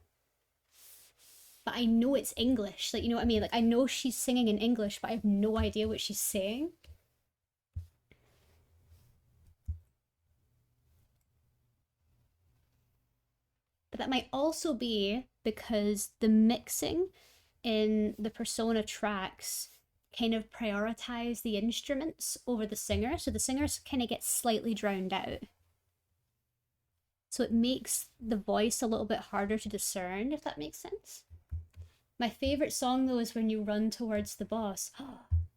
A: But I know it's English, like, you know what I mean? Like, I know she's singing in English, but I have no idea what she's saying. But that might also be because the mixing in the Persona tracks kind of prioritize the instruments over the singer, so the singers kind of get slightly drowned out. So it makes the voice a little bit harder to discern, if that makes sense. My favorite song though is when you run towards the boss.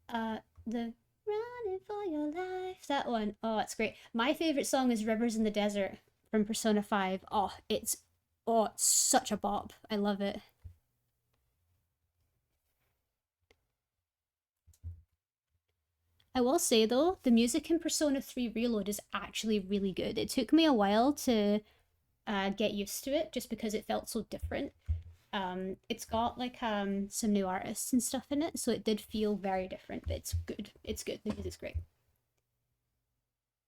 A: The running for your life, that one. Oh, it's great. My favorite song is Rivers in the Desert from Persona 5. It's such a bop. I love it. I will say though, the music in Persona 3 Reload is actually really good. It took me a while to get used to it just because it felt so different. It's got like some new artists and stuff in it, so it did feel very different, but it's good. It's good. The music's great.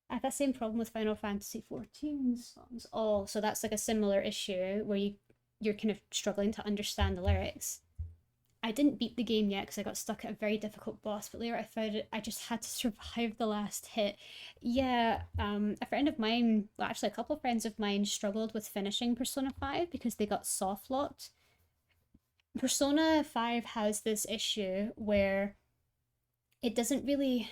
A: I have that same problem with Final Fantasy 14 songs. Oh, so that's like a similar issue where you're kind of struggling to understand the lyrics. I didn't beat the game yet because I got stuck at a very difficult boss, but later I found it I just had to survive the last hit. Yeah, a friend of mine, well actually a couple of friends of mine struggled with finishing Persona 5 because they got soft locked. Persona 5 has this issue where it doesn't really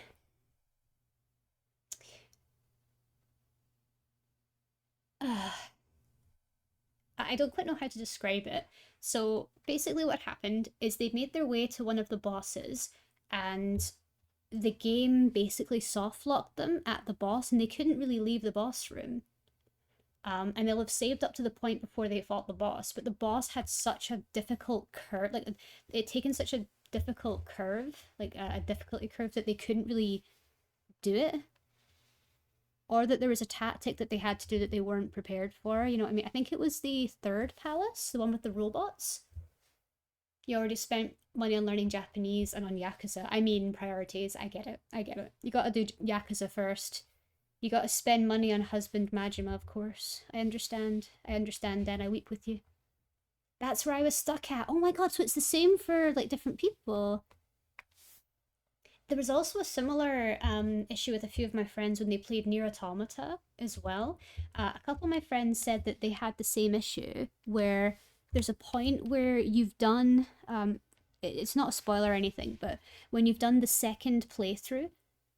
A: I don't quite know how to describe it. So basically what happened is they made their way to one of the bosses and the game basically soft locked them at the boss and they couldn't really leave the boss room. And they'll have saved up to the point before they fought the boss, but the boss had such a difficult curve, like it taken such a difficult curve, like a difficulty curve that they couldn't really do it, or that there was a tactic that they had to do that they weren't prepared for. You know what I mean? I think it was the third palace, the one with the robots. You already spent money on learning Japanese and on Yakuza. I mean, priorities. I get it. I get it. You gotta do Yakuza first. You gotta spend money on husband Majima, of course. I understand. I understand, then I weep with you. That's where I was stuck at. Oh my god, so it's the same for like different people. There was also a similar issue with a few of my friends when they played Nier Automata as well. A couple of my friends said that they had the same issue where there's a point where you've done, it's not a spoiler or anything, but when you've done the second playthrough,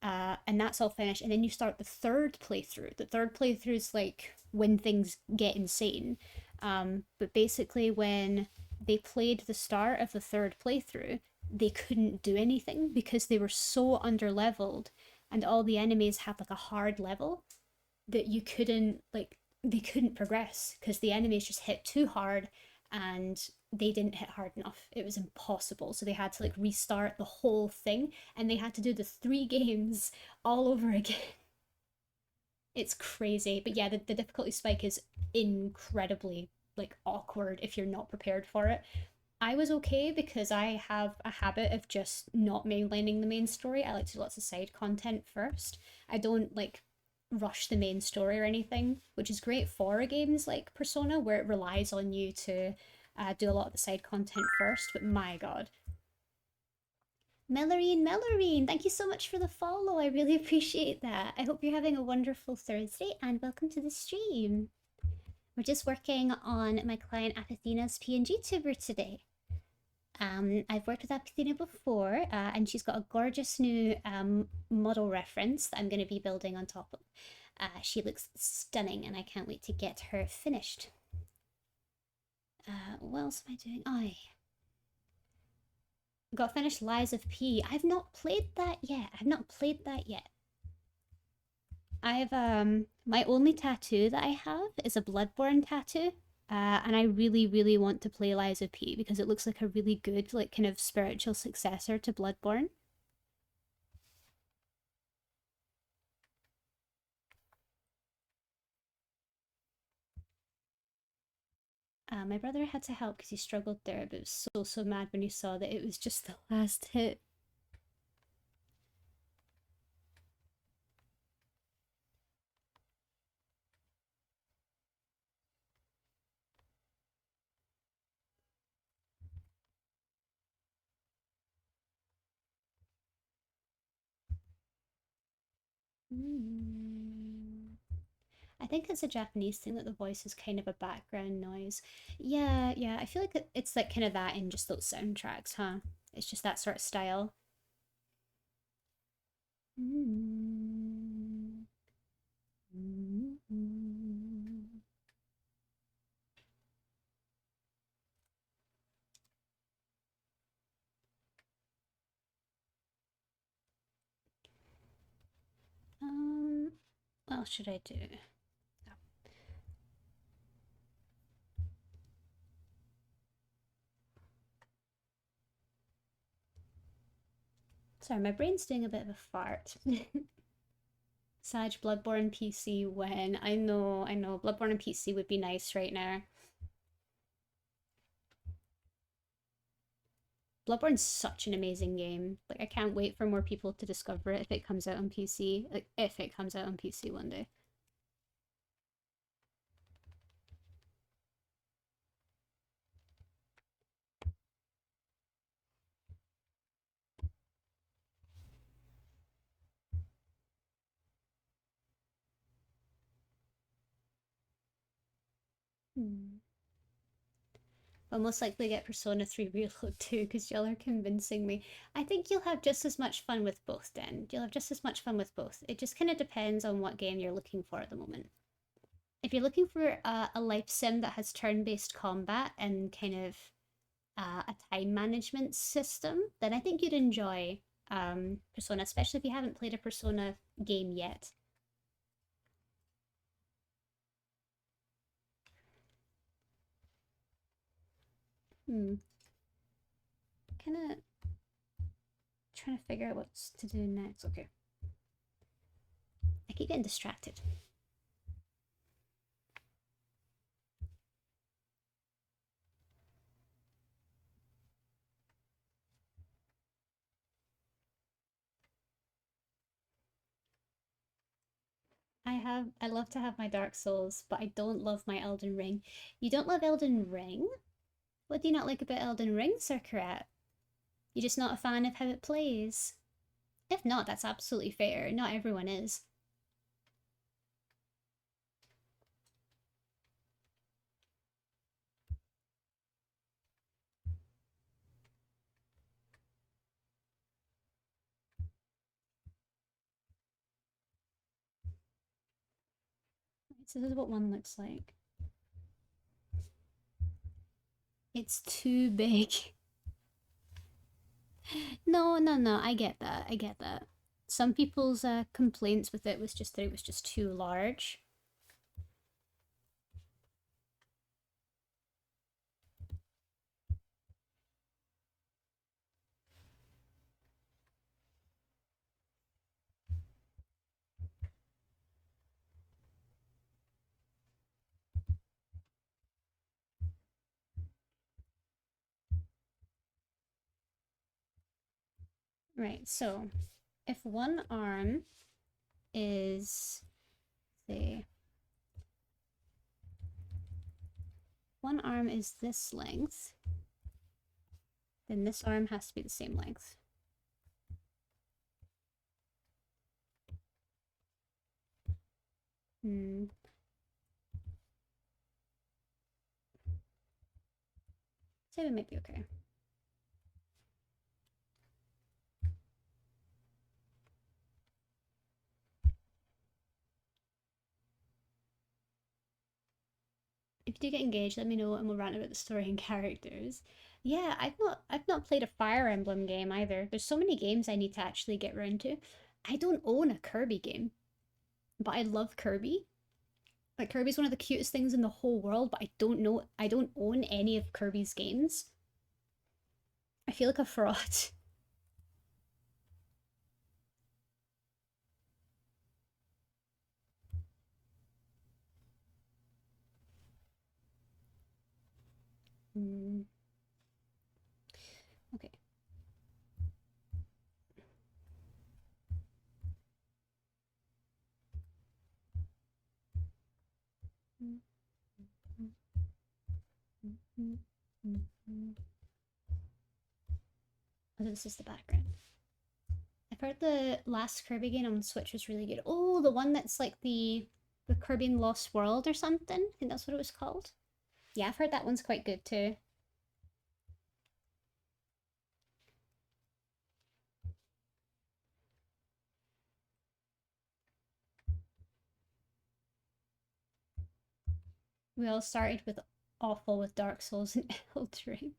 A: and that's all finished, and then you start the third playthrough. The third playthrough is like when things get insane. But basically, when they played the start of the third playthrough, they couldn't do anything because they were so underleveled, and all the enemies had like a hard level that you couldn't like they couldn't progress because the enemies just hit too hard and they didn't hit hard enough. It was impossible. So they had to like restart the whole thing and they had to do the 3 games all over again. It's crazy. But yeah, the difficulty spike is incredibly
C: like awkward if you're not prepared for it. I was okay because I have a habit of just not mainlining the main story. I like to do lots of side content first. I don't like rush the main story or anything, which is great for games like Persona where it relies on you to do a lot of the side content first. But my god.
A: Melorine, thank you so much for the follow. I really appreciate that. I hope you're having a wonderful Thursday and welcome to the stream. We're just working on my client Apathena's PNG tuber today. I've worked with Apathena before, and she's got a gorgeous new model reference that I'm going to be building on top of. She looks stunning, and I can't wait to get her finished. What else am I doing? I got finished Lies of P. I've not played that yet. I've my only tattoo that I have is a Bloodborne tattoo. And I really, really want to play Lies of P because it looks like a really good, like, kind of spiritual successor to Bloodborne. My brother had to help because he struggled there, but was so mad when he saw that it was just the last hit. I think it's a Japanese thing that the voice is kind of a background noise. Yeah, yeah, I feel like it's like kind of that in just those soundtracks, huh? It's just that sort of style. What else should I do? Sorry, my brain's doing a bit of a fart. Sag Bloodborne PC when I know Bloodborne and PC would be nice right now. Bloodborne's such an amazing game. Like I can't wait for more people to discover it if it comes out on PC. Like if it comes out on PC one day. Hmm. I'll most likely get Persona 3 Reload too, because y'all are convincing me. I think you'll have just as much fun with both, Den. You'll have just as much fun with both. It just kind of depends on what game you're looking for at the moment. If you're looking for a life sim that has turn-based combat and kind of a time management system, then I think you'd enjoy Persona, especially if you haven't played a Persona game yet. Kind of trying to figure out what to do next. Okay. I keep getting distracted. I love to have my Dark Souls, but I don't love my Elden Ring. You don't love Elden Ring? What do you not like about Elden Ring, Sir Karat? You're just not a fan of how it plays? If not, that's absolutely fair. Not everyone is. So this is what one looks like. It's too big. No, I get that. I get that. Some people's complaints with it was just that it was just too large.
C: Right, so if one arm is, say, one arm is this length, then this arm has to be the same length. Hmm. Say we might be okay. If you do get engaged, let me know and we'll rant about the story and characters. Yeah, I've not played a Fire Emblem game either. There's so many games I need to actually get around to. I don't own a Kirby game, but I love Kirby. Like Kirby's one of the cutest things in the whole world, but I don't own any of Kirby's games. I feel like a fraud. Mm, okay. Oh, this is the background. I've heard the last Kirby game on Switch was really good. Oh, the one that's like the Kirby and Lost World or something. I think that's what it was called. Yeah, I've heard that one's quite good too. We all started with awful with Dark Souls and Elden Ring.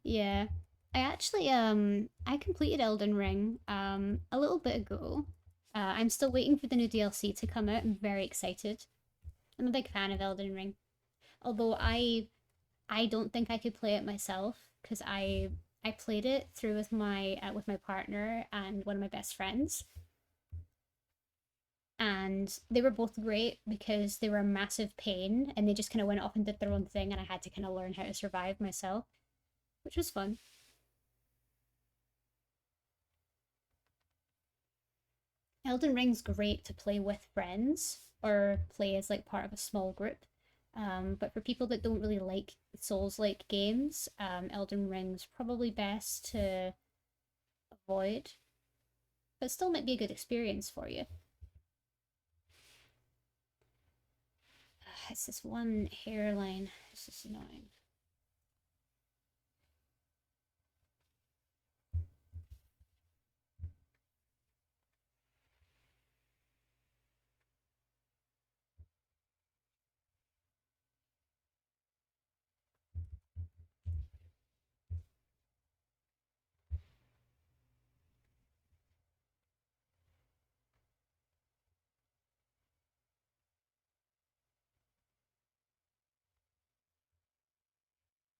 C: Yeah. I completed Elden Ring a little bit ago. I'm still waiting for the new DLC to come out. I'm very excited. I'm a big fan of Elden Ring. Although I don't think I could play it myself because I played it through with my partner and one of my best friends, and they were both great because they were a massive pain and they just kind of went off and did their own thing, and I had to kind of learn how to survive myself, which was fun. Elden Ring's great to play with friends or play as like part of a small group. But for people that don't really like Souls-like games, Elden Ring's probably best to avoid, but still might be a good experience for you. It's this one hairline. This is annoying.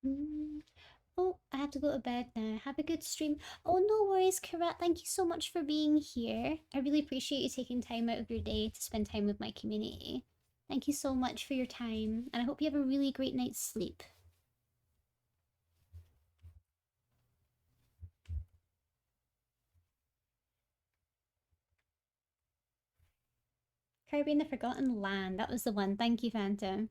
C: Mm. Oh, I have to go to bed now. Have a good stream. Oh, no worries, Karat. Thank you so much for being here. I really appreciate you taking time out of your day to spend time with my community. Thank you so much for your time, and I hope you have a really great night's sleep. Kirby in the Forgotten Land. That was the one. Thank you, Phantom.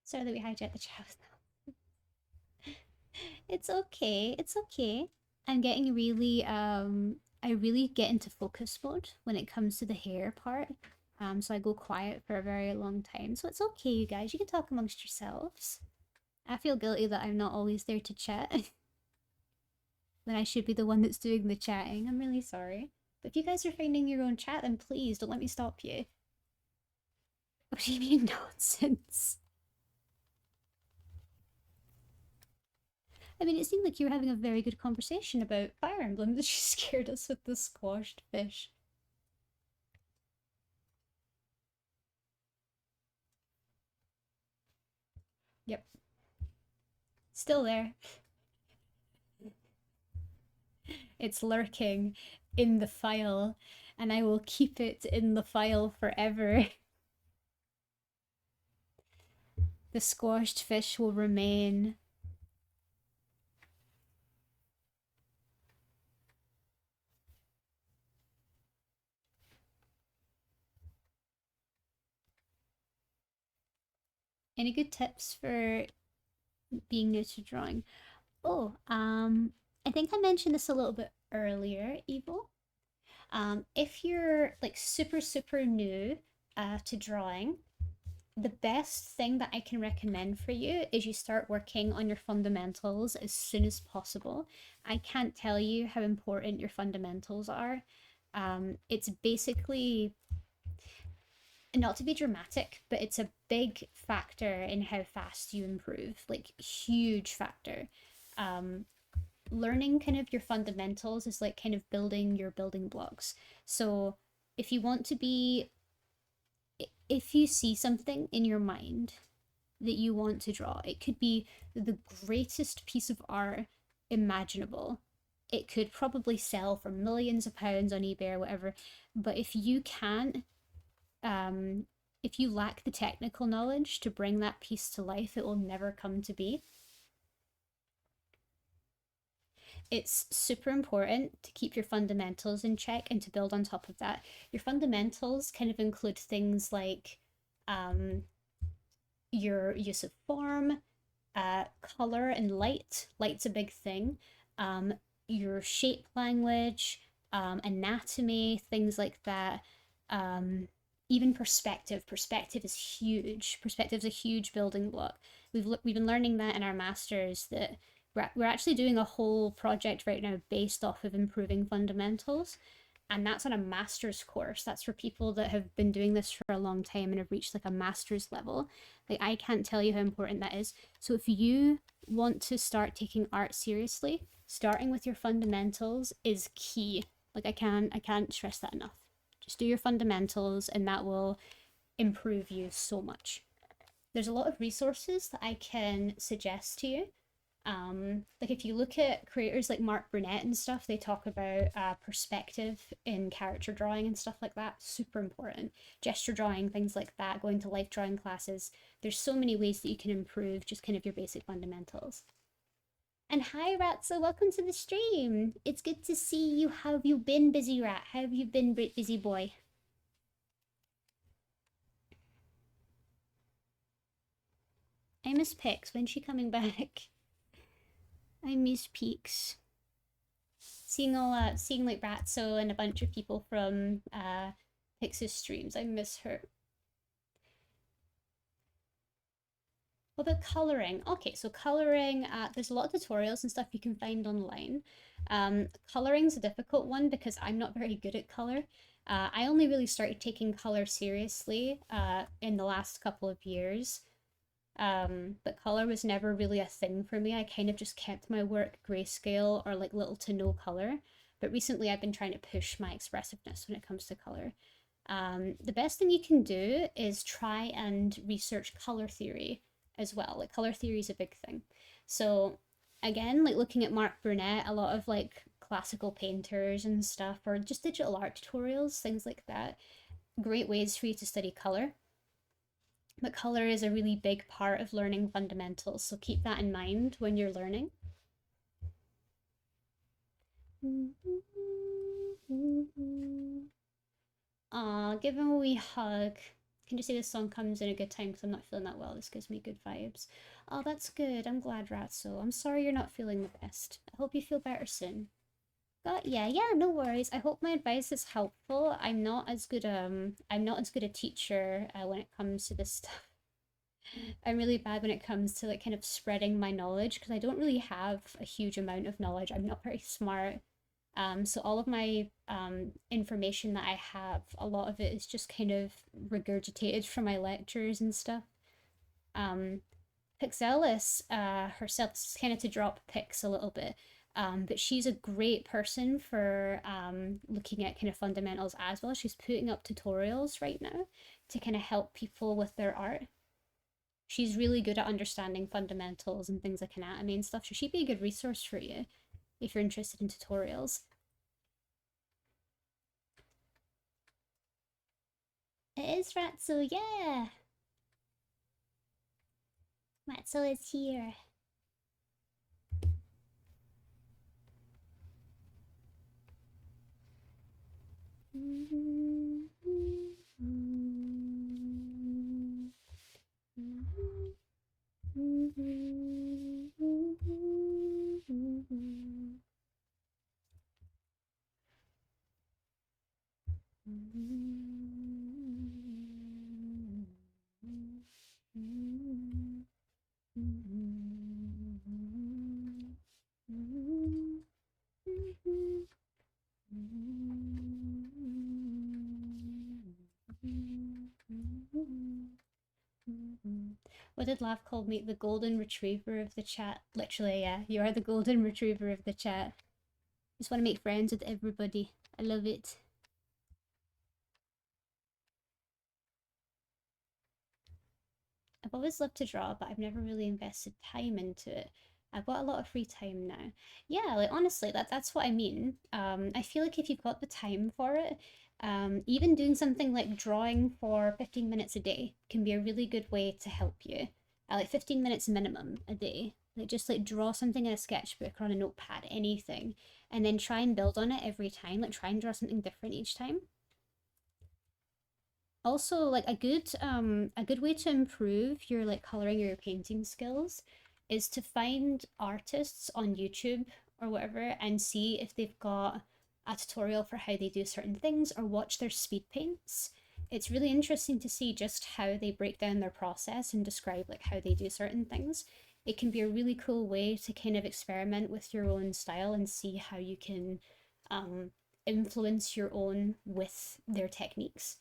A: Sorry that we hijacked the chat now. It's okay. It's okay. I'm getting really I really get into focus mode when it comes to the hair part. So I go quiet for a very long time. So it's okay, you guys. You can talk amongst yourselves. I feel guilty that I'm not always there to chat when I should be the one that's doing the chatting. I'm really sorry. But if you guys are finding your own chat, then please don't let me stop you. What do you mean nonsense? I mean, it seemed like you were having a very good conversation about Fire Emblem, that you scared us with the squashed fish. Yep. Still there. It's lurking in the file, and I will keep it in the file forever. The squashed fish will remain. Any good tips for being new to drawing? Oh, I think I mentioned this a little bit earlier, Evil. If you're like super new to drawing, the best thing that I can recommend for you is you start working on your fundamentals as soon as possible. I can't tell you how important your fundamentals are. It's basically, not to be dramatic, but it's a big factor in how fast you improve, like huge factor. Learning kind of your fundamentals is like kind of building your building blocks. So if you want to be, if you see something in your mind that you want to draw, it could be the greatest piece of art imaginable. It could probably sell for millions of pounds on eBay or whatever. But if you can't, if you lack the technical knowledge to bring that piece to life, it will never come to be. It's super important to keep your fundamentals in check and to build on top of that. Your fundamentals kind of include things like your use of form, color and light. Light's a big thing. Your shape language, anatomy, things like that. Even perspective. Perspective is huge. Perspective's a huge building block. We've been learning that in our masters, that we're actually doing a whole project right now based off of improving fundamentals, and that's on a master's course. That's for people that have been doing this for a long time and have reached like a master's level. Like, I can't tell you how important that is. So if you want to start taking art seriously, starting with your fundamentals is key. Like, I can't stress that enough. Just do your fundamentals and that will improve you so much. There's a lot of resources that I can suggest to you. Like, if you look at creators like Mark Burnett and stuff, they talk about perspective in character drawing and stuff like that. Super important. Gesture drawing, things like that, going to life drawing classes. There's so many ways that you can improve just kind of your basic fundamentals. And hi, Ratso, welcome to the stream. It's good to see you. How have you been, Busy Rat? How have you been, Busy Boy? I miss Pix. When's she coming back? I miss Peaks. Seeing like Ratso and a bunch of people from Pix's streams. I miss her. What about coloring? Okay, so coloring, there's a lot of tutorials and stuff you can find online. Coloring's a difficult one because I'm not very good at color. I only really started taking color seriously in the last couple of years. But color was never really a thing for me. I kind of just kept my work grayscale or like little to no color. But recently I've been trying to push my expressiveness when it comes to color. The best thing you can do is try and research color theory as well. Like, color theory is a big thing. So again, like looking at Mark Burnett, a lot of like
C: classical painters and stuff, or just digital art tutorials, things like that. Great ways for you to study color. But color is a really big part of learning fundamentals, so keep that in mind when you're learning. Aw, give him a wee hug. Can you say this song comes in a good time because I'm not feeling that well? This gives me good vibes. Oh, that's good. I'm glad, Ratso. I'm sorry you're not feeling the best. I hope you feel better soon. Yeah, no worries. I hope my advice is helpful. I'm not as good a teacher when it comes to this stuff. I'm really bad when it comes to like kind of spreading my knowledge because I don't really have a huge amount of knowledge. I'm not very smart. So all of my information that I have, a lot of it is just kind of regurgitated from my lectures and stuff. Pixelis herself, this is kind of to drop Pix a little bit, but she's a great person for looking at kind of fundamentals as well. She's putting up tutorials right now to kind of help people with their art. She's really good at understanding fundamentals and things like anatomy and stuff, so she'd be a good resource for you if you're interested in tutorials. It is Ratso, yeah! Ratso is here. What did Laugh call me? The golden retriever of the chat. Literally, yeah. You are the golden retriever of the chat. Just want to make friends with everybody. I love it. I've always loved to draw, but I've never really invested time into it. I've got a lot of free time now. Yeah, like honestly, that's what I mean. I feel like if you've got the time for it, even doing something like drawing for 15 minutes a day can be a really good way to help you. Like 15 minutes minimum a day. Like just like draw something in a sketchbook or on a notepad, anything, and then try and build on it every time. Like try and draw something different each time. Also, like a good way to improve your like coloring or your painting skills is to find artists on YouTube or whatever and see if they've got a tutorial for how they do certain things or watch their speed paints. It's really interesting to see just how they break down their process and describe like how they do certain things. It can be a really cool way to kind of experiment with your own style and see how you can influence your own with their techniques.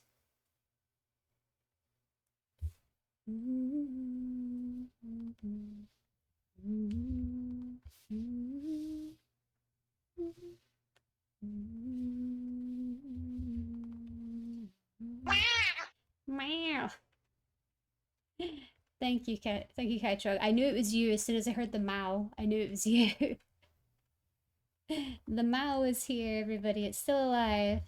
C: Meow. Thank you, Cat. Thank you, Kaitrog. I knew it was you as soon as I heard the Mao. I knew it was you. The Mao is here, everybody. It's still alive.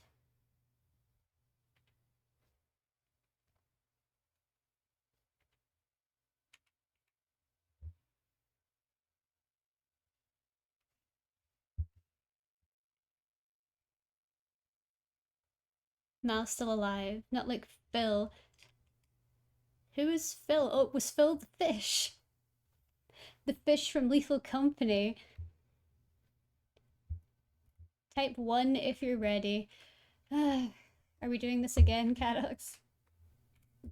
C: Mao's still alive. Not like Phil. Who is Phil? Oh, it was Phil the fish. The fish from Lethal Company. Type 1 if you're ready. Are we doing this again, Cadox?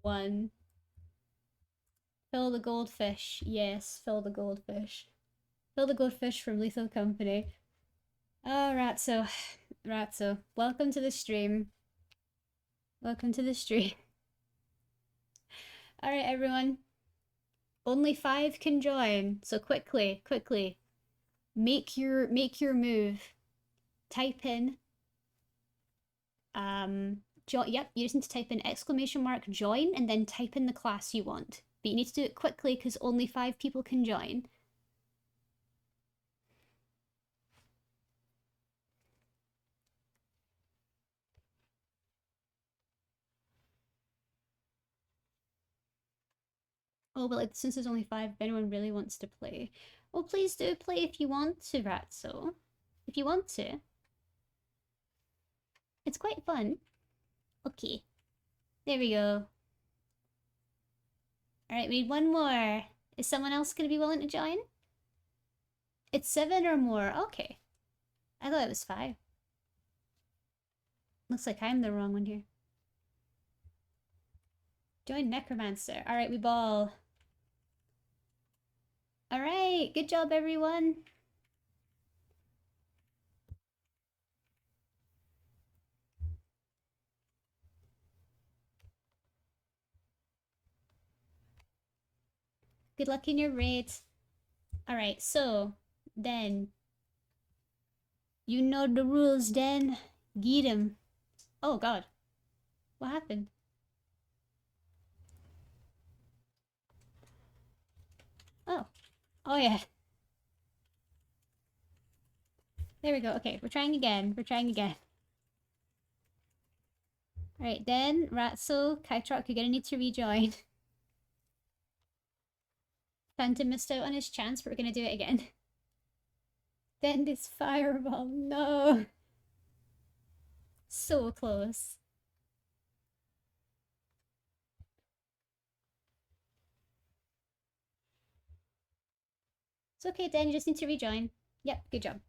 C: 1. Phil the goldfish. Yes, Phil the goldfish. Phil the goldfish from Lethal Company. Oh, Ratso. Ratso. Welcome to the stream. Welcome to the stream. Alright, everyone. Only 5 can join, so quickly, make your move. Type in yep, you just need to type in ! join and then type in the class you want. But you need to do it quickly because only 5 people can join. Oh, but like since there's only 5, if anyone really wants to play. Well, please do play if you want to, Ratso. If you want to. It's quite fun. Okay. There we go. Alright, we need one more. Is someone else going to be willing to join? It's 7 or more. Okay. I thought it was 5. Looks like I'm the wrong one here. Join Necromancer. Alright, we ball. Alright, good job everyone. Good luck in your raid. Alright, so then you know the rules then. Get him. Oh god. What happened? Oh. Oh yeah. There we go. Okay, we're trying again. We're trying again. Alright, then Ratso, Kytrock, you're gonna need to rejoin. Phantom missed out on his chance, but we're gonna do it again. Then this fireball, no! So close. It's okay, Dan, you just need to rejoin. Yep, good job.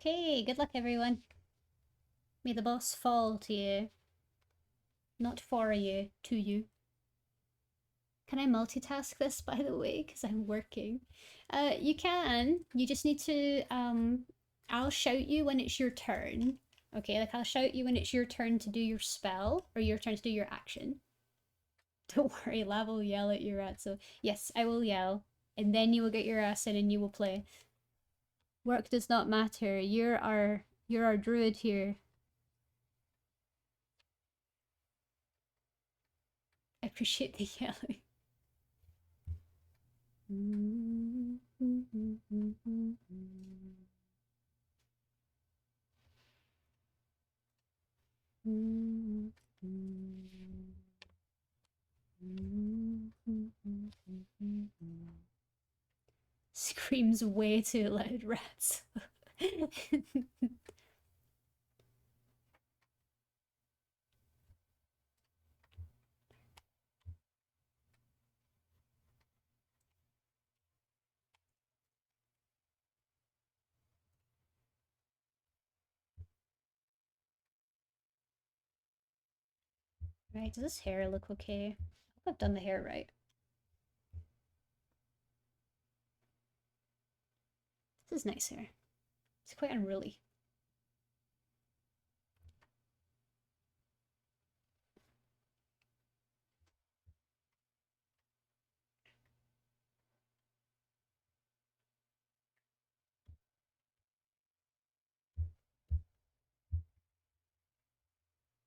C: Okay, good luck everyone. May the boss fall to you. Not for you, to you. Can I multitask this, by the way? Because I'm working. You can. You just need to, I'll shout you when it's your turn. Okay, like I'll shout you when it's your turn to do your spell, or your turn to do your action. Don't worry, Lav will yell at you, Rat, so yes, I will yell. And then you will get your ass in and you will play. Work does not matter. You're our druid here. I appreciate the yelling. Screams way too loud, Rats. Right, does this hair look okay? I hope I've done the hair right. This is nice hair. It's quite unruly.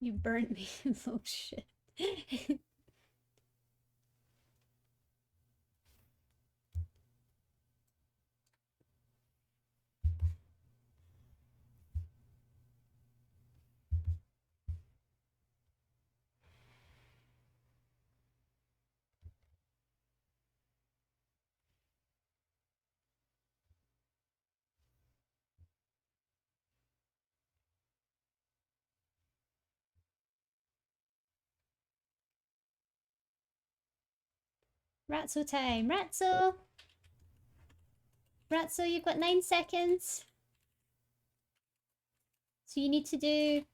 C: You burnt me. Oh shit. Ratso time. Ratso! Ratso, you've got 9 seconds. So you need to do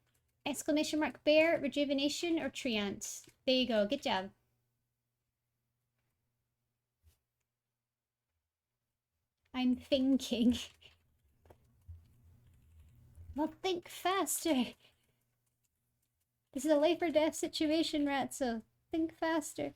C: exclamation mark bear, rejuvenation, or treant. There you go. Good job. I'm thinking. Well, think faster. This is a life or death situation, Rat, so think faster.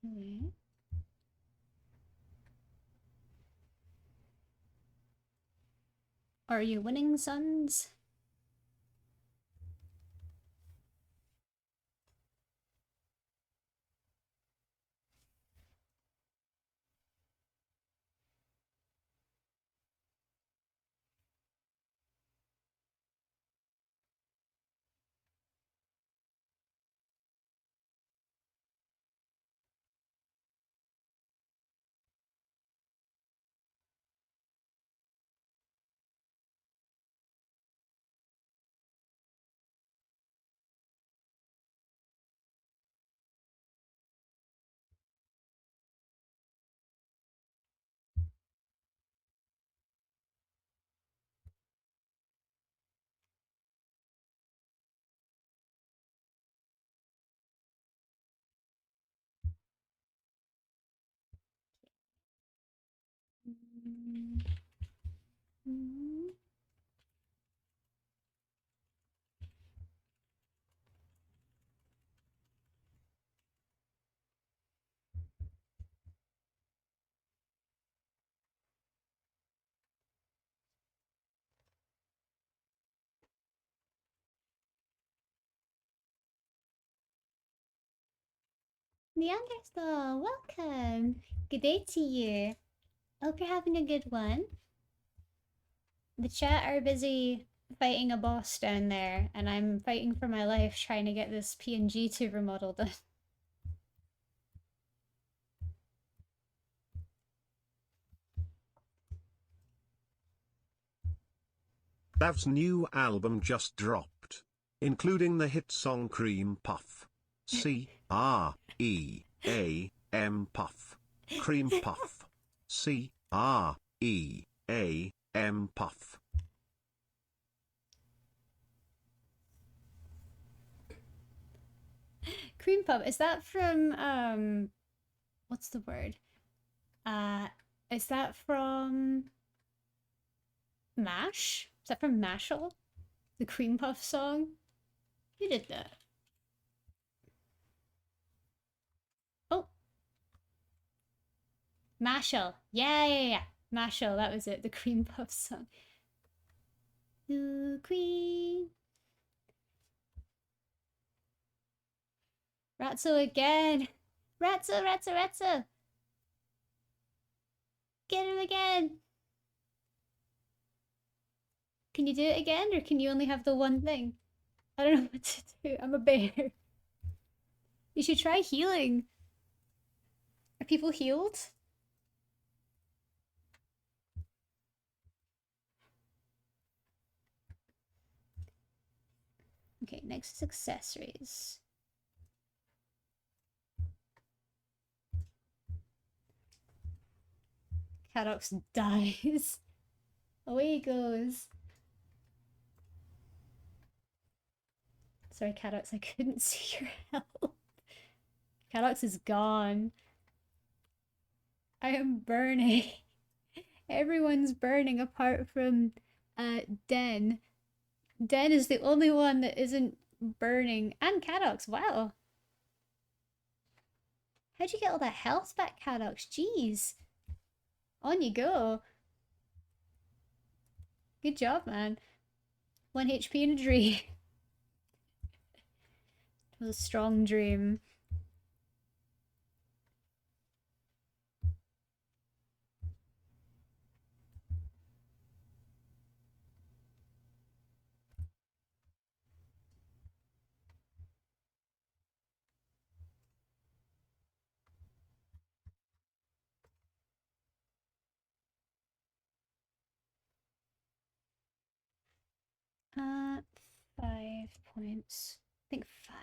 C: Okay. Are you winning, sons? Neanderthal, welcome. Good day to you. Hope you're having a good one. The chat are busy fighting a boss down there, and I'm fighting for my life trying to get this PNG tuber model done.
B: Dav's new album just dropped, including the hit song Cream Puff. C-R-E-A-M Puff. Cream Puff. C-R-E-A-M Puff.
C: Cream puff, is that from what's the word? Is that from MASH? Is that from Mashal? The cream puff song? Who did that? Oh, Mashal. Yeah. Mashal, that was it. The cream puff song. The queen. Ratso again. Ratso. Get him again. Can you do it again, or can you only have the one thing? I don't know what to do. I'm a bear. You should try healing. Are people healed? Okay, next is accessories. Cadox dies. Away he goes. Sorry, Cadox, I couldn't see your health. Cadox is gone. I am burning. Everyone's burning apart from Den. Den is the only one that isn't burning. And Cadox, wow. How'd you get all that health back, Cadox? Jeez. On you go. Good job, man. 1 HP in a dream. It was a strong dream. Uh, 5 points. I think 5.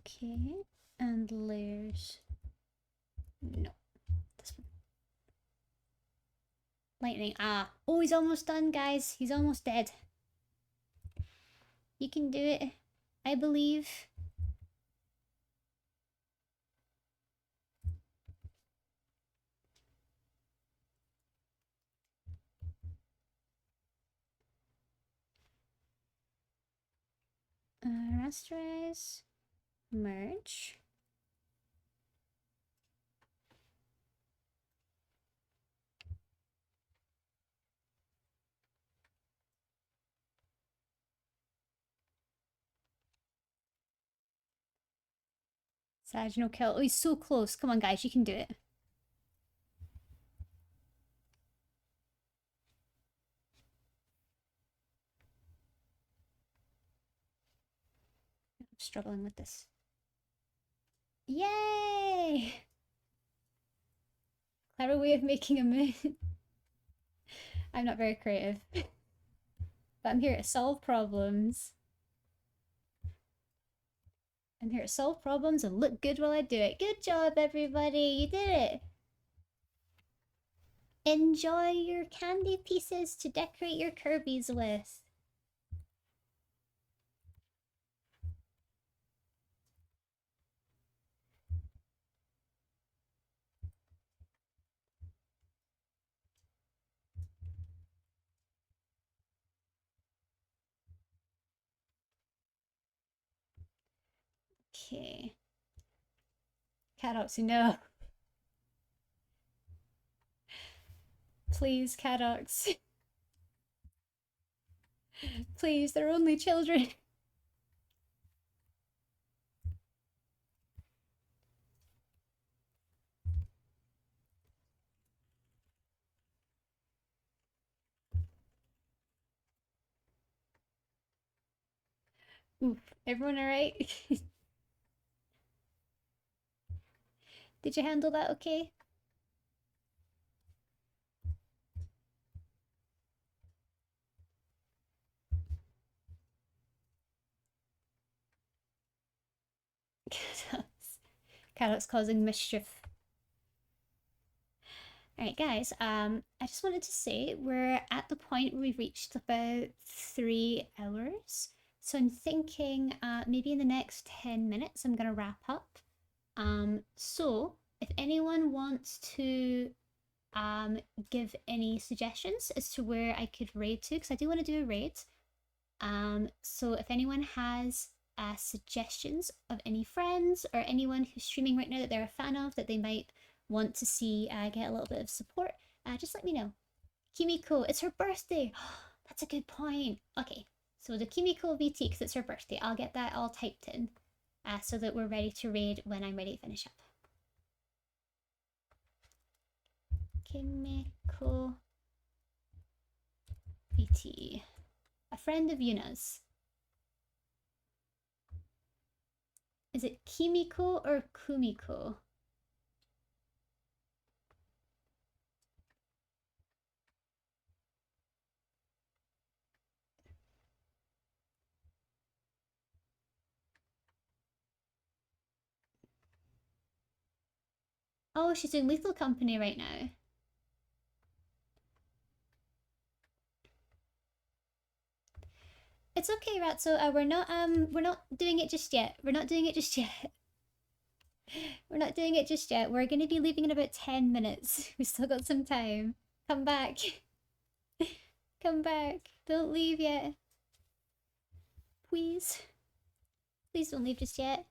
C: Okay, and layers. No, this one. Lightning. Ah. Oh, he's almost done, guys. He's almost dead. You can do it. I believe. Rasterize. Merge. Saginaw kill. Oh, he's so close. Come on, guys. You can do it. I'm struggling with this. Yay! Clever way of making a moon. I'm not very creative. But I'm here to solve problems. I'm here to solve problems and look good while I do it. Good job, everybody. You did it. Enjoy your candy pieces to decorate your Kirby's with. Okay. Cadoxy, no. Please, Cadox. Please, they're only children. Oof, everyone alright? Did you handle that okay? Cadox. Cadox causing mischief. Alright guys, I just wanted to say we're at the point where we've reached about 3 hours. So I'm thinking maybe in the next 10 minutes I'm gonna wrap up. So if anyone wants to give any suggestions as to where I could raid to, because I do want to do a raid. So if anyone has suggestions of any friends or anyone who's streaming right now that they're a fan of that they might want to see get a little bit of support, just let me know. Kimiko, it's her birthday. That's a good point. Okay, so the Kimiko VT, because it's her birthday, I'll get that all typed in so that we're ready to raid when I'm ready to finish up. Kimiko VT. A friend of Yuna's. Is it Kimiko or Kumiko? Oh, she's doing Lethal Company right now. It's okay, Ratso. We're not doing it just yet. We're not doing it just yet. We're not doing it just yet. We're gonna be leaving in about 10 minutes. We still got some time. Come back. Come back. Don't leave yet. Please. Please don't leave just yet.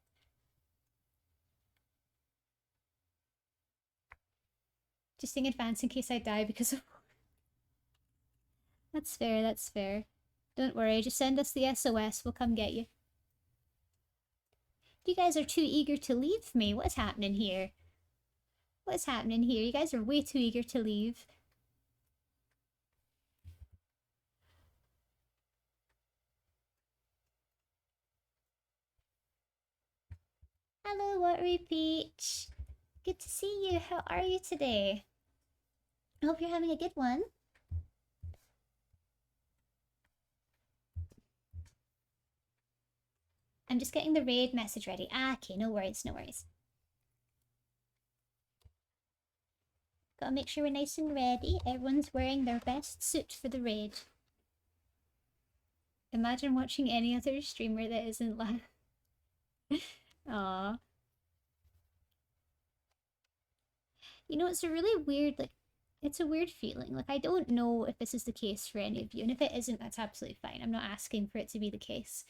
C: Just in advance in case I die because of... That's fair, that's fair. Don't worry, just send us the SOS, we'll come get you. You guys are too eager to leave me. What's happening here? What's happening here? You guys are way too eager to leave. Hello, Watery Peach.
A: Good to see you. How are you today? I hope you're having a good one. I'm just getting the raid message ready. Ah, okay, no worries, no worries. Gotta make sure we're nice and ready. Everyone's wearing their best suit for the raid. Imagine watching any other streamer that isn't live. Aww. You know, it's a really weird, like, it's a weird feeling. Like, I don't know if this is the case for any of you, and if it isn't, that's absolutely fine. I'm not asking for it to be the case.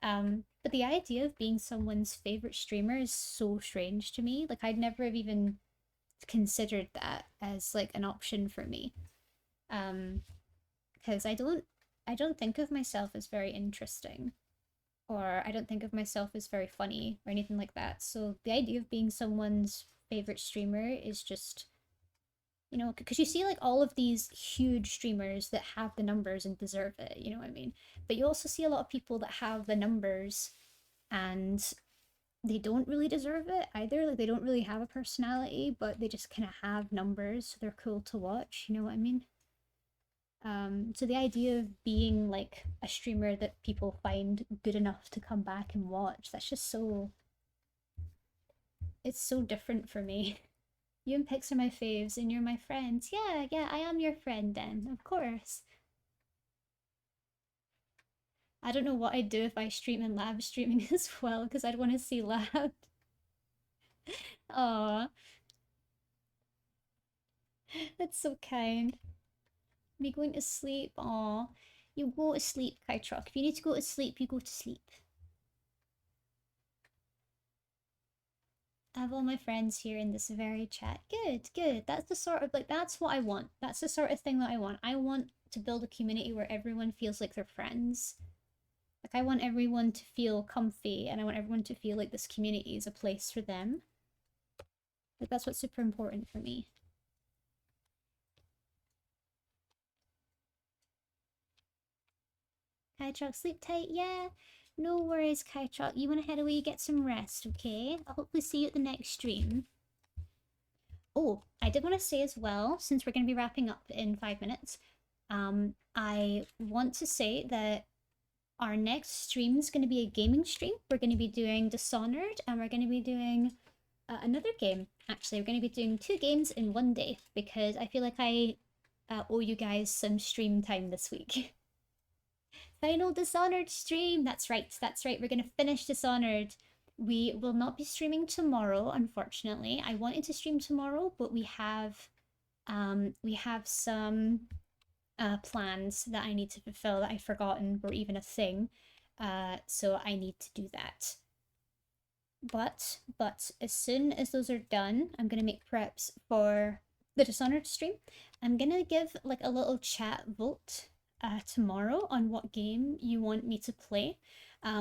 A: But the idea of being someone's favorite streamer is so strange to me. Like, I'd never have even considered that as like an option for me. Because I don't think of myself as very interesting, or I don't think of myself as very funny or anything like that. So the idea of being someone's favorite streamer is just, you know, because you see like all of these huge streamers that have the numbers and deserve it, you know what I mean? But you also see a lot of people that have the numbers and they don't really deserve it either. Like they don't really have a personality, but they just kind of have numbers, so they're cool to watch, you know what I mean? So the idea of being like a streamer that people find good enough to come back and watch, that's just so, it's so different for me. You and Pix are my faves and you're my friends. Yeah, yeah, I am your friend then, of course. I don't know what I'd do if I stream and lab streaming as well, because I'd want to see lab. Aw, that's so kind. Me going to sleep. Aw, you go to sleep, Kytrock. If you need to go to sleep, you go to sleep. I have all my friends here in this very chat. Good, good. That's the sort of, like, that's what I want. That's the sort of thing that I want. I want to build a community where everyone feels like they're friends. Like, I want everyone to feel comfy, and I want everyone to feel like this community is a place for them. Like, that's what's super important for me. Kytrock, sleep tight, yeah? No worries, Kytrock. You want to head away, get some rest, okay? I'll hopefully see you at the next stream. Oh, I did want to say as well, since we're going to be wrapping up in 5 minutes, I want to say that our next stream is going to be a gaming stream. We're going to be doing Dishonored, and we're going to be doing another game. Actually, we're going to be doing 2 games in one day, because I feel like I owe you guys some stream time this week. Final Dishonored stream! That's right, that's right. We're going to finish Dishonored. We will not be streaming tomorrow, unfortunately. I wanted to stream tomorrow, but we have some plans that I need to fulfill that I'd forgotten were even a thing. So I need to do that. But as soon as those are done, I'm gonna make preps for the Dishonored stream. I'm gonna give like a little chat vote tomorrow on what game you want me to play.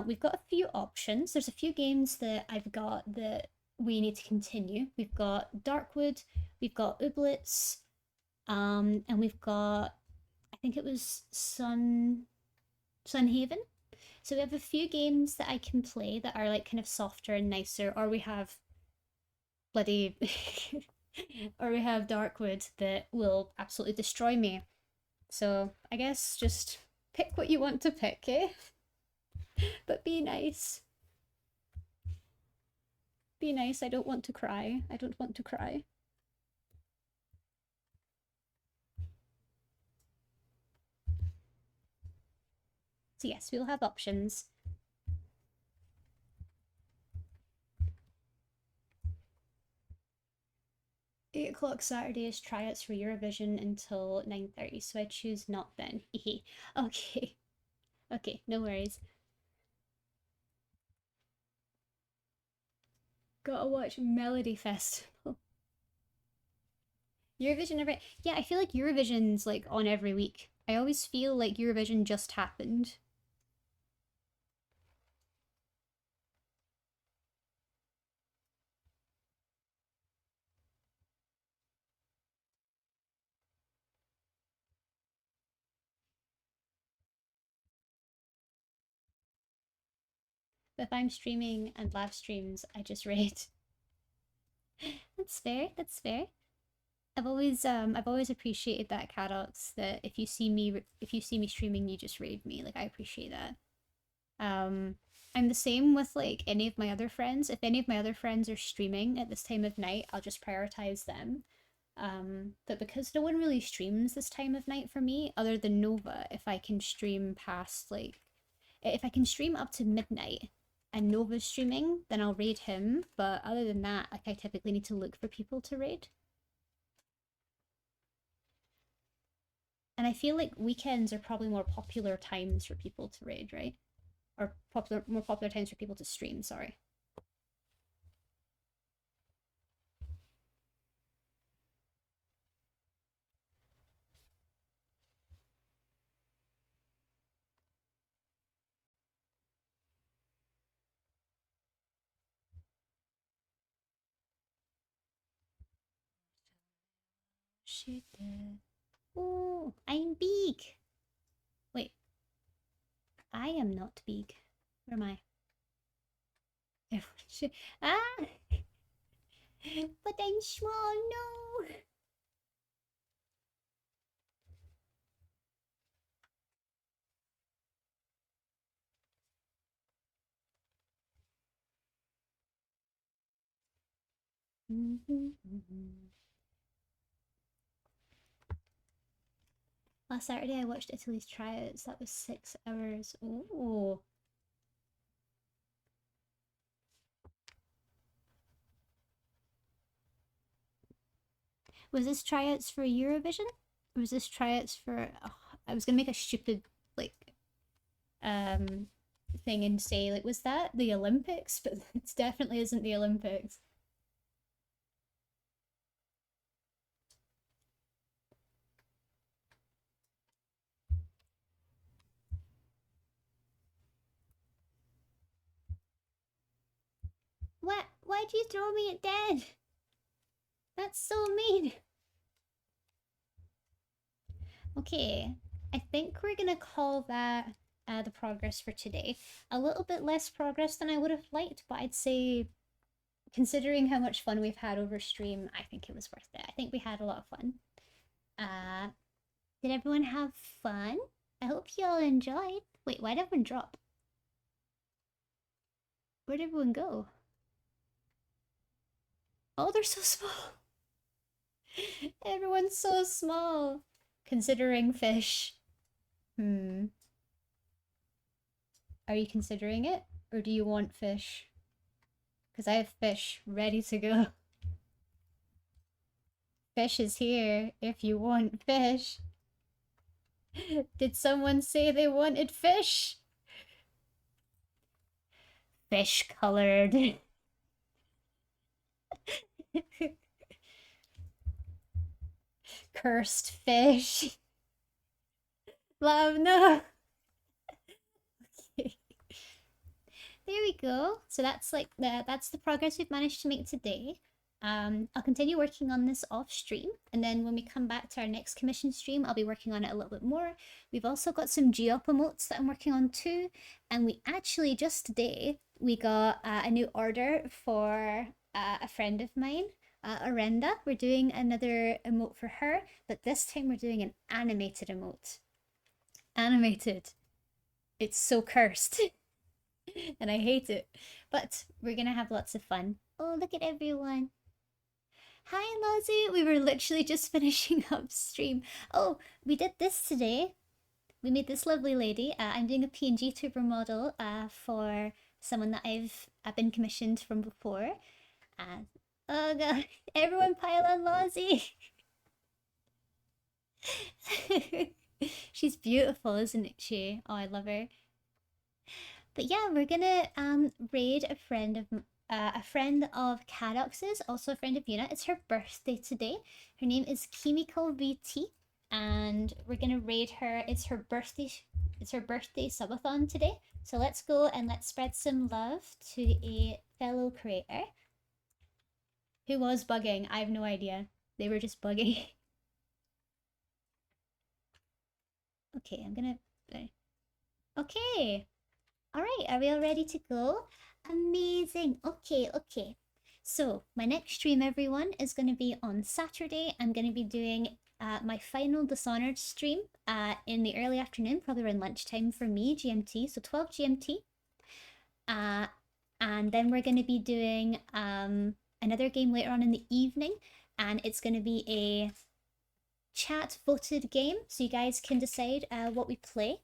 A: We've got a few options. There's a few games that I've got that we need to continue. We've got Darkwood, we've got Ooblets, and we've got, I think it was Sunhaven. So we have a few games that I can play that are like kind of softer and nicer, or we have bloody or we have Darkwood that will absolutely destroy me. So I guess just pick what you want to pick, eh? But be nice. Be nice. I don't want to cry. I don't want to cry. So yes, we'll have options. £8 Saturday is tryouts for Eurovision until 9:30, so I choose not then. Okay. Okay, no worries. Gotta watch Melody Festival. Eurovision every, yeah, I feel like Eurovision's like on every week. I always feel like Eurovision just happened. But if I'm streaming and live streams, I just rate. That's fair. That's fair. I've always appreciated that, Cadox, that if you see me streaming, you just raid me. Like, I appreciate that. I'm the same with like any of my other friends. If any of my other friends are streaming at this time of night, I'll just prioritize them. But because no one really streams this time of night for me, other than Nova, if I can stream past like, if I can stream up to midnight and Nova's streaming, then I'll raid him. But other than that, like I typically need to look for people to raid. And I feel like weekends are probably more popular times for people to raid, right? Or more popular times for people to stream, sorry. Shit. Oh, I'm big. Wait, I am not big. Where am I? Ah! But I'm small, no! Last Saturday I watched Italy's tryouts. That was 6 hours. Ooh. Was this tryouts for Eurovision? Or was this tryouts for... Oh, I was gonna make a stupid, like, thing and say, like, was that the Olympics? But it definitely isn't the Olympics. What? Why'd you throw me at dead? That's so mean. Okay, I think we're gonna call that the progress for today. A little bit less progress than I would have liked, but I'd say, considering how much fun we've had over stream, I think it was worth it. I think we had a lot of fun. Did everyone have fun? I hope you all enjoyed. Wait, why'd everyone drop? Where'd everyone go? Oh, they're so small. Everyone's so small. Considering fish. Are you considering it? Or do you want fish? Because I have fish ready to go. Fish is here if you want fish. Did someone say they wanted fish? Fish colored. Cursed fish. Love, no. Okay. There we go. So that's like that's the progress we've managed to make today. I'll continue working on this off stream, and then when we come back to our next commission stream, I'll be working on it a little bit more. We've also got some geop emotes that I'm working on too, and we actually just today we got a new order for a friend of mine, Arenda. We're doing another emote for her, but this time we're doing an animated emote. Animated. It's so cursed. And I hate it. But we're gonna have lots of fun. Oh, look at everyone. Hi, Lozzie. We were literally just finishing up stream. Oh, we did this today. We made this lovely lady. I'm doing a PNG tuber model for someone that I've been commissioned from before. Oh god, everyone pile on Lozzie. She's beautiful, isn't she? Oh, I love her. But yeah, we're gonna raid a friend of Cadox's, also a friend of Yuna. It's her birthday today. Her name is Kimiko VT, and we're gonna raid her. It's her birthday subathon today. So let's go and let's spread some love to a fellow creator. Who was bugging? I have no idea. They were just bugging. Okay, I'm gonna... Okay. Alright, are we all ready to go? Amazing. Okay, okay. So my next stream, everyone, is going to be on Saturday. I'm going to be doing my final Dishonored stream in the early afternoon, probably around lunchtime for me, GMT, so 12 GMT. And then we're going to be doing another game later on in the evening, and it's going to be a chat voted game, so you guys can decide what we play.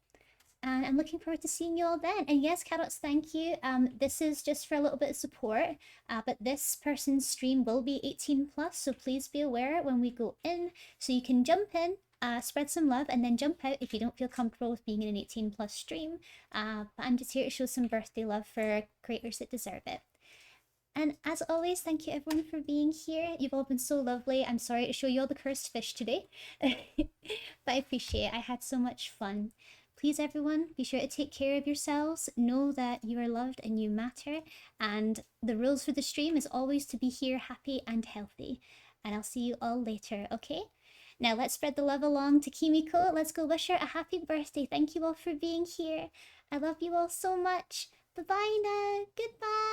A: And I'm looking forward to seeing you all then. And yes, Carrots, thank you. This is just for a little bit of support, but this person's stream will be 18 plus, so please be aware when we go in, so you can jump in, spread some love, and then jump out if you don't feel comfortable with being in an 18 plus stream. But I'm just here to show some birthday love for creators that deserve it. And as always, thank you everyone for being here. You've all been so lovely. I'm sorry to show you all the cursed fish today, but I appreciate it. I had so much fun. Please, everyone, be sure to take care of yourselves. Know that you are loved and you matter. And the rules for the stream is always to be here happy and healthy. And I'll see you all later, okay? Now let's spread the love along to Kimiko. Let's go wish her a happy birthday. Thank you all for being here. I love you all so much. Bye-bye now. Goodbye.